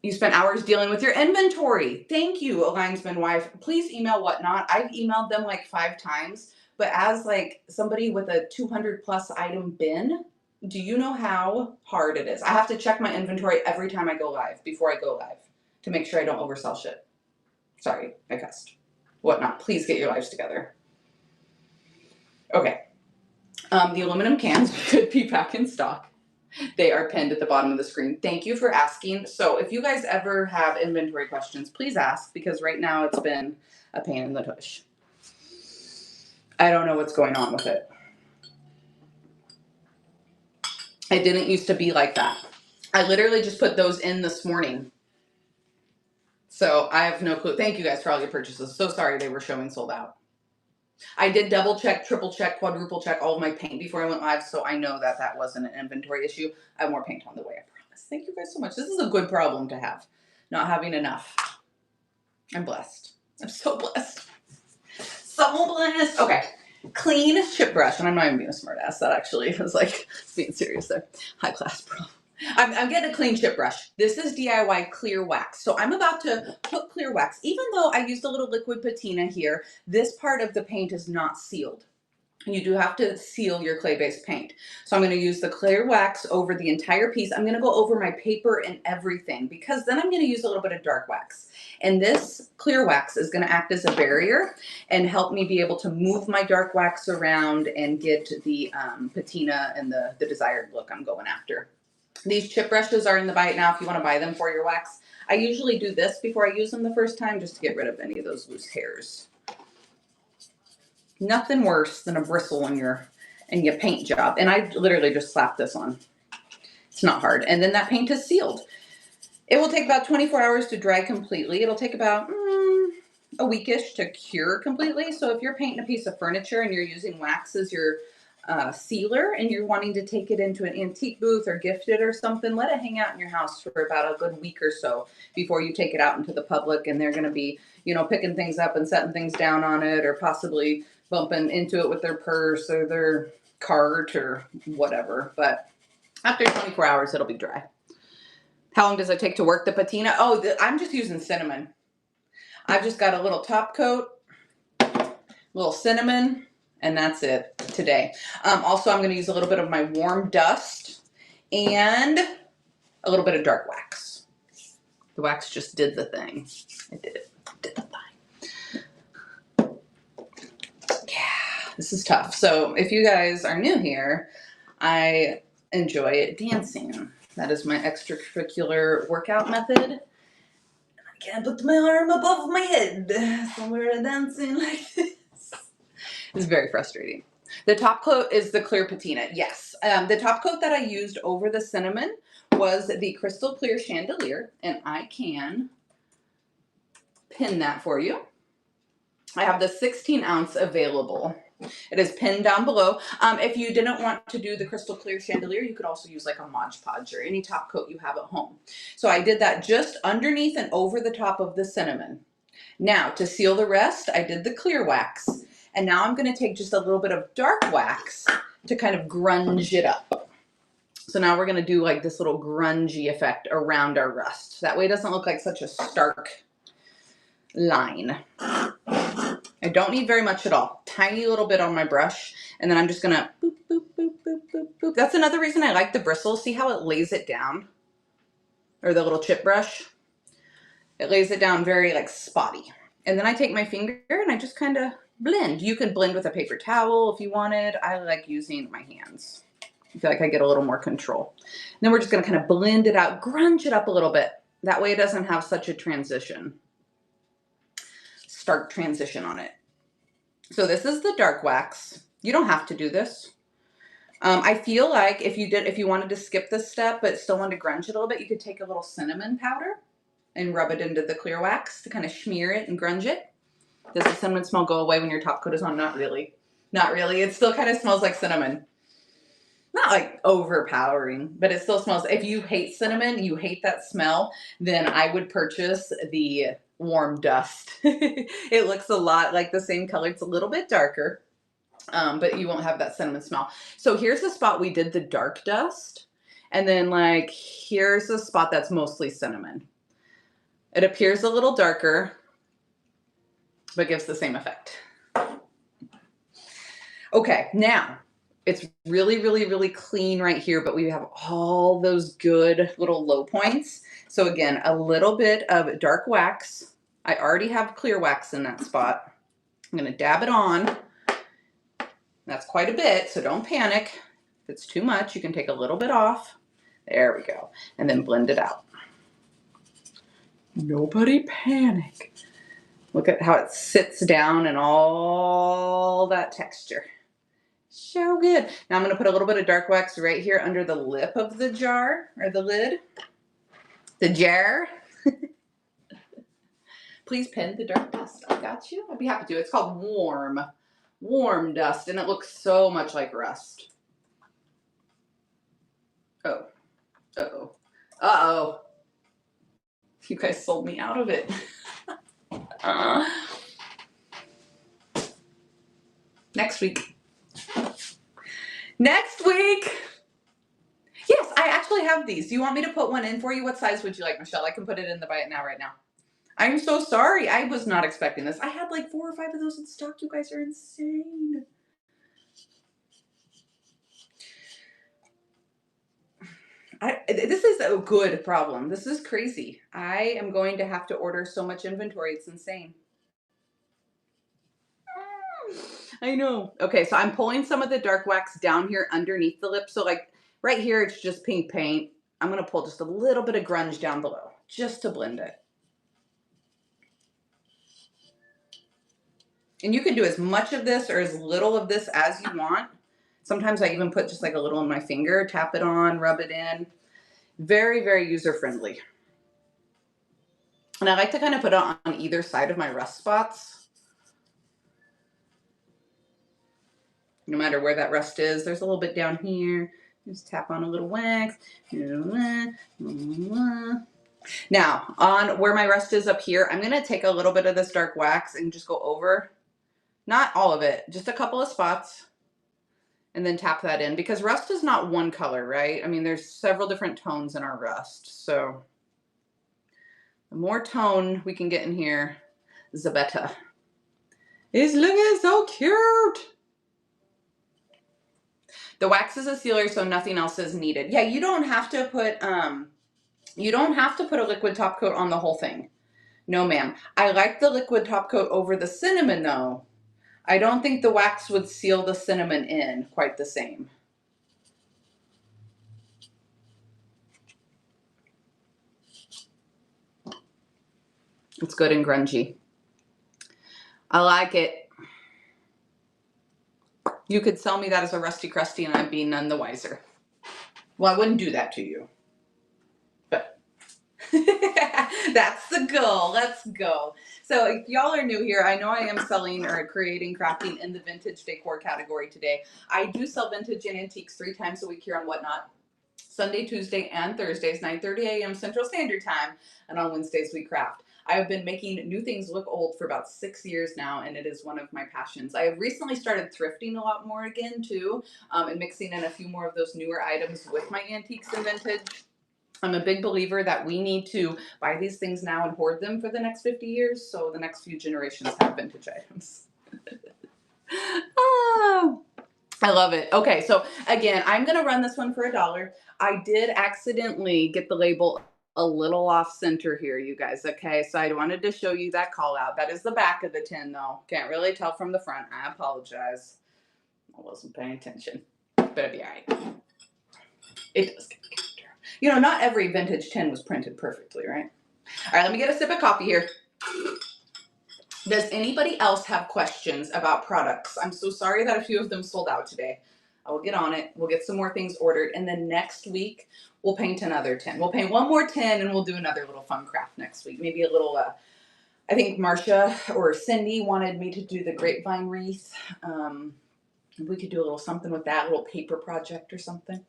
You spent hours dealing with your inventory. Thank you, a linesman wife. Please email Whatnot. I've emailed them like 5 times, but as like somebody with a 200 plus item bin, do you know how hard it is? I have to check my inventory every time I go live, before I go live, to make sure I don't oversell shit. Sorry, I cussed. Whatnot, please get your lives together. Okay. The aluminum cans could be back in stock. They are pinned at the bottom of the screen. Thank you for asking. So if you guys ever have inventory questions, please ask, because right now it's been a pain in the tush. I don't know what's going on with it. It didn't used to be like that. I literally just put those in this morning. So I have no clue. Thank you guys for all your purchases. So sorry they were showing sold out. I did double check, triple check, quadruple check all of my paint before I went live, so I know that that wasn't an inventory issue. I have more paint on the way, I promise. Thank you guys so much. This is a good problem to have, not having enough. I'm blessed. I'm so blessed. So blessed. Okay, clean chip brush, and I'm not even being a smart ass. That actually was like being serious there. High class problem. I'm getting a clean chip brush. This is DIY clear wax. So I'm about to put clear wax. Even though I used a little liquid patina here, this part of the paint is not sealed. You do have to seal your clay-based paint. So I'm going to use the clear wax over the entire piece. I'm going to go over my paper and everything, because then I'm going to use a little bit of dark wax. And this clear wax is going to act as a barrier and help me be able to move my dark wax around and get the patina and the desired look I'm going after. These chip brushes are in the buy it now if you want to buy them for your wax. I usually do this before I use them the first time, just to get rid of any of those loose hairs. Nothing worse than a bristle in your paint job. And I literally just slapped this on. It's not hard. And then that paint is sealed. It will take about 24 hours to dry completely. It'll take about a weekish to cure completely. So if you're painting a piece of furniture and you're using wax as your sealer, and you're wanting to take it into an antique booth or gift it or something, let it hang out in your house for about a good week or so before you take it out into the public, and they're going to be, you know, picking things up and setting things down on it, or possibly bumping into it with their purse or their cart or whatever. But after 24 hours, it'll be dry. How long does it take to work the patina? Oh, I'm just using cinnamon. I've just got a little top coat, little cinnamon, and that's it today. Also, I'm going to use a little bit of my warm dust and a little bit of dark wax. The wax just did the thing. It did it. Did the thing. Yeah, this is tough. So if you guys are new here, I enjoy dancing. That is my extracurricular workout method. I can't put my arm above my head, so we're dancing like this. It's very frustrating. The top coat is the clear patina. Yes, the top coat that I used over the cinnamon was the crystal clear chandelier, and I can pin that for you. I have the 16 ounce available. It is pinned down below. If you didn't want to do the crystal clear chandelier, you could also use like a Mod Podge or any top coat you have at home. So I did that just underneath and over the top of the cinnamon. Now to seal the rest, I did the clear wax. And now I'm going to take just a little bit of dark wax to kind of grunge it up. So now we're going to do like this little grungy effect around our rust. That way it doesn't look like such a stark line. I don't need very much at all. Tiny little bit on my brush. And then I'm just going to boop, boop, boop, boop, boop, boop. That's another reason I like the bristles. See how it lays it down? Or the little chip brush? It lays it down very like spotty. And then I take my finger and I just kind of blend. You can blend with a paper towel if you wanted. I like using my hands. I feel like I get a little more control. And then we're just going to kind of blend it out, grunge it up a little bit. That way it doesn't have such a stark transition on it. So this is the dark wax. You don't have to do this. I feel like if you wanted to skip this step but still wanted to grunge it a little bit, you could take a little cinnamon powder and rub it into the clear wax to kind of smear it and grunge it. Does the cinnamon smell go away when your top coat is on? Not really. Not really. It still kind of smells like cinnamon. Not like overpowering, but it still smells. If you hate cinnamon, you hate that smell, then I would purchase the warm dust. It looks a lot like the same color. It's a little bit darker, but you won't have that cinnamon smell. So here's the spot we did the dark dust. And then like, here's the spot that's mostly cinnamon. It appears a little darker, but gives the same effect. Okay, now it's really, really, really clean right here, but we have all those good little low points. So again, a little bit of dark wax. I already have clear wax in that spot. I'm gonna dab it on. That's quite a bit, so don't panic. If it's too much, you can take a little bit off. There we go. And then blend it out. Nobody panic. Look at how it sits down and all that texture. So good. Now I'm going to put a little bit of dark wax right here under the lip of the jar, or the lid. The jar. Please pin the dark dust. I got you. I'd be happy to. It's called warm dust, and it looks so much like rust. Oh. Uh-oh. Uh-oh. You guys sold me out of it. Next week. Next week. Yes, I actually have these. Do you want me to put one in for you? What size would you like, Michelle? I can put it in the buy it now right now. I'm so sorry. I was not expecting this. I had like 4 or 5 of those in stock. You guys are insane. This is a good problem. This is crazy. I am going to have to order so much inventory. It's insane. I know. Okay, so I'm pulling some of the dark wax down here underneath the lip. So like right here, it's just pink paint. I'm going to pull just a little bit of grunge down below just to blend it. And you can do as much of this or as little of this as you want. Sometimes I even put just like a little on my finger, tap it on, rub it in. Very, very user-friendly. And I like to kind of put it on either side of my rust spots. No matter where that rust is, there's a little bit down here. Just tap on a little wax. Now, on where my rust is up here, I'm going to take a little bit of this dark wax and just go over. Not all of it, just a couple of spots. And then tap that in, because rust is not one color, right? I mean, there's several different tones in our rust. So the more tone we can get in here, the better. It's looking so cute. The wax is a sealer, so nothing else is needed. Yeah, you don't have to put a liquid top coat on the whole thing. No, ma'am. I like the liquid top coat over the cinnamon though. I don't think the wax would seal the cinnamon in quite the same. It's good and grungy. I like it. You could sell me that as a Rusty Crusty and I'd be none the wiser. Well, I wouldn't do that to you. But that's the goal. Let's go. So if y'all are new here, I know I am selling or creating crafting in the vintage decor category today. I do sell vintage and antiques 3 times a week here on Whatnot. Sunday, Tuesday, and Thursdays, 9:30 a.m. Central Standard Time, and on Wednesdays we craft. I have been making new things look old for about 6 years now, and it is one of my passions. I have recently started thrifting a lot more again, too, and mixing in a few more of those newer items with my antiques and vintage. I'm a big believer that we need to buy these things now and hoard them for the next 50 years, so the next few generations have vintage items. Oh, I love it. Okay, so again, I'm going to run this one for $1. I did accidentally get the label a little off center here, you guys. Okay, so I wanted to show you that call out. That is the back of the tin, though. Can't really tell from the front. I apologize. I wasn't paying attention, but it'll be all right. It does get the character. You know, not every vintage tin was printed perfectly, right? All right, let me get a sip of coffee here. Does anybody else have questions about products? I'm so sorry that a few of them sold out today. I will get on it. We'll get some more things ordered. And then next week, we'll paint another tin. We'll paint one more tin and we'll do another little fun craft next week. Maybe a little, I think Marcia or Cindy wanted me to do the grapevine wreath. We could do a little something with that, a little paper project or something.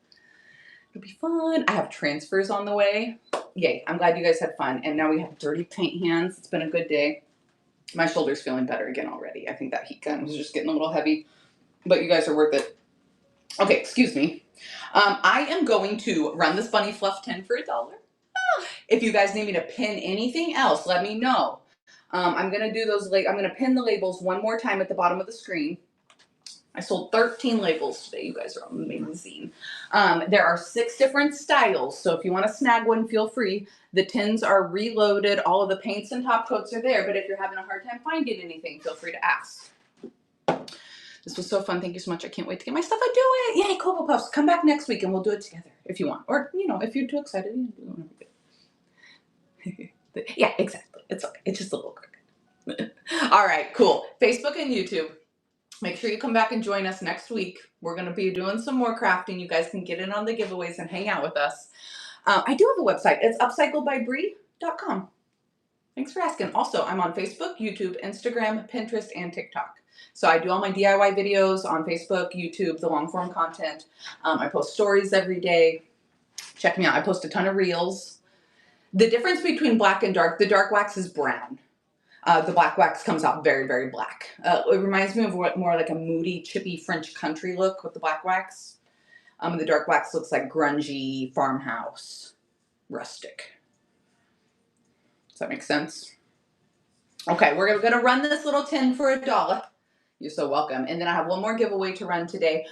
It'll be fun. I have transfers on the way. Yay, I'm glad you guys had fun. And now we have dirty paint hands. It's been a good day. My shoulder's feeling better again already. I think that heat gun was just getting a little heavy, but you guys are worth it. Okay, excuse me. I am going to run this bunny fluff tin for $1. If you guys need me to pin anything else, let me know. I'm gonna do those. I'm gonna pin the labels one more time at the bottom of the screen. I sold 13 labels today. You guys are amazing. There are 6 different styles, so if you want to snag one, feel free. The tins are reloaded. All of the paints and top coats are there, but if you're having a hard time finding anything, feel free to ask. This was so fun. Thank you so much. I can't wait to get my stuff and do it. Yay, Cocoa Puffs. Come back next week and we'll do it together if you want. Or, you know, if you're too excited, you don't have to. Yeah, exactly. It's okay. It's just a little crooked. All right, cool. Facebook and YouTube. Make sure you come back and join us next week. We're going to be doing some more crafting. You guys can get in on the giveaways and hang out with us. I do have a website. It's upcycledbybrie.com. Thanks for asking. Also, I'm on Facebook, YouTube, Instagram, Pinterest, and TikTok. So I do all my DIY videos on Facebook, YouTube, the long form content. I post stories every day. Check me out. I post a ton of reels. The difference between black and dark, the dark wax is brown. The black wax comes out very, very black. It reminds me of what more like a moody, chippy French country look with the black wax. The dark wax looks like grungy, farmhouse, rustic. Does that make sense? Okay, we're going to run this little tin for $1. You're so welcome. And then I have one more giveaway to run today.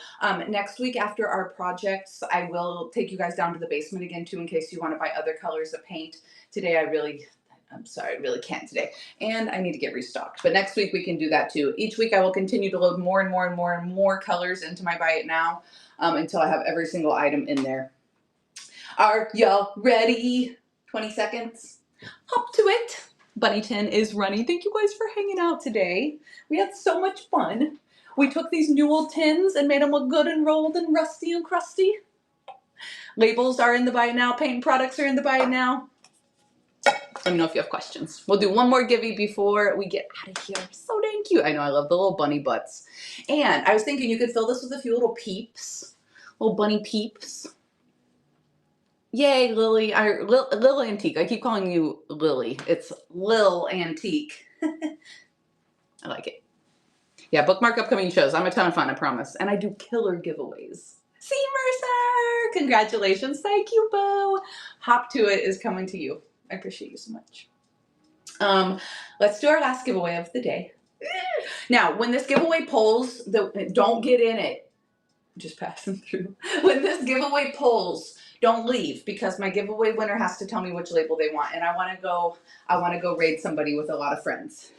Next week after our projects, I will take you guys down to the basement again too in case you want to buy other colors of paint. Today I'm sorry, I really can't today. And I need to get restocked. But next week we can do that too. Each week I will continue to load more and more and more and more colors into my Buy It Now until I have every single item in there. Are y'all ready? 20 seconds. Up to it. Bunny Tin is running. Thank you guys for hanging out today. We had so much fun. We took these new old tins and made them look good and rolled and rusty and crusty. Labels are in the Buy It Now. Paint products are in the Buy It Now. Let me know if you have questions. We'll do one more givey before we get out of here. So dang cute. I know, I love the little bunny butts. And I was thinking you could fill this with a few little peeps. Little bunny peeps. Yay, Lily. Lil Antique. I keep calling you Lily. It's Lil Antique. I like it. Yeah, bookmark upcoming shows. I'm a ton of fun, I promise. And I do killer giveaways. See, Mercer! Congratulations. Thank you, Bo. Hop to It is coming to you. I appreciate you so much. Let's do our last giveaway of the day. Now, when this giveaway polls, don't get in it. Just passing through. When this giveaway polls, don't leave because my giveaway winner has to tell me which label they want, and I want to go raid somebody with a lot of friends.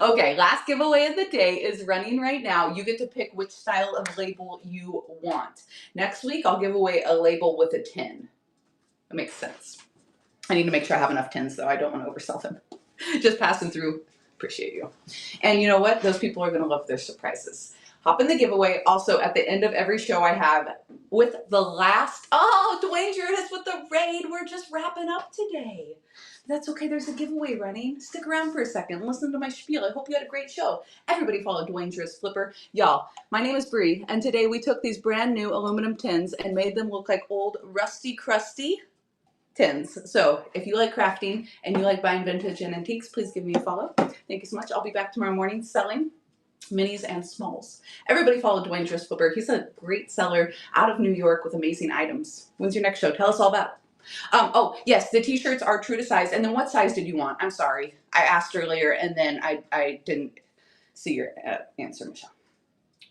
Okay, last giveaway of the day is running right now. You get to pick which style of label you want. Next week, I'll give away a label with a tin. That makes sense. I need to make sure I have enough tins, though. I don't want to oversell them. Just passing through. Appreciate you. And you know what? Those people are going to love their surprises. Hop in the giveaway. Also, at the end of every show I have with the last... Oh, Dwayne Juris with the raid. We're just wrapping up today. That's okay. There's a giveaway running. Stick around for a second. Listen to my spiel. I hope you had a great show. Everybody follow Dwayne Juris Flipper. Y'all, my name is Bree, and today we took these brand new aluminum tins and made them look like old rusty crusty tins. So if you like crafting and you like buying vintage and antiques, please give me a follow. Thank you so much. I'll be back tomorrow morning selling minis and smalls. Everybody follow Dwayne Juris Flipper. He's a great seller out of New York with amazing items. When's your next show? Tell us all about it. Oh, yes, the t-shirts are true to size. And then what size did you want? I'm sorry. I asked earlier and then I didn't see your answer, Michelle.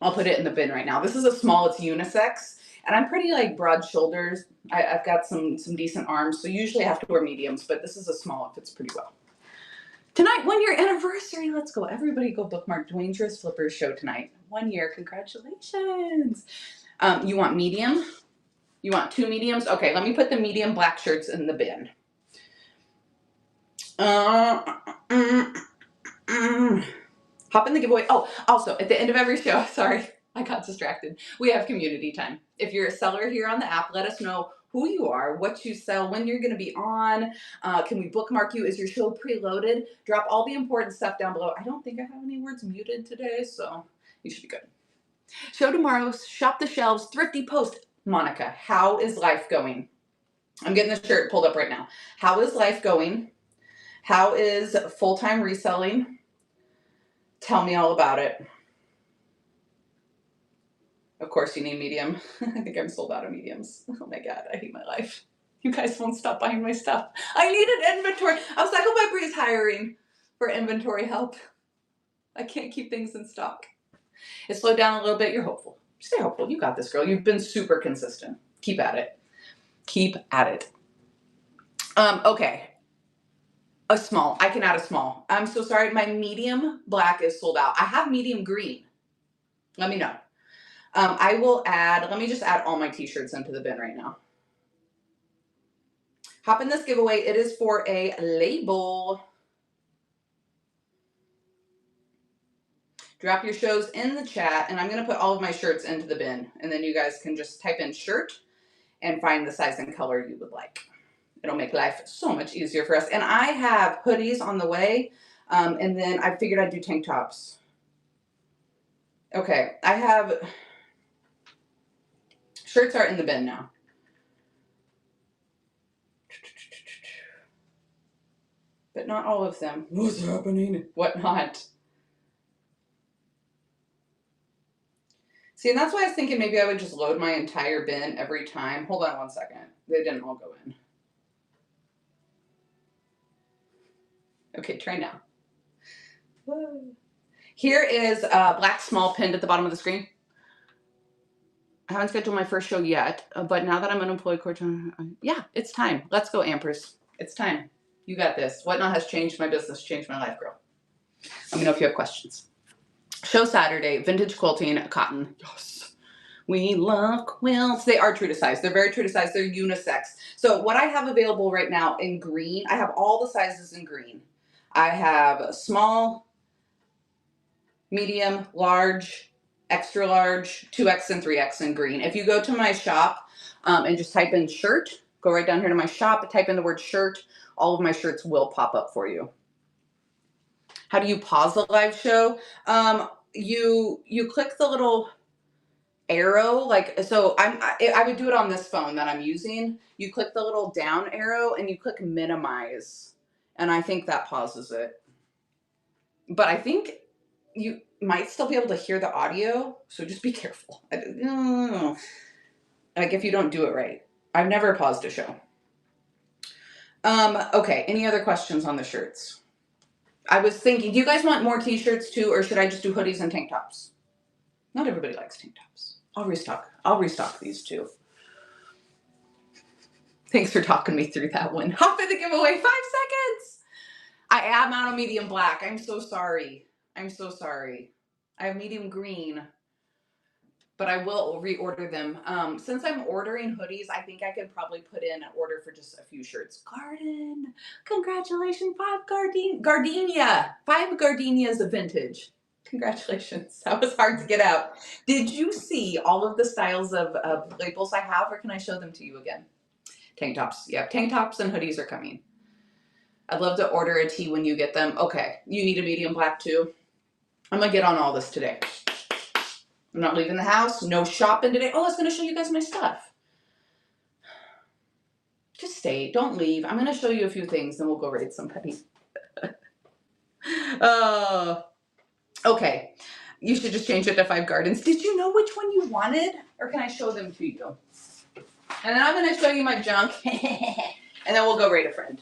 I'll put it in the bin right now. This is a small, it's unisex. And I'm pretty like broad shoulders. I've got some decent arms, so usually I have to wear mediums, but this is a small, it fits pretty well. Tonight, 1 year anniversary. Let's go. Everybody go bookmark Dwayne Juris Flipper's show tonight. 1 year. Congratulations. You want medium? You want 2 mediums? Okay, let me put the medium black shirts in the bin. Hop in the giveaway. Oh, also, at the end of every show, sorry, I got distracted. We have community time. If you're a seller here on the app, let us know who you are, what you sell, when you're going to be on. Can we bookmark you? Is your show preloaded? Drop all the important stuff down below. I don't think I have any words muted today, so you should be good. Show tomorrow, shop the shelves, thrifty post. Monica, how is life going? I'm getting the shirt pulled up right now. How is life going? How is full-time reselling? Tell me all about it. Of course you need medium. I think I'm sold out of mediums. Oh my God, I hate my life. You guys won't stop buying my stuff. I need an inventory. I'm Cycle by Bree's hiring for inventory help. I can't keep things in stock. It slowed down a little bit. You're hopeful. Stay hopeful. You got this, girl. You've been super consistent. Keep at it. Keep at it. Okay. A small. I can add a small. I'm so sorry. My medium black is sold out. I have medium green. Let me know. I will add, let me just add all my t-shirts into the bin right now. Hop in this giveaway. It is for a label. Drop your shows in the chat, and I'm going to put all of my shirts into the bin, and then you guys can just type in shirt and find the size and color you would like. It'll make life so much easier for us. And I have hoodies on the way, and then I figured I'd do tank tops. Okay, I have... Shirts are in the bin now. But not all of them. What's happening? What not? See, and that's why I was thinking maybe I would just load my entire bin every time. Hold on one second. They didn't all go in. Okay, try now. Whoa. Here is a black small pinned at the bottom of the screen. I haven't scheduled my first show yet, but now that I'm unemployed, yeah, it's time. Let's go, Ampers. It's time. You got this. Whatnot has changed my business, changed my life, girl. Let me know if you have questions. Show Saturday, vintage quilting, cotton. Yes. We love quilts. They are true to size. They're very true to size. They're unisex. So what I have available right now in green, I have all the sizes in green. I have small, medium, large, extra large, 2X and 3X in green. If you go to my shop and just type in shirt, go right down here to my shop, type in the word shirt, all of my shirts will pop up for you. How do you pause the live show? You click the little arrow, like, so I would do it on this phone that I'm using. You click the little down arrow and you click minimize, and I think that pauses it. But I think you might still be able to hear the audio, so just be careful. Like if you don't do it right. I've never paused a show. Okay, any other questions on the shirts? I was thinking, do you guys want more t-shirts too, or should I just do hoodies and tank tops? Not everybody likes tank tops. I'll restock these too. Thanks for talking me through that one. Hop in the giveaway, 5 seconds. I am out of medium black. I'm so sorry. I'm so sorry. I have medium green. but I will reorder them. Since I'm ordering hoodies, I think I could probably put in an order for just a few shirts. Garden, congratulations, gardenia, 5 gardenias of vintage. Congratulations, that was hard to get out. Did you see all of the styles of labels I have, or can I show them to you again? Tank tops, yeah, tank tops and hoodies are coming. I'd love to order a tee when you get them. Okay, you need a medium black too. I'm gonna get on all this today. I'm not leaving the house. No shopping today. Oh, I was going to show you guys my stuff. Just stay. Don't leave. I'm going to show you a few things and we'll go raid somebody. Okay. You should just change it to 5 gardens. Did you know which one you wanted? Or can I show them to you? And then I'm going to show you my junk. And then we'll go raid a friend.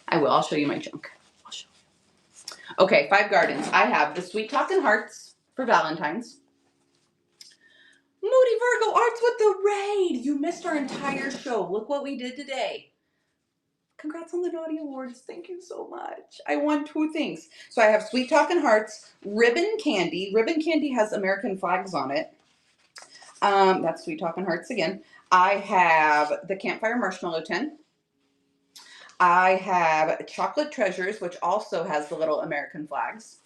I will. I'll show you my junk. I'll show you. Okay, 5 gardens. I have the Sweet Talkin' Hearts for Valentine's. Moody Virgo Arts with the raid. You missed our entire show. Look what we did today. Congrats on the Naughty Awards. Thank you so much. I won 2 things. So I have Sweet Talkin' Hearts, Ribbon Candy. Ribbon Candy has American flags on it. That's Sweet Talkin' Hearts again. I have the Campfire Marshmallow Tin. I have Chocolate Treasures, which also has the little American flags.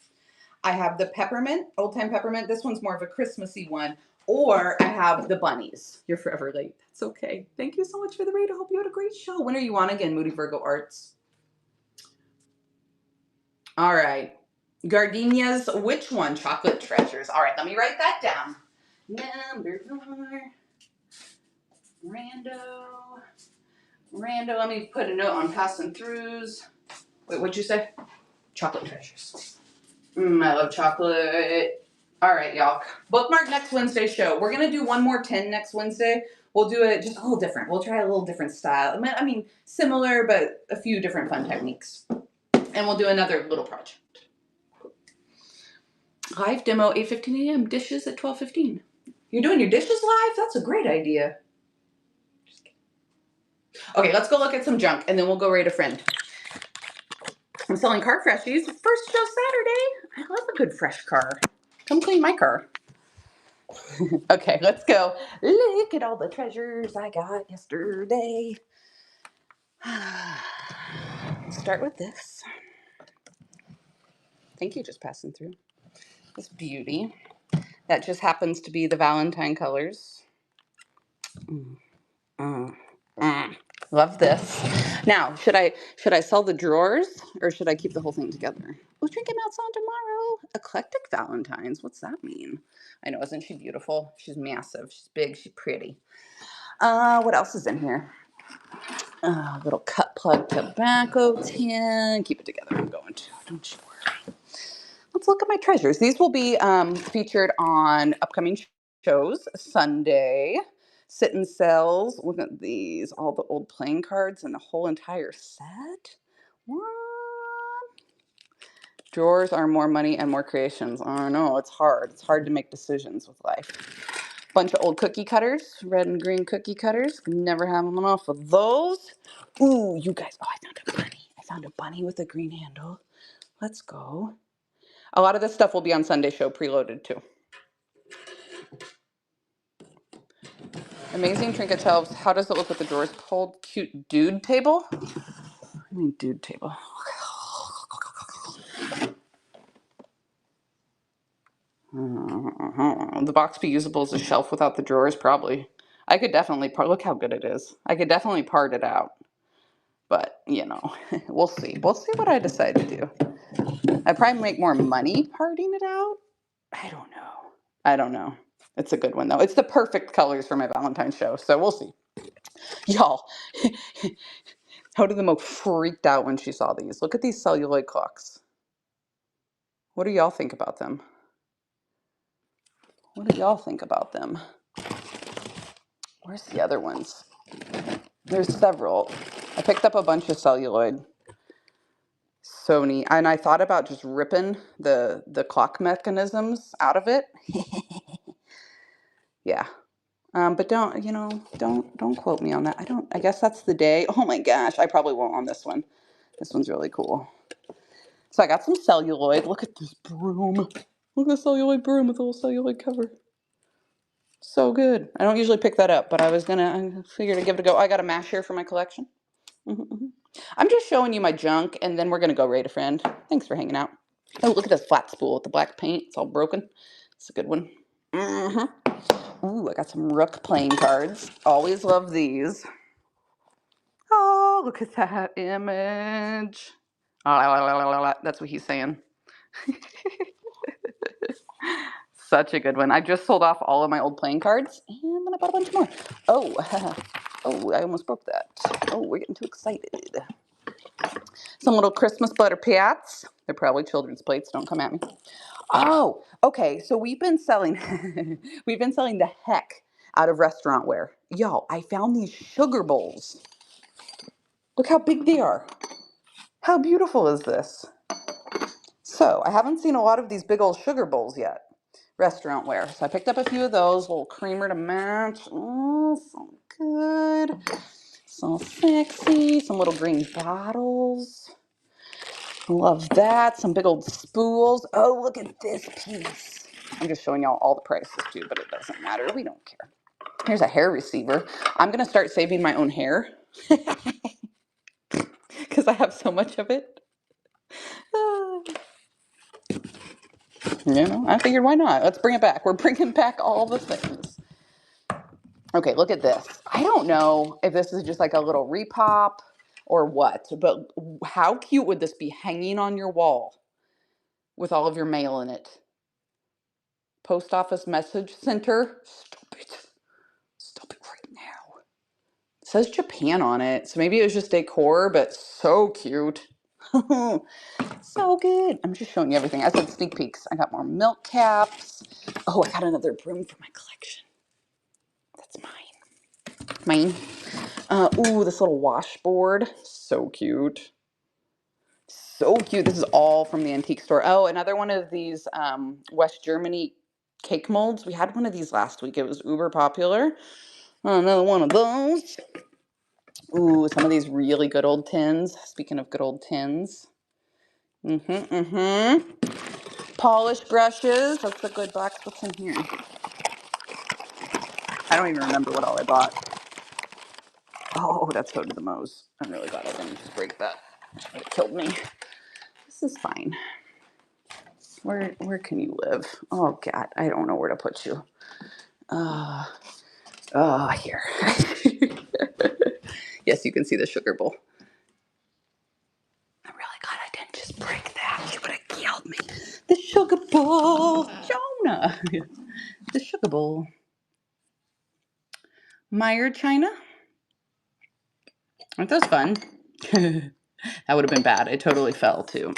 I have the Peppermint, Old Time Peppermint. This one's more of a Christmassy one. Or I have the bunnies. You're forever late. That's okay. Thank you so much for the raid. I hope you had a great show. When are you on again, Moody Virgo Arts? All right. Gardenias, which one? Chocolate Treasures. All right, let me write that down. Number 4. Rando, let me put a note on passing throughs. Wait, what'd you say? Chocolate Treasures. I love chocolate. All right, y'all. Bookmark next Wednesday's show. We're going to do one more 10 next Wednesday. We'll do it just a little different. We'll try a little different style. I mean, similar, but a few different fun techniques. And we'll do another little project. Live demo, 8:15 a.m. Dishes at 12:15. You're doing your dishes live? That's a great idea. Just kidding. Okay, let's go look at some junk, and then we'll go raid a friend. I'm selling car freshies. First show Saturday. I love a good fresh car. Come clean my car. Okay, let's go. Look at all the treasures I got yesterday. Start with this. Thank you, just passing through. This beauty. That just happens to be the Valentine colors. Love this. Now, should I sell the drawers or should I keep the whole thing together? Oh, drinking out song tomorrow. Eclectic Valentines. What's that mean? I know, isn't she beautiful? She's massive. She's big. She's pretty. What else is in here? Little cut plug tobacco tin. Keep it together. I'm going to. Don't you worry. Let's look at my treasures. These will be featured on upcoming shows. Sunday. Sit and sells. Look at these. All the old playing cards and the whole entire set. What? Drawers are more money and more creations. Oh, no, it's hard. It's hard to make decisions with life. Bunch of old cookie cutters. Red and green cookie cutters. Never have enough of those. Ooh, you guys. Oh, I found a bunny. I found a bunny with a green handle. Let's go. A lot of this stuff will be on Sunday show preloaded too. Amazing trinket shelves. How does it look with the drawers pulled? Cute dude table? I mean dude table. The box be usable as a shelf without the drawers? Probably. I could definitely look how good it is. I could definitely part it out. But, you know, we'll see. We'll see what I decide to do. I'd probably make more money parting it out. I don't know. It's a good one, though. It's the perfect colors for my Valentine's show, so we'll see. Y'all, Hoda the Mo freaked out when she saw these. Look at these celluloid clocks. What do y'all think about them? What do y'all think about them? Where's the other ones? There's several. I picked up a bunch of celluloid. Sony, and I thought about just ripping the clock mechanisms out of it. Yeah. But don't quote me on that. I guess that's the day. Oh my gosh, I probably won't on this one. This one's really cool. So I got some celluloid. Look at this broom. Look at the celluloid broom with a little celluloid cover. So good. I don't usually pick that up, but I figured to give it a go. I got a mash here for my collection. I'm just showing you my junk, and then we're gonna go raid a friend. Thanks for hanging out. Oh, look at this flat spool with the black paint. It's all broken. It's a good one. Ooh, I got some Rook playing cards. Always love these. Oh, look at that image. That's what he's saying. Such a good one. I just sold off all of my old playing cards, and then I bought a bunch more. Oh, oh, I almost broke that. Oh, we're getting too excited. Some little Christmas butter pats. They're probably children's plates. Don't come at me. Oh, okay. So we've been selling, we've been selling the heck out of restaurant wear. Y'all, I found these sugar bowls. Look how big they are. How beautiful is this? So I haven't seen a lot of these big old sugar bowls yet. Restaurant wear. So I picked up a few of those, a little creamer to match. Oh, so good. So sexy. Some little green bottles. Love that. Some big old spools. Oh, look at this piece. I'm just showing y'all all the prices too, but it doesn't matter. We don't care. Here's a hair receiver. I'm going to start saving my own hair because I have so much of it. You know, I figured why not? Let's bring it back. We're bringing back all the things. Okay, look at this. I don't know if this is just like a little repop or what, but how cute would this be hanging on your wall with all of your mail in it? Post office message center. Stop it. Stop it right now. It says Japan on it, so maybe it was just decor, but so cute. So good. I'm just showing you everything. I said sneak peeks. I got more milk caps. Oh, I got another broom for my collection. That's mine. Ooh, this little washboard. So cute. So cute. This is all from the antique store. Oh, another one of these West Germany cake molds. We had one of these last week. It was uber popular. Another one of those. Ooh, some of these really good old tins. Speaking of good old tins. Polish brushes. That's the good box. What's in here? I don't even remember what all I bought. Oh, that's Go to the Moe's. I'm really glad I didn't just break that. It killed me. This is fine. Where can you live? Oh God, I don't know where to put you. Here. Yes, you can see the sugar bowl. I'm really glad I didn't just break that. You would have killed me. The sugar bowl, Jonah. The sugar bowl. Meyer China. Aren't those fun? That would have been bad. It totally fell too.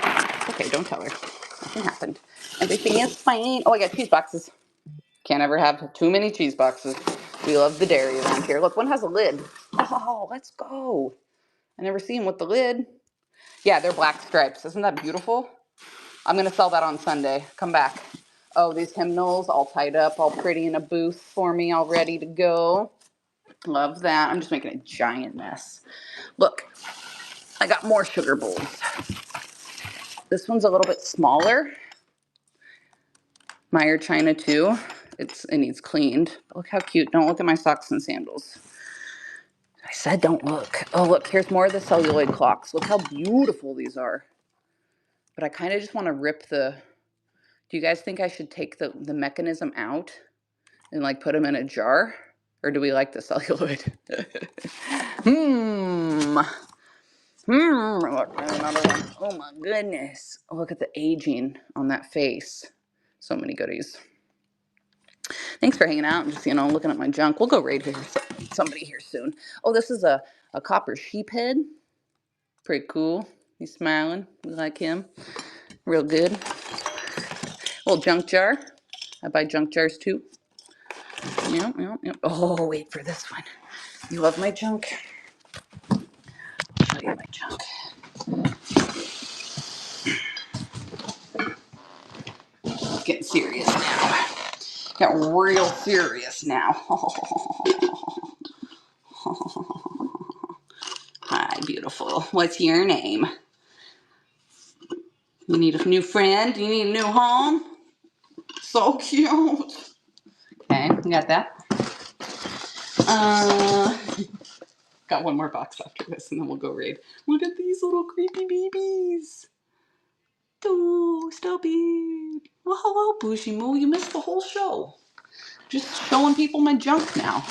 Okay, don't tell her. Nothing happened. Everything is fine. Oh, I got cheese boxes. Can't ever have too many cheese boxes. We love the dairy around here. Look, one has a lid. Oh, let's go. I never see them with the lid. Yeah, they're black stripes. Isn't that beautiful? I'm going to sell that on Sunday. Come back. Oh, these hymnals all tied up, all pretty in a booth for me, all ready to go. Love that. I'm just making a giant mess. Look, I got more sugar bowls. This one's a little bit smaller. Meyer China too. It needs cleaned. Look how cute. Don't look at my socks and sandals. I said don't look. Oh, look, here's more of the celluloid clocks. Look how beautiful these are. But I kind of just want to rip the... Do you guys think I should take the mechanism out and like put them in a jar? Or do we like the celluloid? Look, there's another one. Oh my goodness. Look at the aging on that face. So many goodies. Thanks for hanging out and just, looking at my junk. We'll go raid here, somebody here soon. Oh, this is a copper sheephead. Pretty cool. He's smiling. We like him. Real good. Little junk jar. I buy junk jars too. Yep. Oh, wait for this one. You love my junk? I'll show you my junk. Getting serious now. Got real serious now. Hi, beautiful. What's your name? You need a new friend? You need a new home? So cute. Okay, you got that? Got one more box after this, and then we'll go raid. Look at these little creepy babies. Oh, stop it. Well, hello, Bushy Moo. You missed the whole show. Just showing people my junk now.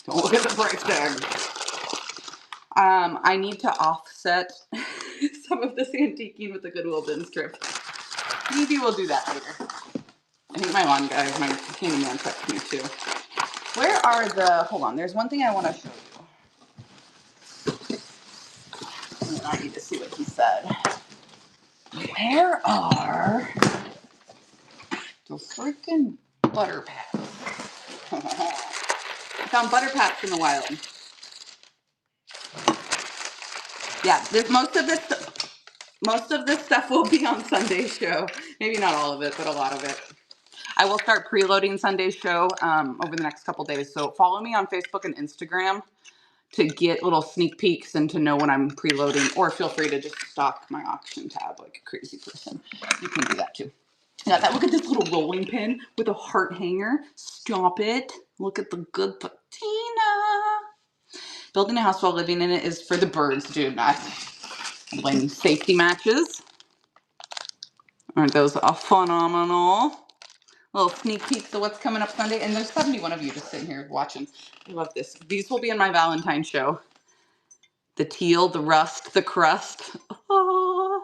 Don't look at the price tag. I need to offset some of this antiquing with the Goodwill bin strip. Maybe we'll do that later. I think my lawn guy, my handyman texted me too. Where are the, hold on, there's one thing I want to show you. And I need to see what he said. Where are the freaking butter pads? I found butter pads in the wild. Yeah, most of this stuff will be on Sunday's show. Maybe not all of it, but a lot of it. I will start preloading Sunday's show over the next couple days. So follow me on Facebook and Instagram to get little sneak peeks and to know when I'm preloading, or feel free to just stalk my auction tab like a crazy person. You can do that too. Yeah, look at this little rolling pin with a heart hanger. Stop it. Look at the good patina. Building a house while living in it is for the birds, dude. Not when safety matches. Aren't those phenomenal? Little sneak peeks of what's coming up Sunday. And there's 71 of you just sitting here watching. I love this. These will be in my Valentine's show. The teal, the rust, the crust. Oh,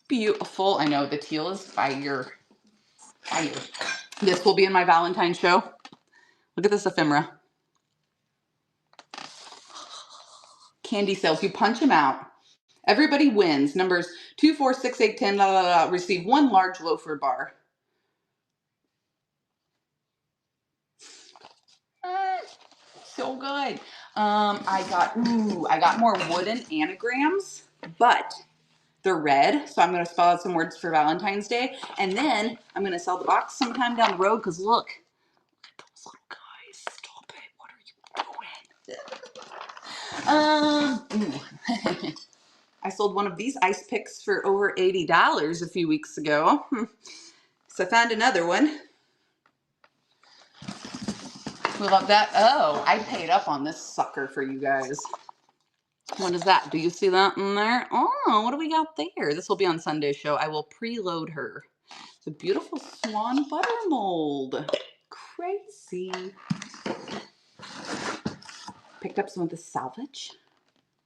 beautiful. I know the teal is fire. Fire. This will be in my Valentine's show. Look at this ephemera. Candy sales. You punch them out. Everybody wins. Numbers 2, 4, 6, 8, 10, receive one large loafer bar. So good. I got more wooden anagrams, but they're red, so I'm going to spell out some words for Valentine's Day, and then I'm going to sell the box sometime down the road, because look at those little guys. Stop it. What are you doing? I sold one of these ice picks for over $80 a few weeks ago, so I found another one. We love that. Oh, I paid up on this sucker for you guys. What is that? Do you see that in there? Oh, what do we got there? This will be on Sunday's show. I will preload her. It's a beautiful swan butter mold. Crazy. Picked up some of the salvage.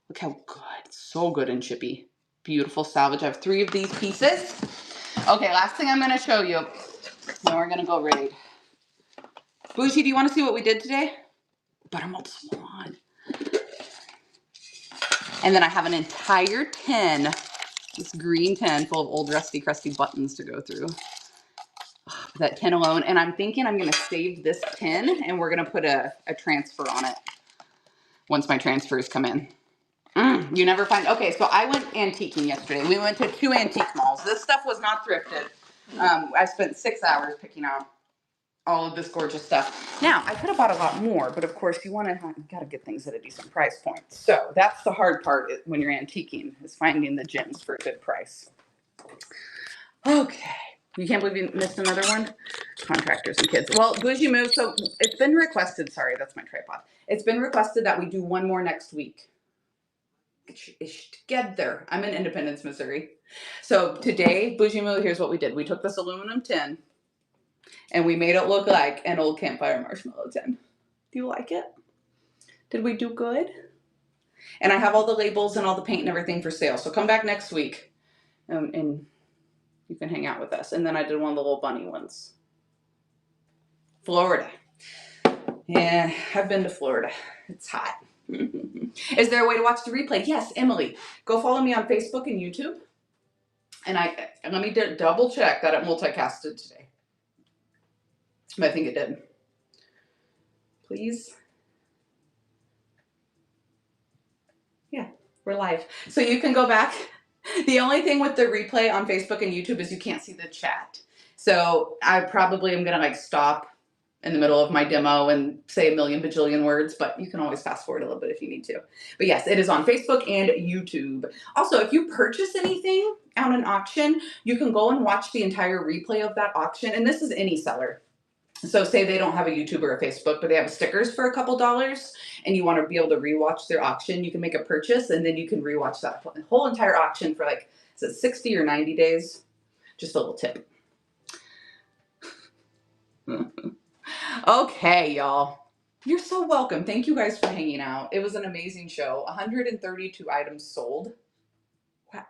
Look how good. So good and chippy. Beautiful salvage. I have 3 of these pieces. Okay, last thing I'm going to show you. Then we're going to go raid. Bougie, do you want to see what we did today? Buttermilk swan. And then I have an entire tin, this green tin full of old rusty crusty buttons to go through. That tin alone. And I'm thinking I'm going to save this tin and we're going to put a transfer on it once my transfers come in. You never find. Okay, so I went antiquing yesterday. We went to 2 antique malls. This stuff was not thrifted. I spent 6 hours picking out all of this gorgeous stuff. Now, I could have bought a lot more, but of course you gotta get things at a decent price point. So that's the hard part when you're antiquing, is finding the gems for a good price. Okay. You can't believe you missed another one? Contractors and kids. Well, Bougie Moo, so it's been requested, sorry, that's my tripod. It's been requested that we do one more next week. Get your ish together. I'm in Independence, Missouri. So today, Bougie Moo, here's what we did. We took this aluminum tin and we made it look like an old campfire marshmallow tin. Do you like it? Did we do good? And I have all the labels and all the paint and everything for sale. So come back next week and you can hang out with us. And then I did one of the little bunny ones. Florida. Yeah, I've been to Florida. It's hot. Is there a way to watch the replay? Yes, Emily. Go follow me on Facebook and YouTube. And let me double check that it multicasted today. But I think it did. Please. Yeah, we're live. So you can go back. The only thing with the replay on Facebook and YouTube is you can't see the chat. So I probably am going to stop in the middle of my demo and say a million bajillion words, but you can always fast forward a little bit if you need to. But yes, it is on Facebook and YouTube. Also, if you purchase anything on an auction, you can go and watch the entire replay of that auction. And this is any seller. So say they don't have a YouTube or a Facebook, but they have stickers for a couple dollars and you want to be able to rewatch their auction, you can make a purchase and then you can rewatch that whole entire auction for like, is it 60 or 90 days? Just a little tip. Okay, y'all. You're so welcome. Thank you guys for hanging out. It was an amazing show. 132 items sold. Wow.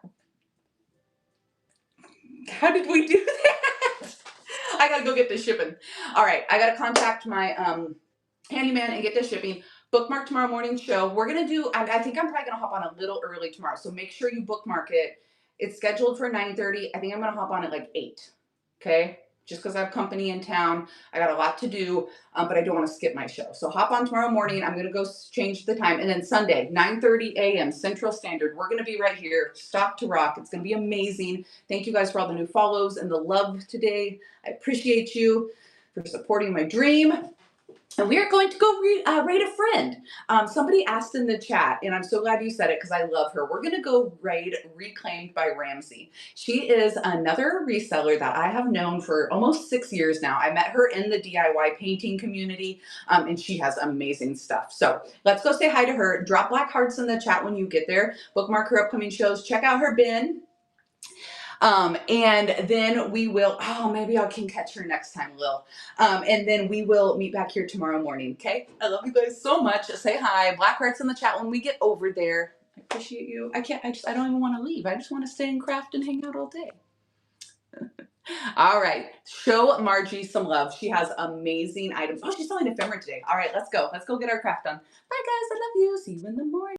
How did we do that? I gotta go get this shipping. All right, I gotta contact my handyman and get this shipping. Bookmark tomorrow morning's show. We're gonna do, I think I'm probably gonna hop on a little early tomorrow. So make sure you bookmark it. It's scheduled for 9:30. I think I'm gonna hop on at like 8. Okay? Just because I have company in town. I got a lot to do, but I don't want to skip my show. So hop on tomorrow morning. I'm gonna go change the time. And then Sunday, 9:30 a.m. Central Standard. We're gonna be right here, stock to rock. It's gonna be amazing. Thank you guys for all the new follows and the love today. I appreciate you for supporting my dream. And we are going to go raid a friend. Somebody asked in the chat, and I'm so glad you said it because I love her. We're going to go raid Reclaimed by Ramsey. She is another reseller that I have known for almost 6 years now. I met her in the DIY painting community, and she has amazing stuff. So let's go say hi to her. Drop black hearts in the chat when you get there. Bookmark her upcoming shows. Check out her bin. And then we will, maybe I can catch her next time, Lil. And then we will meet back here tomorrow morning, okay? I love you guys so much. Say hi. Black hearts in the chat when we get over there. I appreciate you. I don't even want to leave. I just want to stay and craft and hang out all day. All right. Show Margie some love. She has amazing items. Oh, she's selling ephemera today. All right, let's go. Let's go get our craft done. Bye, guys. I love you. See you in the morning.